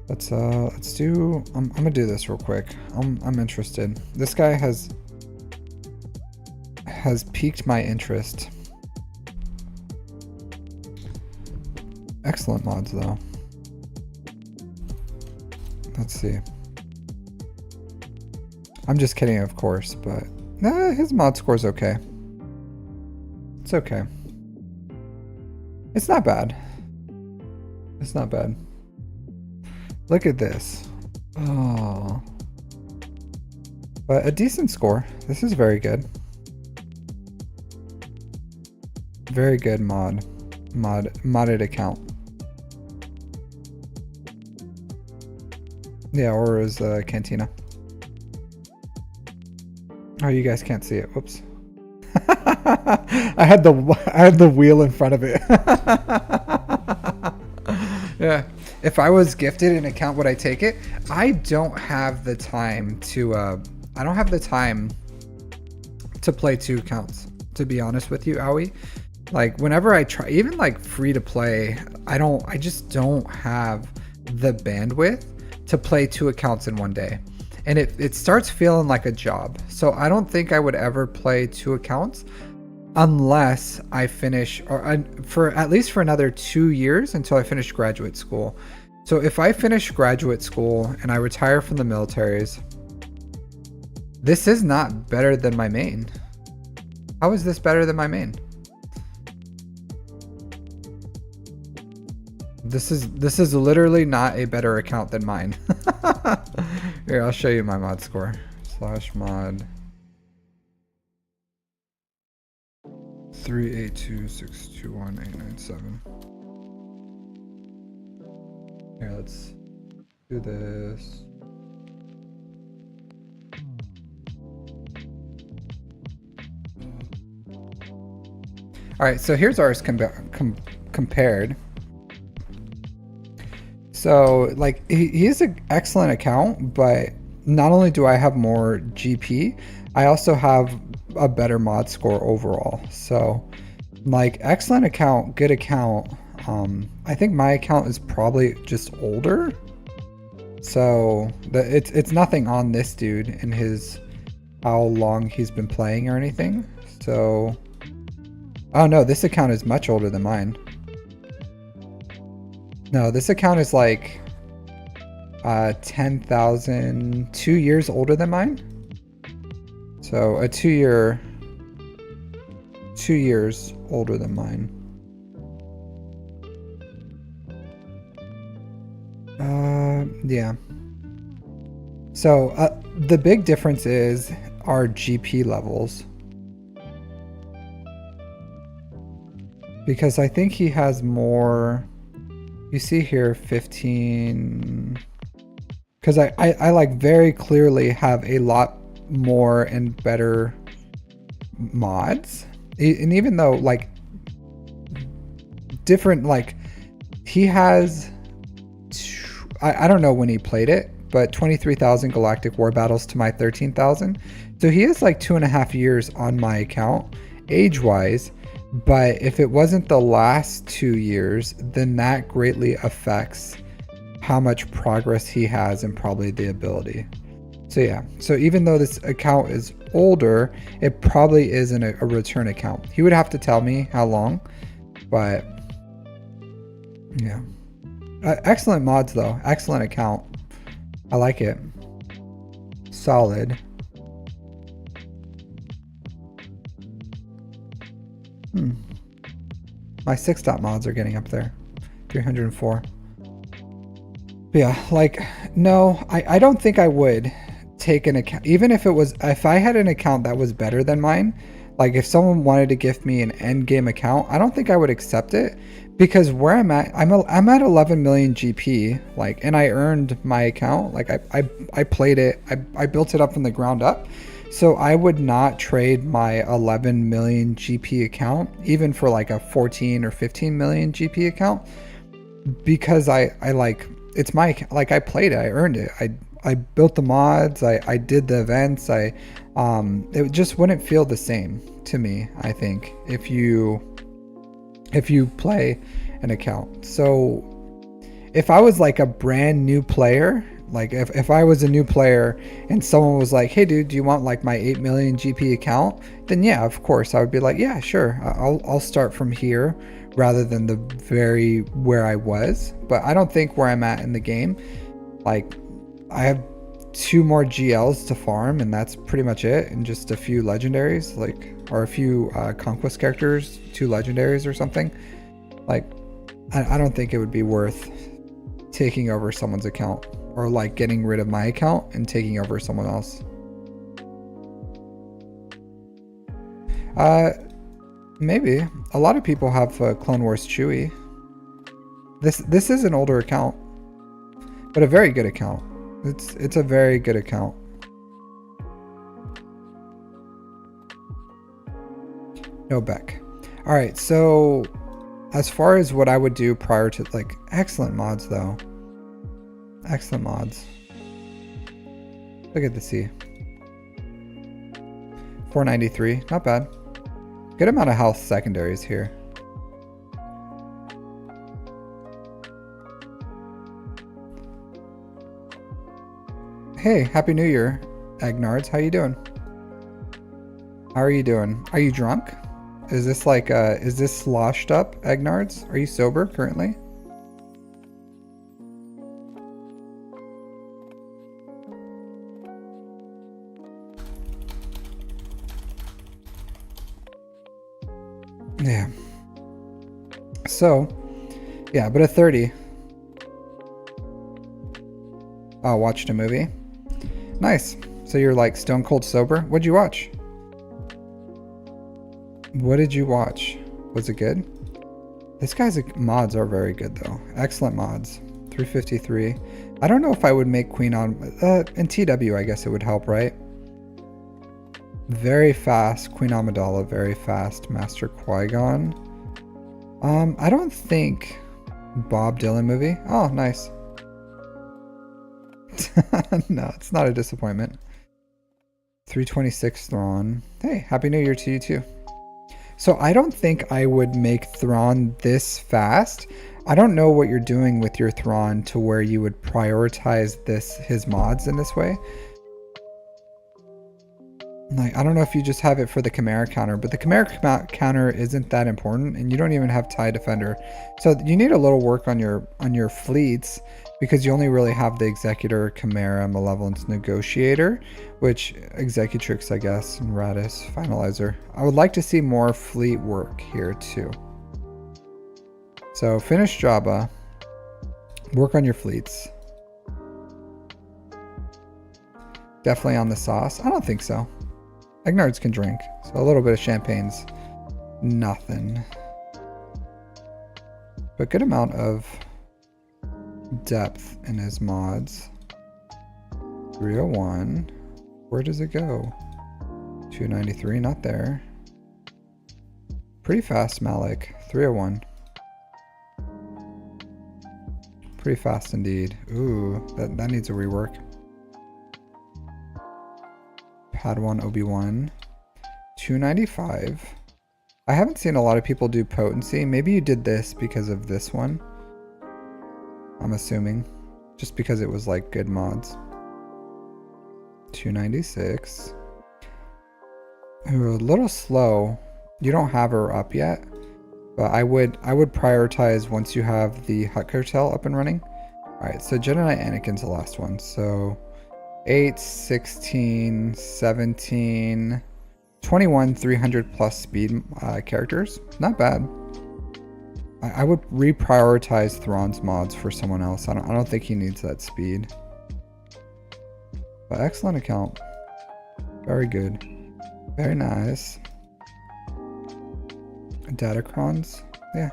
Let's do. I'm gonna do this real quick. I'm interested. This guy has piqued my interest. Excellent mods though. Let's see. I'm just kidding, of course, but nah, his mod score's okay. It's okay. It's not bad. It's not bad. Look at this. Oh. But a decent score. This is very good. Very good modded account. Yeah, or is Cantina. Oh, you guys can't see it. Whoops. I had the wheel in front of it. Yeah. If I was gifted an account, would I take it? I don't have the time to I don't have the time to play 2 accounts, to be honest with you, Owie. Like whenever I try, even like free to play, I just don't have the bandwidth to play 2 accounts in one day. And it starts feeling like a job. So I don't think I would ever play 2 accounts unless I finish, or for at least for another 2 years until I finish graduate school. So if I finish graduate school and I retire from the militaries, this is not better than my main. How is this better than my main? This is literally not a better account than mine. Here, I'll show you my mod score. /mod 382621897. Here, let's do this. All right, so here's ours compared. So like he is an excellent account, but not only do I have more GP, I also have a better mod score overall. So like excellent account, good account. I think my account is probably just older. So it's nothing on this dude and his how long he's been playing or anything. So oh no, this account is much older than mine. No, this account is like 10,000, 2 years older than mine. So a 2 years older than mine. Yeah. So the big difference is our GP levels. Because I think he has more. You see here 15, because I like very clearly have a lot more and better mods, and even though like different, like he has I don't know when he played it, but 23,000 galactic war battles to my 13,000, so he has like 2.5 years on my account age wise. But if it wasn't the last 2 years, then that greatly affects how much progress he has and probably the ability. So yeah, so even though this account is older, it probably isn't a return account. He would have to tell me how long, but yeah. Excellent mods though, excellent account. I like it. Solid. My 6-dot mods are getting up there. 304. But yeah, like, no, I don't think I would take an account. Even if I had an account that was better than mine, like if someone wanted to gift me an end game account, I don't think I would accept it, because where I'm at 11 million GP, like, and I earned my account. Like I played it, I built it up from the ground up. So I would not trade my 11 million GP account even for like a 14 or 15 million GP account, because I like, it's my, like I played it, I earned it. I built the mods, I did the events, it just wouldn't feel the same to me, I think, if you play an account. So if I was like a brand new player, like if I was a new player and someone was like, hey dude, do you want like my 8 million GP account? Then yeah, of course I would be like, yeah, sure. I'll start from here rather than the very where I was. But I don't think where I'm at in the game, like I have 2 more GLs to farm and that's pretty much it. And just a few legendaries, like, or a few conquest characters, 2 legendaries or something. Like, I don't think it would be worth taking over someone's account, or like getting rid of my account and taking over someone else. Maybe. A lot of people have Clone Wars Chewie. This is an older account, but a very good account. It's a very good account. No Beck. All right, so as far as what I would do prior to, like, excellent mods though. Excellent mods. Look at the C. 493, not bad. Good amount of health secondaries here. Hey, Happy New Year, Agnards. How you doing? How are you doing? Are you drunk? Is this like, is this sloshed up, Agnards? Are you sober currently? Yeah. So, yeah, but a 30. Oh, watched a movie. Nice. So you're like stone cold sober? What'd you watch? What did you watch? Was it good? This guy's mods are very good though. Excellent mods. 353. I don't know if I would make Queen on in TW. I guess it would help, right? Very fast Queen Amidala. Very fast Master Qui-Gon. I don't think Bob Dylan movie. Oh, nice. No, it's not a disappointment. 326 Thrawn. Hey, Happy New Year to you too. So I don't think I would make Thrawn this fast. I don't know what you're doing with your Thrawn to where you would prioritize his mods in this way. Like, I don't know if you just have it for the Chimera counter, but the Chimera counter isn't that important, and you don't even have TIE Defender. So you need a little work on your fleets, because you only really have the Executor, Chimera, Malevolence, Negotiator, which Executrix, I guess, and Radis, Finalizer. I would like to see more fleet work here too. So finish Jabba, work on your fleets. Definitely on the sauce. I don't think so. Agnards can drink, so a little bit of champagne's nothing. But good amount of depth in his mods. 301. Where does it go? 293, not there. Pretty fast Malik. 301. Pretty fast indeed. Ooh, that needs a rework. Padawan Obi-Wan. 295. I haven't seen a lot of people do potency. Maybe you did this because of this one. I'm assuming. Just because it was like good mods. 296. Ooh, a little slow. You don't have her up yet. But I would prioritize once you have the Hut Cartel up and running. Alright, so Jedi Anakin's the last one. So 8, 16, 17, 21, 300 plus speed characters. Not bad. I would reprioritize Thrawn's mods for someone else. I don't think he needs that speed. But excellent account. Very good. Very nice. Datacrons. Yeah.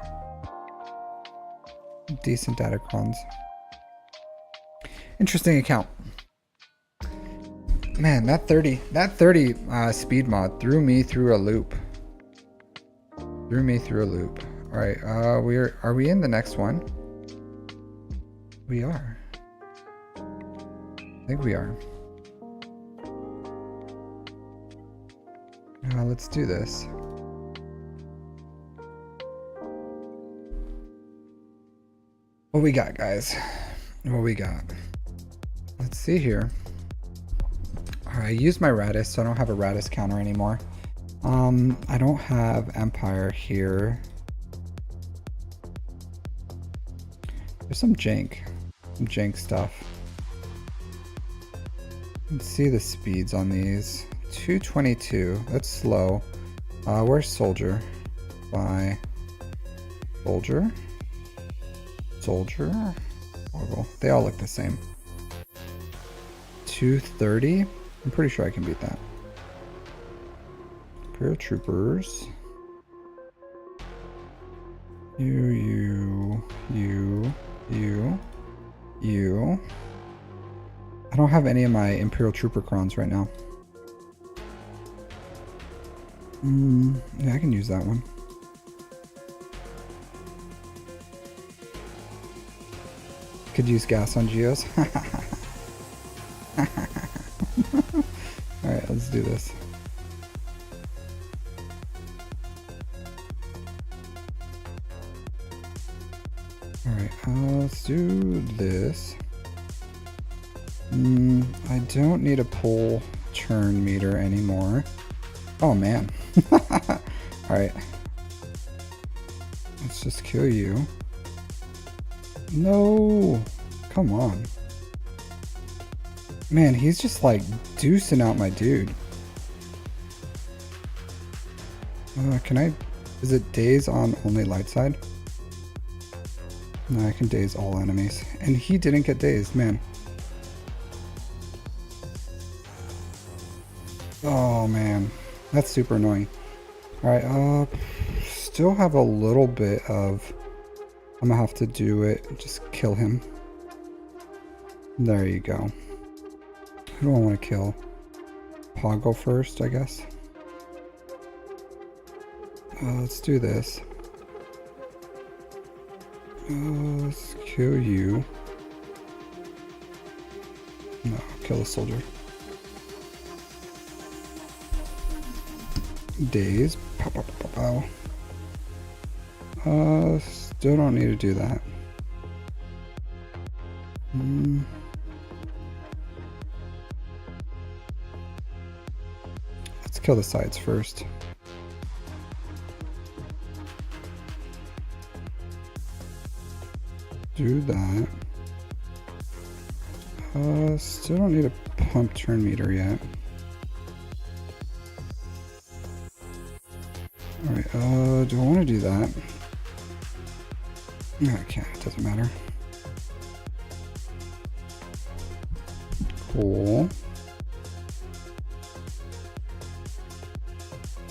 Decent Datacrons. Interesting account. Man, that 30 speed mod threw me through a loop. Threw me through a loop. All right, are we in the next one? We are. I think we are. Let's do this. What we got, guys? What we got? Let's see here. I used my Radis, so I don't have a Radis counter anymore. I don't have Empire here. There's some jank stuff. Let's see the speeds on these. 222, that's slow. Where's Soldier? By Soldier? Soldier? Orville. They all look the same. 230? I'm pretty sure I can beat that. Imperial Troopers. You. I don't have any of my Imperial Trooper crowns right now. Yeah, I can use that one. Could use gas on Geos. Alright, let's do this. Alright, let's do this. I don't need a pull turn meter anymore. Oh man. Alright. Let's just kill you. No! Come on. Man, he's just like deucing out my dude. Can I... Is it daze on only light side? No, I can daze all enemies. And he didn't get dazed, man. Oh man, that's super annoying. Alright, still have a little bit of... I'm gonna have to do it, just kill him. There you go. Who do I want to kill? Poggle first, I guess. Let's do this. Let's kill you. No, kill the soldier. Daze. Pow, pow, pow, pow, pow. Still don't need to do that. Let's kill the sides first. Do that. Still don't need a pump turn meter yet. Alright, do I want to do that? No, I can't, it doesn't matter. Cool.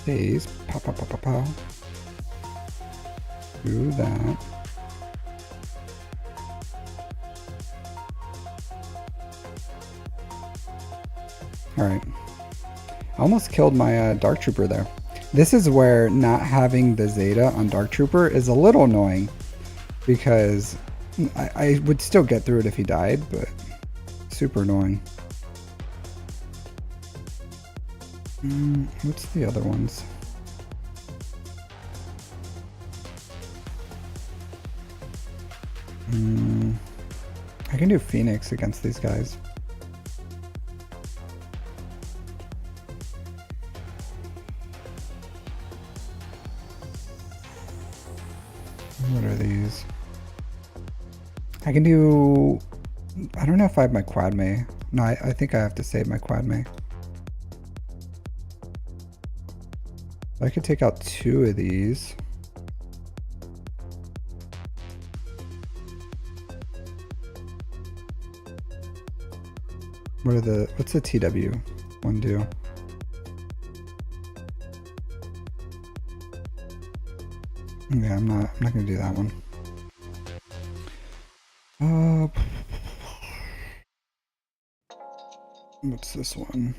Daze. Pow, pow, pow, pow, pow. Do that. Alright. I almost killed my Dark Trooper there. This is where not having the Zeta on Dark Trooper is a little annoying. Because I would still get through it if he died, but super annoying. What's the other ones? I can do Phoenix against these guys. What are these? I can do... I don't know if I have my Quad May. No, I think I have to save my Quad May. I could take out 2 of these. What's the TW one do? Yeah, I'm not gonna do that one. What's this one?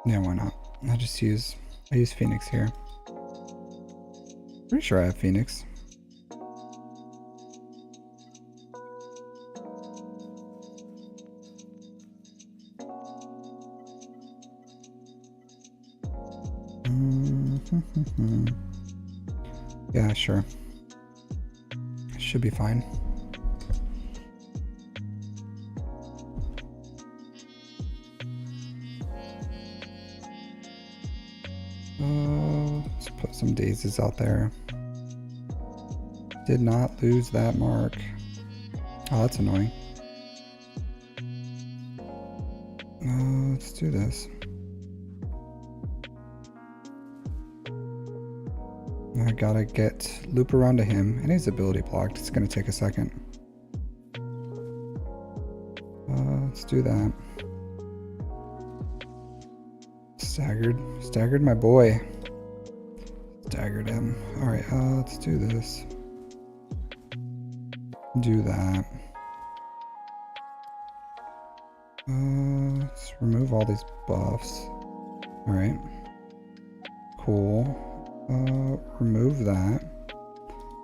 Yeah, why not? I use Phoenix here. Pretty sure I have Phoenix. Yeah, sure. Should be fine. Let's put some daisies out there. Did not lose that mark. Oh, that's annoying. Let's do this. I gotta loop around to him, and his ability blocked. It's gonna take a second. Let's do that. Staggered my boy. Staggered him. Alright, let's do this. Do that. Let's remove all these buffs. Alright. Cool. Remove that.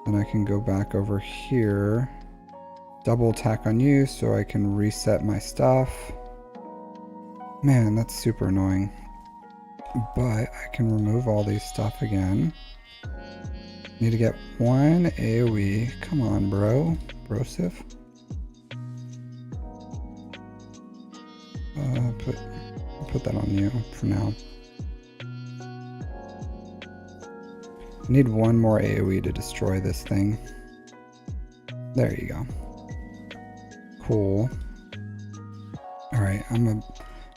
Then I can go back over here. Double attack on you so I can reset my stuff. Man, that's super annoying. But I can remove all these stuff again. Need to get one AoE. Come on, bro. Brosif. Put that on you for now. I need one more AoE to destroy this thing. There you go. Cool. Alright, I'm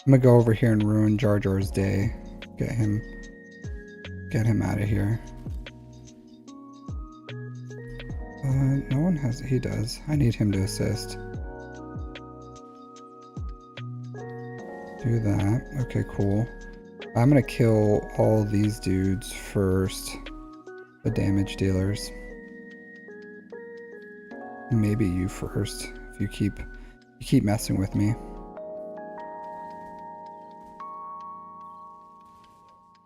gonna go over here and ruin Jar Jar's day. Get him out of here. No one has, he does. I need him to assist. Do that. Okay, cool. I'm gonna kill all these dudes first. The damage dealers. Maybe you first, if you keep messing with me.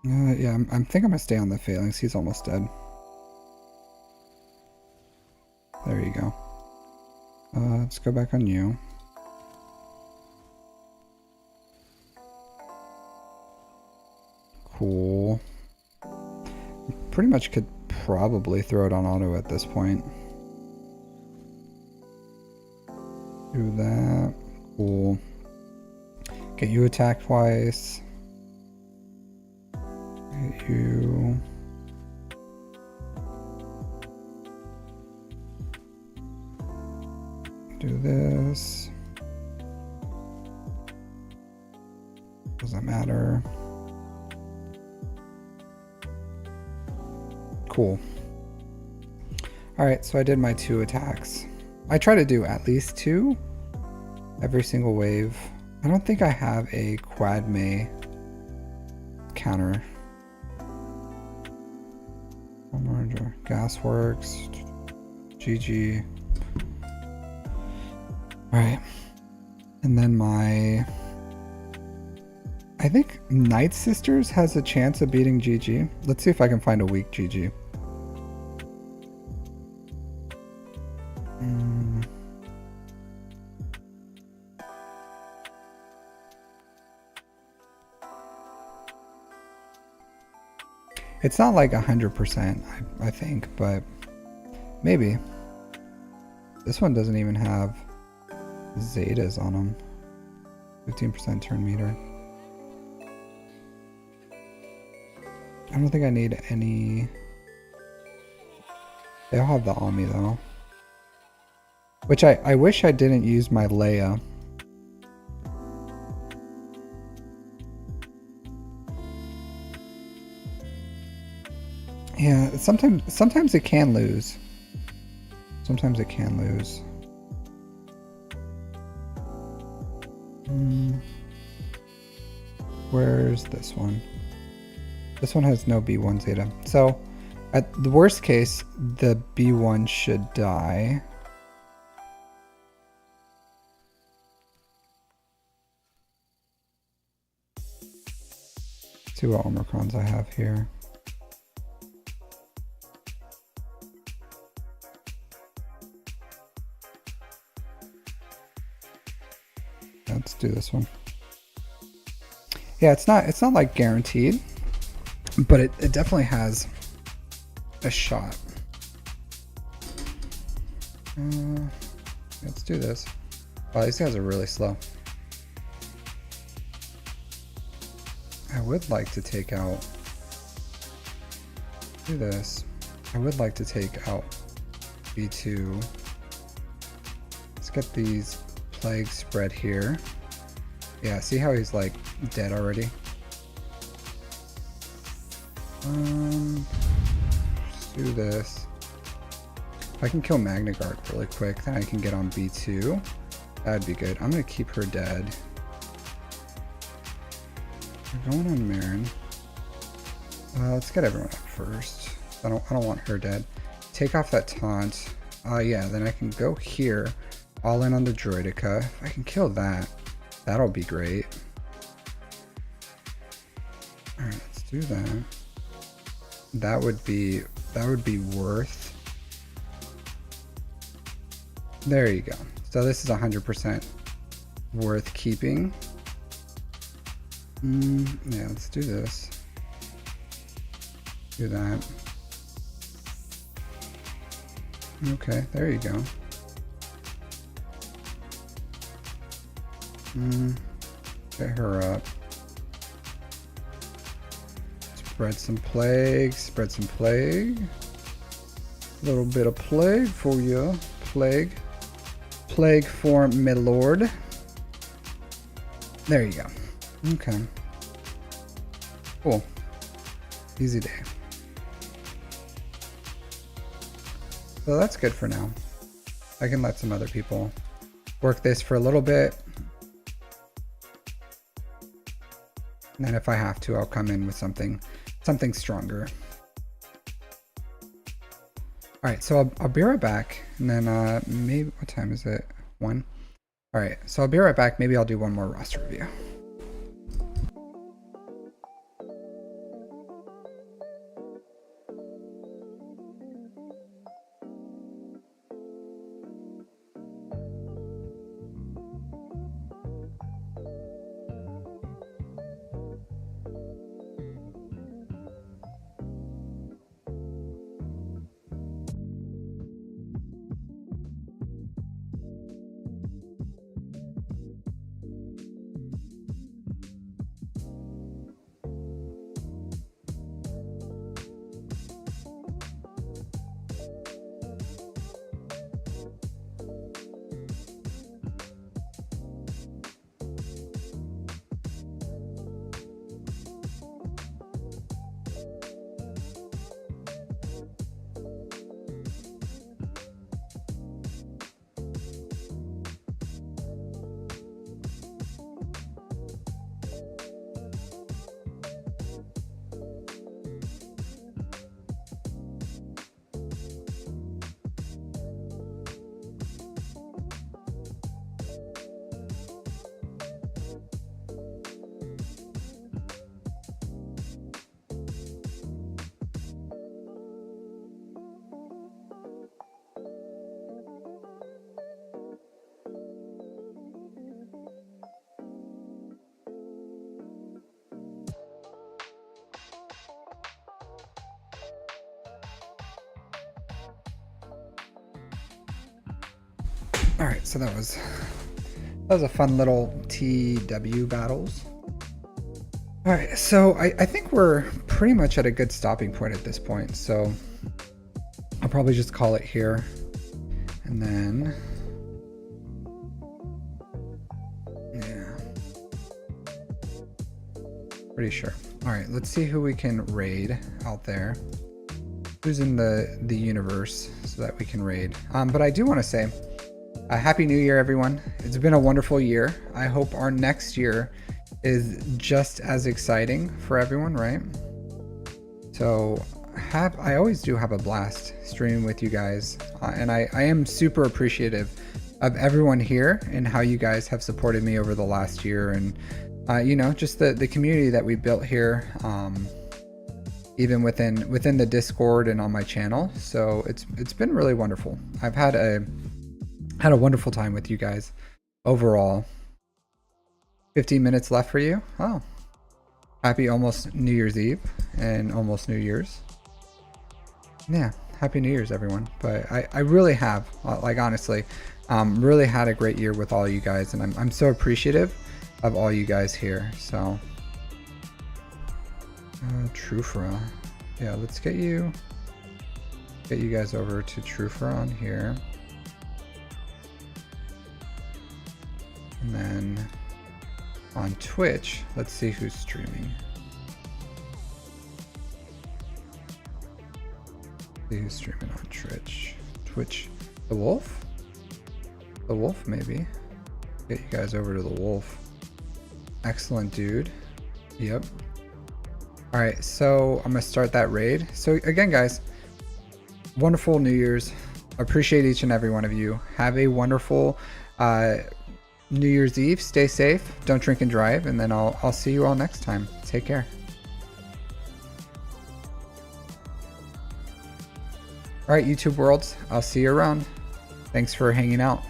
Yeah, I think I'm gonna stay on the Phalanx. He's almost dead. There you go. Let's go back on you. Cool. Pretty much could probably throw it on auto at this point. Do that. Cool. Get you attack twice. Get you. Do this. Doesn't matter. Cool. Alright, so I did my 2 attacks. I try to do at least 2 every single wave. I don't think I have a Quad May counter. Gasworks. GG. Alright. And then I think Night Sisters has a chance of beating GG. Let's see if I can find a weak GG. It's not like 100%, I think, but maybe. This one doesn't even have Zetas on them. 15% turn meter. I don't think I need any. They all have the Ami though. Which I wish I didn't use my Leia. Yeah, sometimes it can lose. Sometimes it can lose. Where's this one? This one has no B1 Zeta. So, at the worst case, the B1 should die. See what Omicrons I have here. Let's do this one. Yeah, it's not like guaranteed, but it definitely has a shot. Let's do this. Wow, these guys are really slow. I would like to take out. Do this. I would like to take out B2. Let's get these plagues spread here. Yeah, see how he's like dead already? Let's do this. If I can kill Magnagard really quick, then I can get on B2. That'd be good. I'm gonna keep her dead. We're going on Marin. Let's get everyone up first. I don't want her dead. Take off that taunt. Yeah, then I can go here. All in on the Droidica. If I can kill that, that'll be great. do that. That would be worth. There you go. So this is 100% worth keeping. Yeah, let's do this. Do that. Okay, there you go. Get her up. Spread some plague, spread some plague. A little bit of plague for you. Plague. Plague for my lord. There you go. Okay. Cool. Easy day. So that's good for now. I can let some other people work this for a little bit. And then if I have to, I'll come in with something stronger. All right, so I'll be right back. And then maybe, what time is it? 1? All right, so I'll be right back. Maybe I'll do one more roster review. All right, so that was a fun little TW battles. All right, so I think we're pretty much at a good stopping point at this point. So I'll probably just call it here, and then yeah, pretty sure. All right, let's see who we can raid out there. Who's in the universe so that we can raid. But I do want to say. Happy New Year, everyone. It's been a wonderful year. I hope our next year is just as exciting for everyone, right? So I always do have a blast streaming with you guys. And I am super appreciative of everyone here and how you guys have supported me over the last year. And, you know, just the community that we built here, even within the Discord and on my channel. So it's been really wonderful. I've had a wonderful time with you guys overall. 15 minutes left for you. Oh, happy almost New Year's Eve and almost New Year's. Yeah, happy New Year's, everyone. But I really have, like, honestly, really had a great year with all you guys, and I'm so appreciative of all you guys here. So Trufra, yeah, let's get you guys over to Trufra on here. And then on Twitch, let's see who's streaming. See who's streaming on Twitch. The Wolf? The Wolf, maybe. Get you guys over to the Wolf. Excellent, dude. Yep. All right, so I'm gonna start that raid. So again, guys, wonderful New Year's. Appreciate each and every one of you. Have a wonderful New Year's Eve. Stay safe. Don't drink and drive. And then I'll see you all next time. Take care. All right, YouTube worlds, I'll see you around. Thanks for hanging out.